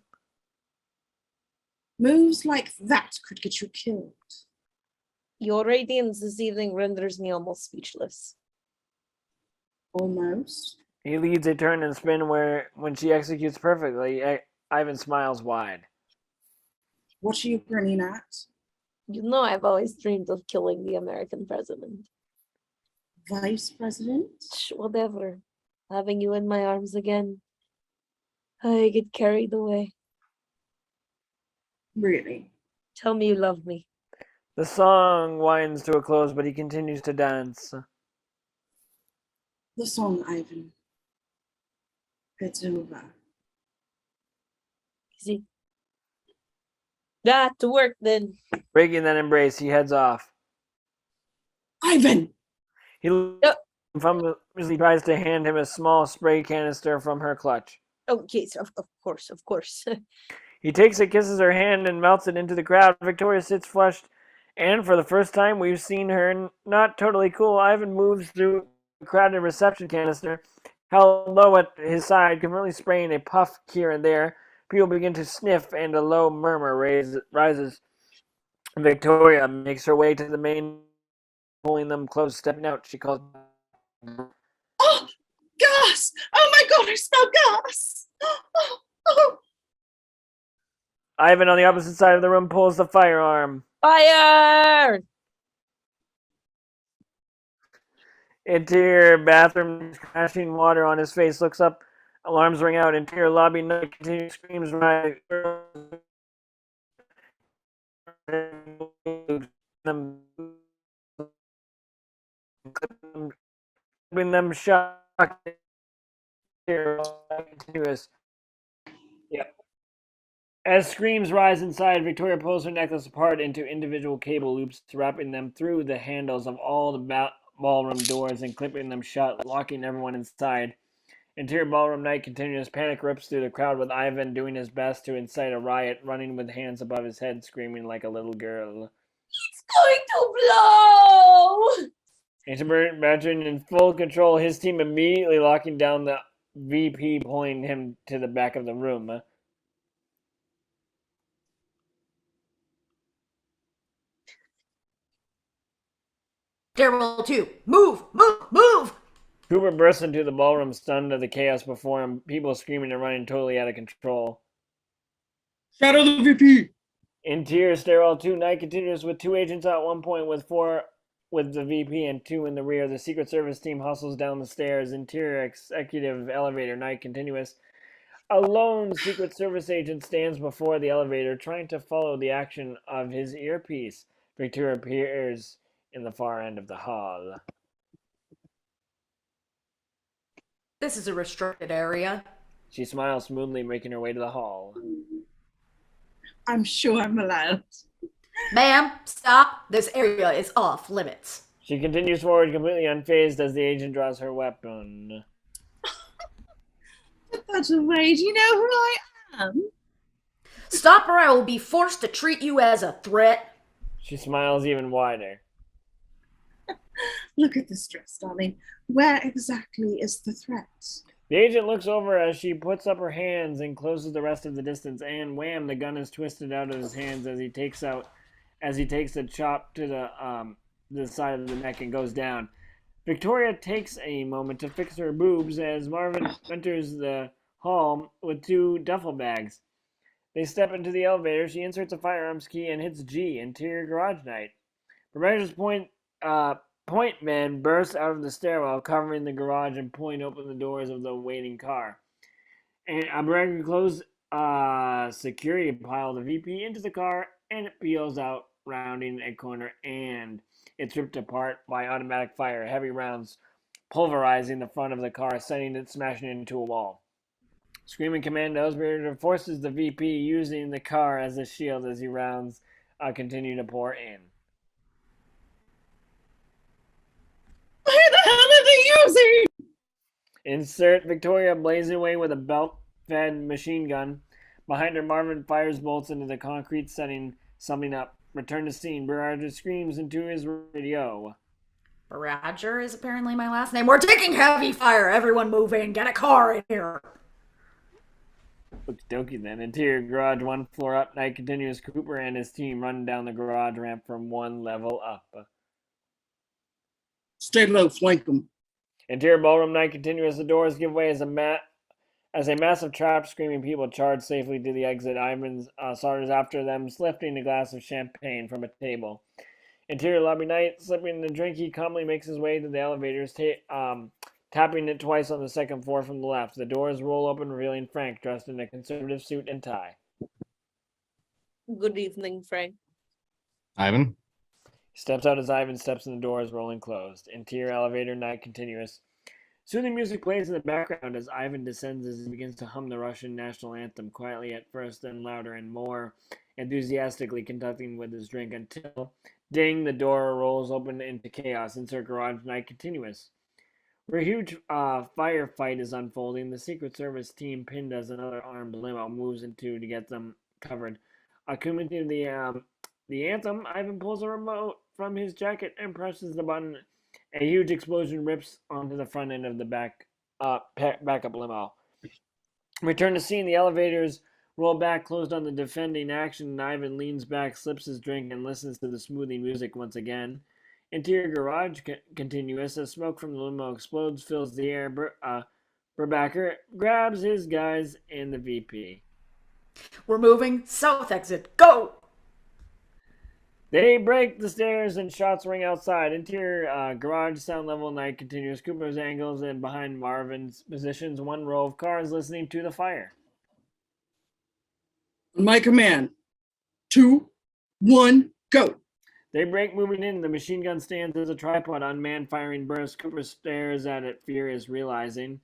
Moves like that could get you killed. Your radiance this evening renders me almost speechless. Almost. He leads a turn and spin when she executes perfectly, Ivan smiles wide. What are you grinning at? You know I've always dreamed of killing the American president. Vice President? Whatever. Having you in my arms again. I get carried away. Really? Tell me you love me. The song winds to a close, but he continues to dance. The song, Ivan. It's over. Easy. To work then. Breaking that embrace, he heads off. Ivan! He tries to hand him a small spray canister from her clutch. Okay, so of course. He takes it, kisses her hand, and melts it into the crowd. Victoria sits flushed, and for the first time we've seen her not totally cool. Ivan moves through the crowded reception canister, held low at his side, conveniently spraying a puff here and there. People begin to sniff, and a low murmur rises. Victoria makes her way to the main, pulling them close, stepping out. She calls, Oh, gas! Oh my God, I smell gas! Oh. Ivan on the opposite side of the room pulls the firearm. Fire! Interior bathroom, crashing water on his face, looks up, alarms ring out. Interior lobby, night continues, screams rise. Them shocked. Continuous. As screams rise inside, Victoria pulls her necklace apart into individual cable loops, wrapping them through the handles of all the ballroom doors and clipping them shut, locking everyone inside. Interior ballroom night continues. Panic rips through the crowd with Ivan doing his best to incite a riot, running with hands above his head, screaming like a little girl. It's going to blow! Introvert Badgerin in full control, his team immediately locking down the VP, pulling him to the back of the room. Stairwell 2. Move! Move! Move! Cooper bursts into the ballroom, stunned at the chaos before him, people screaming and running totally out of control. Shadow the VP. Interior stairwell 2, night continues with 2 agents at one point with 4 with the VP and 2 in the rear. The Secret Service team hustles down the stairs. Interior executive elevator, night continuous. A lone Secret Service agent stands before the elevator, trying to follow the action of his earpiece. Victoria appears in the far end of the hall. This is a restricted area. She smiles smoothly, making her way to the hall. I'm sure I'm allowed. Ma'am, stop. This area is off limits. She continues forward, completely unfazed as the agent draws her weapon. Put that away. Do you know who I am? Stop or I will be forced to treat you as a threat. She smiles even wider. Look at this dress, darling. Where exactly is the threat? The agent looks over as she puts up her hands and closes the rest of the distance, and wham, the gun is twisted out of his hands as he takes a chop to the side of the neck and goes down. Victoria takes a moment to fix her boobs as Marvin enters the hall with 2 duffel bags. They step into the elevator. She inserts a firearms key and hits G, interior garage night. Rebecca's point man bursts out of the stairwell, covering the garage and pulling open the doors of the waiting car. And Rebecca closes security pile the VP into the car, and it peels out, rounding a corner, and it's ripped apart by automatic fire, heavy rounds pulverizing the front of the car, sending it smashing into a wall. Screaming commandos, Raider forces the VP, using the car as a shield as the rounds continue to pour in. Who the hell are they using? Insert Victoria blazing away with a belt-fed machine gun. Behind her, Marvin fires bolts into the concrete, setting something up. Return to scene. Barrager screams into his radio. Roger is apparently my last name. We're taking heavy fire. Everyone move in. Get a car in here. Okie dokie then. Interior garage 1 floor up. Night continues. Cooper and his team run down the garage ramp from 1 level up. Stay low, flank them. Interior ballroom night continues. The doors give way as a massive trap, screaming people charge safely to the exit. Ivan saunters after them, lifting a glass of champagne from a table. Interior lobby night, slipping the drink, he calmly makes his way to the elevators, tapping it twice on the 2nd floor from the left. The doors roll open, revealing Frank, dressed in a conservative suit and tie. Good evening, Frank. Ivan. He steps out as Ivan steps in the doors, rolling closed. Interior elevator night continuous. Soothing music plays in the background as Ivan descends as he begins to hum the Russian national anthem, quietly at first, then louder and more enthusiastically conducting with his drink until, ding, the door rolls open into chaos. Insert garage night continuous. Where a huge firefight is unfolding, the Secret Service team, pinned as another armed limo, moves into to get them covered. Accumulating the anthem, Ivan pulls a remote from his jacket and presses the button. A huge explosion rips onto the front end of the backup limo. Return to scene. The elevators roll back, closed on the defending action, and Ivan leans back, slips his drink, and listens to the smoothing music once again. Interior garage continuous. As smoke from the limo explodes, fills the air. Burbacker grabs his guys and the VP. We're moving. South exit. Go! They break the stairs and shots ring outside. Interior garage sound level night continues. Cooper's angles and behind Marvin's positions 1 row of cars listening to the fire. On my command. 2, 1, go. They break moving in. The machine gun stands as a tripod. Unmanned firing burst. Cooper stares at it, furious, realizing.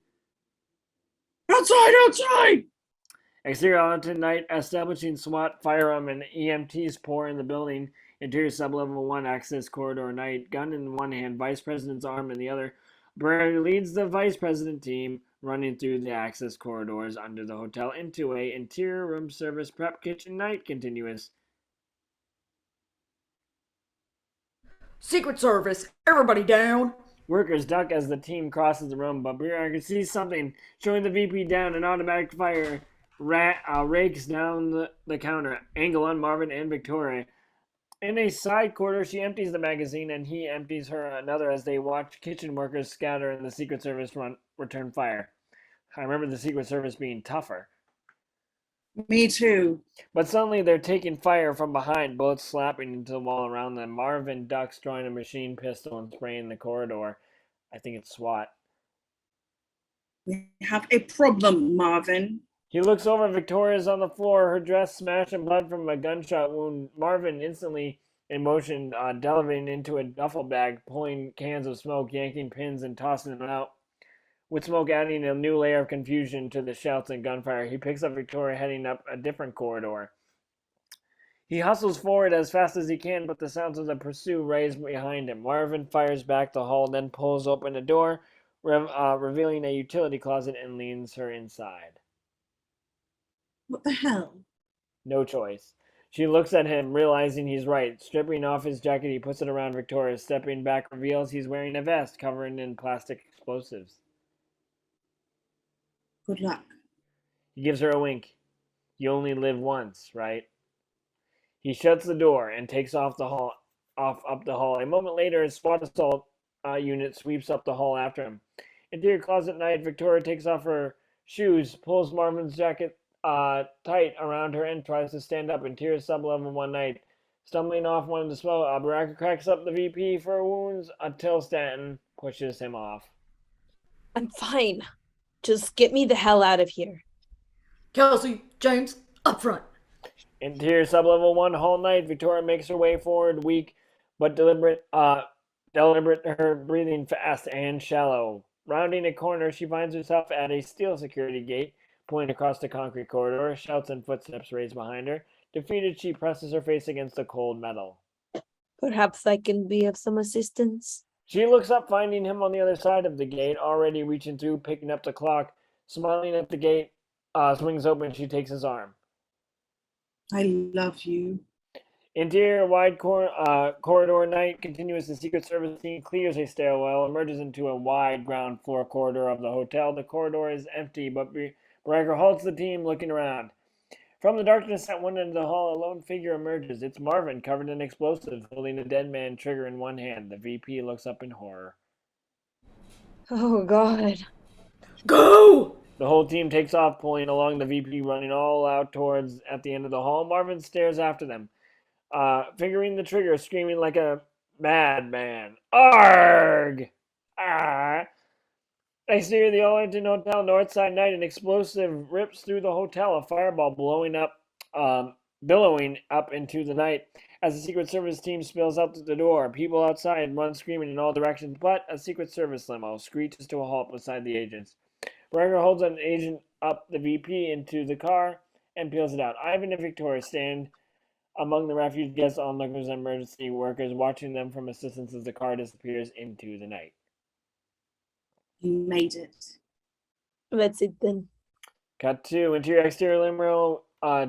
Outside, outside! Exterior alternate night, establishing SWAT, firearm, and EMTs pour in the building. Interior sublevel 1 access corridor night. Gun in one hand, vice president's arm in the other. Barrera leads the vice president team running through the access corridors under the hotel into a interior room service prep kitchen night continuous. Secret Service, everybody down. Workers duck as the team crosses the room, but Barrera sees something, showing the VP down. An automatic fire rakes down the counter. Angle on Marvin and Victoria. In a side corridor, she empties the magazine, and he empties her another as they watch kitchen workers scatter and the Secret Service return fire. I remember the Secret Service being tougher. Me too. But suddenly they're taking fire from behind, bullets slapping into the wall around them. Marvin ducks, drawing a machine pistol and spraying the corridor. I think it's SWAT. We have a problem, Marvin. He looks over. Victoria's on the floor, her dress smashed and blood from a gunshot wound. Marvin, instantly in motion, delving into a duffel bag, pulling cans of smoke, yanking pins, and tossing them out. With smoke adding a new layer of confusion to the shouts and gunfire, he picks up Victoria, heading up a different corridor. He hustles forward as fast as he can, but the sounds of the pursuit raise behind him. Marvin fires back the hall, then pulls open a door, revealing a utility closet, and leans her inside. What the hell? No choice. She looks at him, realizing he's right. Stripping off his jacket, he puts it around Victoria. Stepping back reveals he's wearing a vest covered in plastic explosives. Good luck. He gives her a wink. You only live once, right? He shuts the door and takes off the hall. A moment later, a SWAT assault unit sweeps up the hall after him. Interior closet night, Victoria takes off her shoes, pulls Marvin's jacket tight around her, and tries to stand up. Interior sublevel 1 night. Stumbling off one of the smoke, Baraka cracks up the VP for wounds until Stanton pushes him off. I'm fine. Just get me the hell out of here. Kelsey, James, up front. Interior sublevel 1 hall night. Victoria makes her way forward, weak but deliberate. Her breathing fast and shallow. Rounding a corner, she finds herself at a steel security gate, pulling across the concrete corridor. Shouts and footsteps raise behind her. Defeated, she presses her face against the cold metal. Perhaps I can be of some assistance. She looks up, finding him on the other side of the gate, already reaching through, picking up the clock. Smiling at the gate, swings open. She takes his arm. I love you. Interior wide corridor night continues. The Secret Service team clears a stairwell, emerges into a wide ground floor corridor of the hotel. The corridor is empty, but Baraka halts the team, looking around. From the darkness at one end of the hall, a lone figure emerges. It's Marvin, covered in explosives, holding a dead man trigger in one hand. The VP looks up in horror. Oh, God. Go! The whole team takes off, pulling along the VP, running all out towards at the end of the hall. Marvin stares after them, fingering the trigger, screaming like a madman. Arg! Ah! Exterior of the Arlington Hotel, Northside night. An explosive rips through the hotel, a fireball billowing up into the night as the Secret Service team spills out the door. People outside run screaming in all directions, but a Secret Service limo screeches to a halt beside the agents. Baraka holds an agent up the VP into the car and peels it out. Ivan and Victoria stand among the refuge guests, onlookers, and emergency workers, watching them from a distance as the car disappears into the night. You made it. That's it then. Cut to interior exterior limo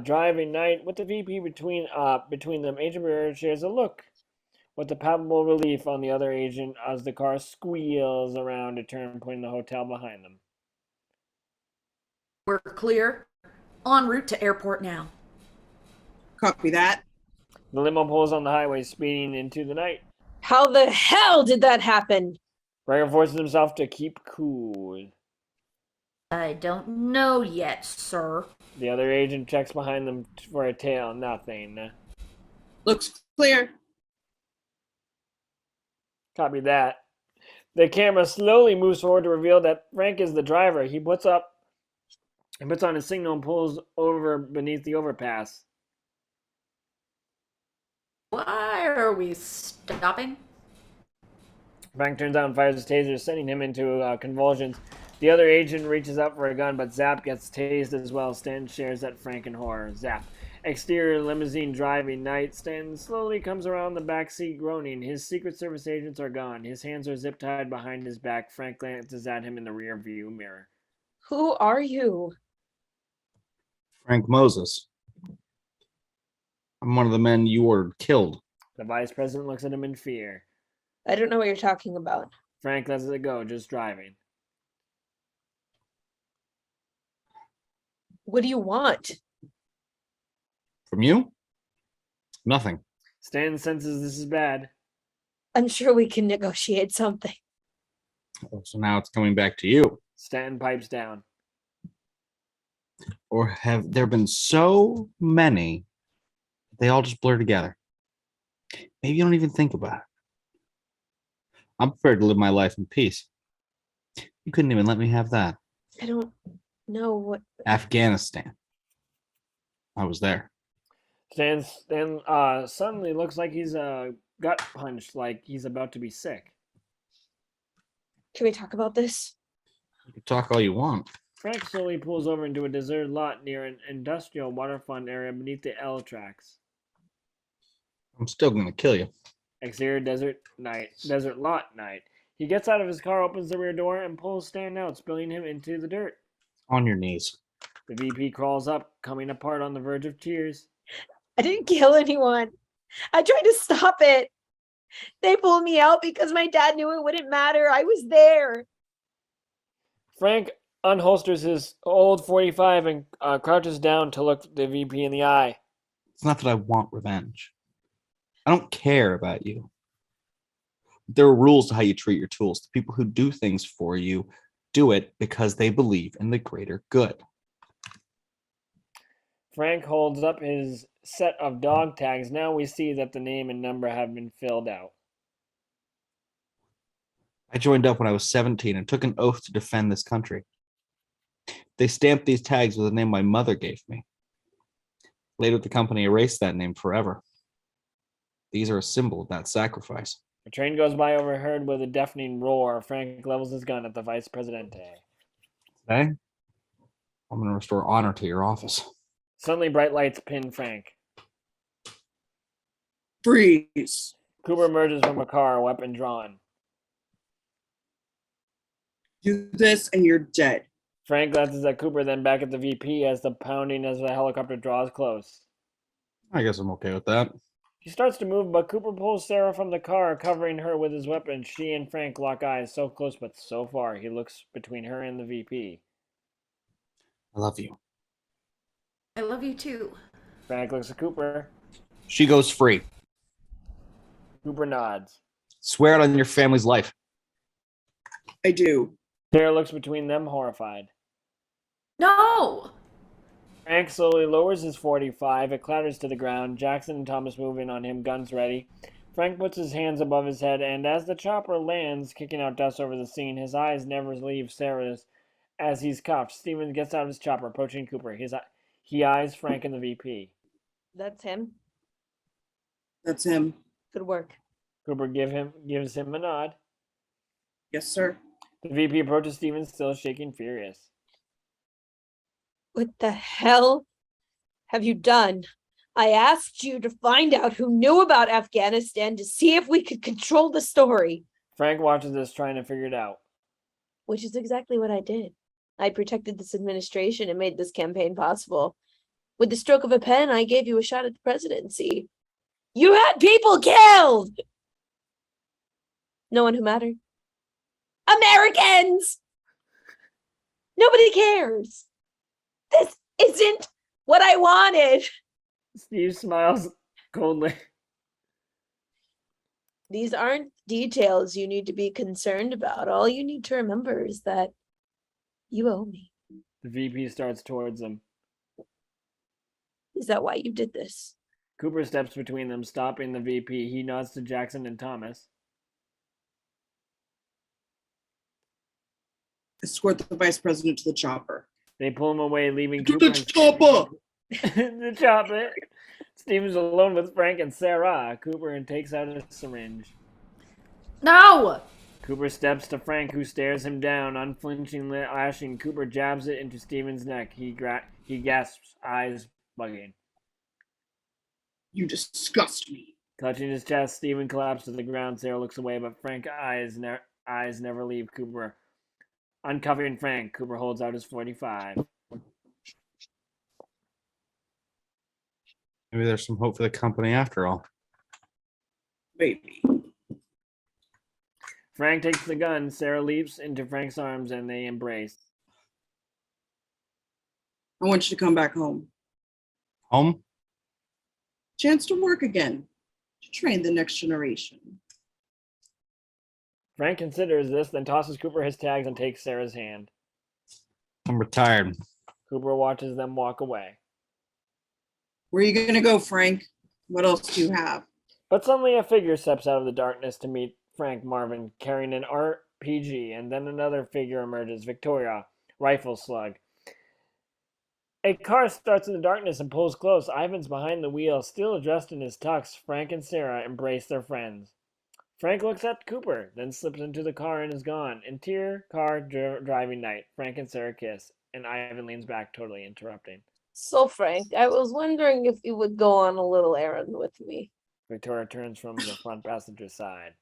driving night with the VP between them. Agent Barrera shares a look with the palpable relief on the other agent as the car squeals around a turn, putting the hotel behind them. We're clear. En route to airport now. Copy that. The limo pulls on the highway, speeding into the night. How the hell did that happen? Barrera forces himself to keep cool. I don't know yet, sir. The other agent checks behind them for a tail. Nothing. Looks clear. Copy that. The camera slowly moves forward to reveal that Frank is the driver. He puts on his signal and pulls over beneath the overpass. Why are we stopping? Frank turns out and fires his taser, sending him into convulsions. The other agent reaches up for a gun, but Zap gets tased as well. Stan stares at Frank in horror. Zap. Exterior limousine driving night. Stan slowly comes around the back seat groaning. His Secret Service agents are gone. His hands are zip tied behind his back. Frank glances at him in the rear view mirror. Who are you? Frank Moses. I'm one of the men you ordered killed. The vice president looks at him in fear. I don't know what you're talking about. Frank lets it go, just driving. What do you want? From you? Nothing. Stan senses this is bad. I'm sure we can negotiate something. Oh, so now it's coming back to you. Stanton pipes down. Or have there been so many, they all just blur together? Maybe you don't even think about it. I'm prepared to live my life in peace. You couldn't even let me have that. I don't know what. Afghanistan. I was there. Stan suddenly looks like he's gut punched, like he's about to be sick. Can we talk about this? You can talk all you want. Frank slowly pulls over into a deserted lot near an industrial waterfront area beneath the L tracks. I'm still gonna kill you. Exterior desert lot night. He gets out of his car, opens the rear door, and pulls Stan out, spilling him into the dirt. On your knees. The VP crawls up, coming apart on the verge of tears. I didn't kill anyone. I tried to stop it. They pulled me out because my dad knew it wouldn't matter. I was there. Frank unholsters his old 45 and crouches down to look the VP in the eye. It's not that I want revenge. I don't care about you. There are rules to how you treat your tools. The people who do things for you do it because they believe in the greater good. Frank holds up his set of dog tags. Now we see that the name and number have been filled out. I joined up when I was 17 and took an oath to defend this country. They stamped these tags with the name my mother gave me. Later, the company erased that name forever. These are a symbol of that sacrifice. A train goes by overheard with a deafening roar. Frank levels his gun at the vice presidente. Today, I'm going to restore honor to your office. Suddenly, bright lights pin Frank. Freeze. Cooper emerges from a car, weapon drawn. Do this and you're dead. Frank glances at Cooper, then back at the VP as the pounding as the helicopter draws close. I guess I'm okay with that. He starts to move, but Cooper pulls Sarah from the car, covering her with his weapon. She and Frank lock eyes, so close but so far. He looks between her and the VP. I love you. I love you too. Frank looks at Cooper. She goes free. Cooper nods. Swear it on your family's life. I do. Sarah looks between them, horrified. No! Frank slowly lowers his 45. It clatters to the ground. Jackson and Thomas move in on him, guns ready. Frank puts his hands above his head, and as the chopper lands, kicking out dust over the scene, his eyes never leave Sarah's as he's cuffed. Stevens gets out of his chopper, approaching Cooper. He eyes Frank and the VP. That's him. That's him. Good work. Cooper gives him a nod. Yes, sir. The VP approaches Stevens, still shaking furious. What the hell have you done? I asked you to find out who knew about Afghanistan to see if we could control the story. Frank watches this, trying to figure it out. Which is exactly what I did. I protected this administration and made this campaign possible. With the stroke of a pen, I gave you a shot at the presidency. You had people killed! No one who mattered. Americans! Nobody cares. This isn't what I wanted. Steve smiles coldly. These aren't details you need to be concerned about. All you need to remember is that you owe me. The VP starts towards them. Is that why you did this? Cooper steps between them, stopping the VP. He nods to Jackson and Thomas. Escort the vice president to the chopper. They pull him away, leaving To Cooper the chopper! the chopper. Stevens alone with Frank and Sarah. Cooper takes out a syringe. No! Cooper steps to Frank, who stares him down, unflinchingly lashing. Cooper jabs it into Steven's neck. He gasps, eyes bugging. You disgust me. Clutching his chest, Steven collapses to the ground. Sarah looks away, but Frank's eyes never leave Cooper. Uncovering Frank, Cooper holds out his 45. Maybe there's some hope for the company after all. Maybe. Frank takes the gun. Sarah leaps into Frank's arms and they embrace. I want you to come back home. Home? Chance to work again. To train the next generation. Frank considers this, then tosses Cooper his tags and takes Sarah's hand. I'm retired. Cooper watches them walk away. Where are you going to go, Frank? What else do you have? But suddenly a figure steps out of the darkness to meet Frank Marvin, carrying an RPG, and then another figure emerges, Victoria, rifle slug. A car starts in the darkness and pulls close. Ivan's behind the wheel, still dressed in his tux. Frank and Sarah embrace their friends. Frank looks at Cooper, then slips into the car and is gone. Interior car driving night. Frank and Sarah kiss, and Ivan leans back, totally interrupting. So, Frank, I was wondering if you would go on a little errand with me. Victoria turns from the front passenger side.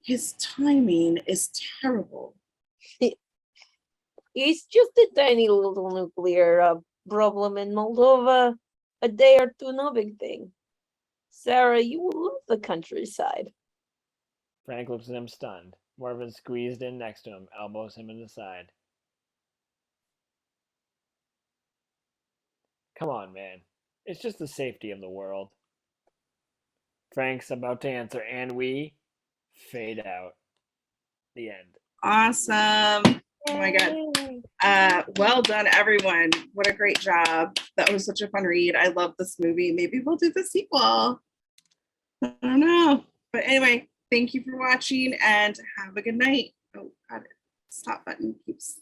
His timing is terrible. It's just a tiny little nuclear problem in Moldova. A day or two, no big thing. Sarah, you will love the countryside. Frank looks at him stunned. Marvin squeezed in next to him, elbows him in the side. Come on, man. It's just the safety of the world. Frank's about to answer, and we fade out. The end. Awesome. Oh my God. Well done, everyone. What a great job. That was such a fun read. I love this movie. Maybe we'll do the sequel. I don't know. But anyway, thank you for watching and have a good night. Oh, God, stop button keeps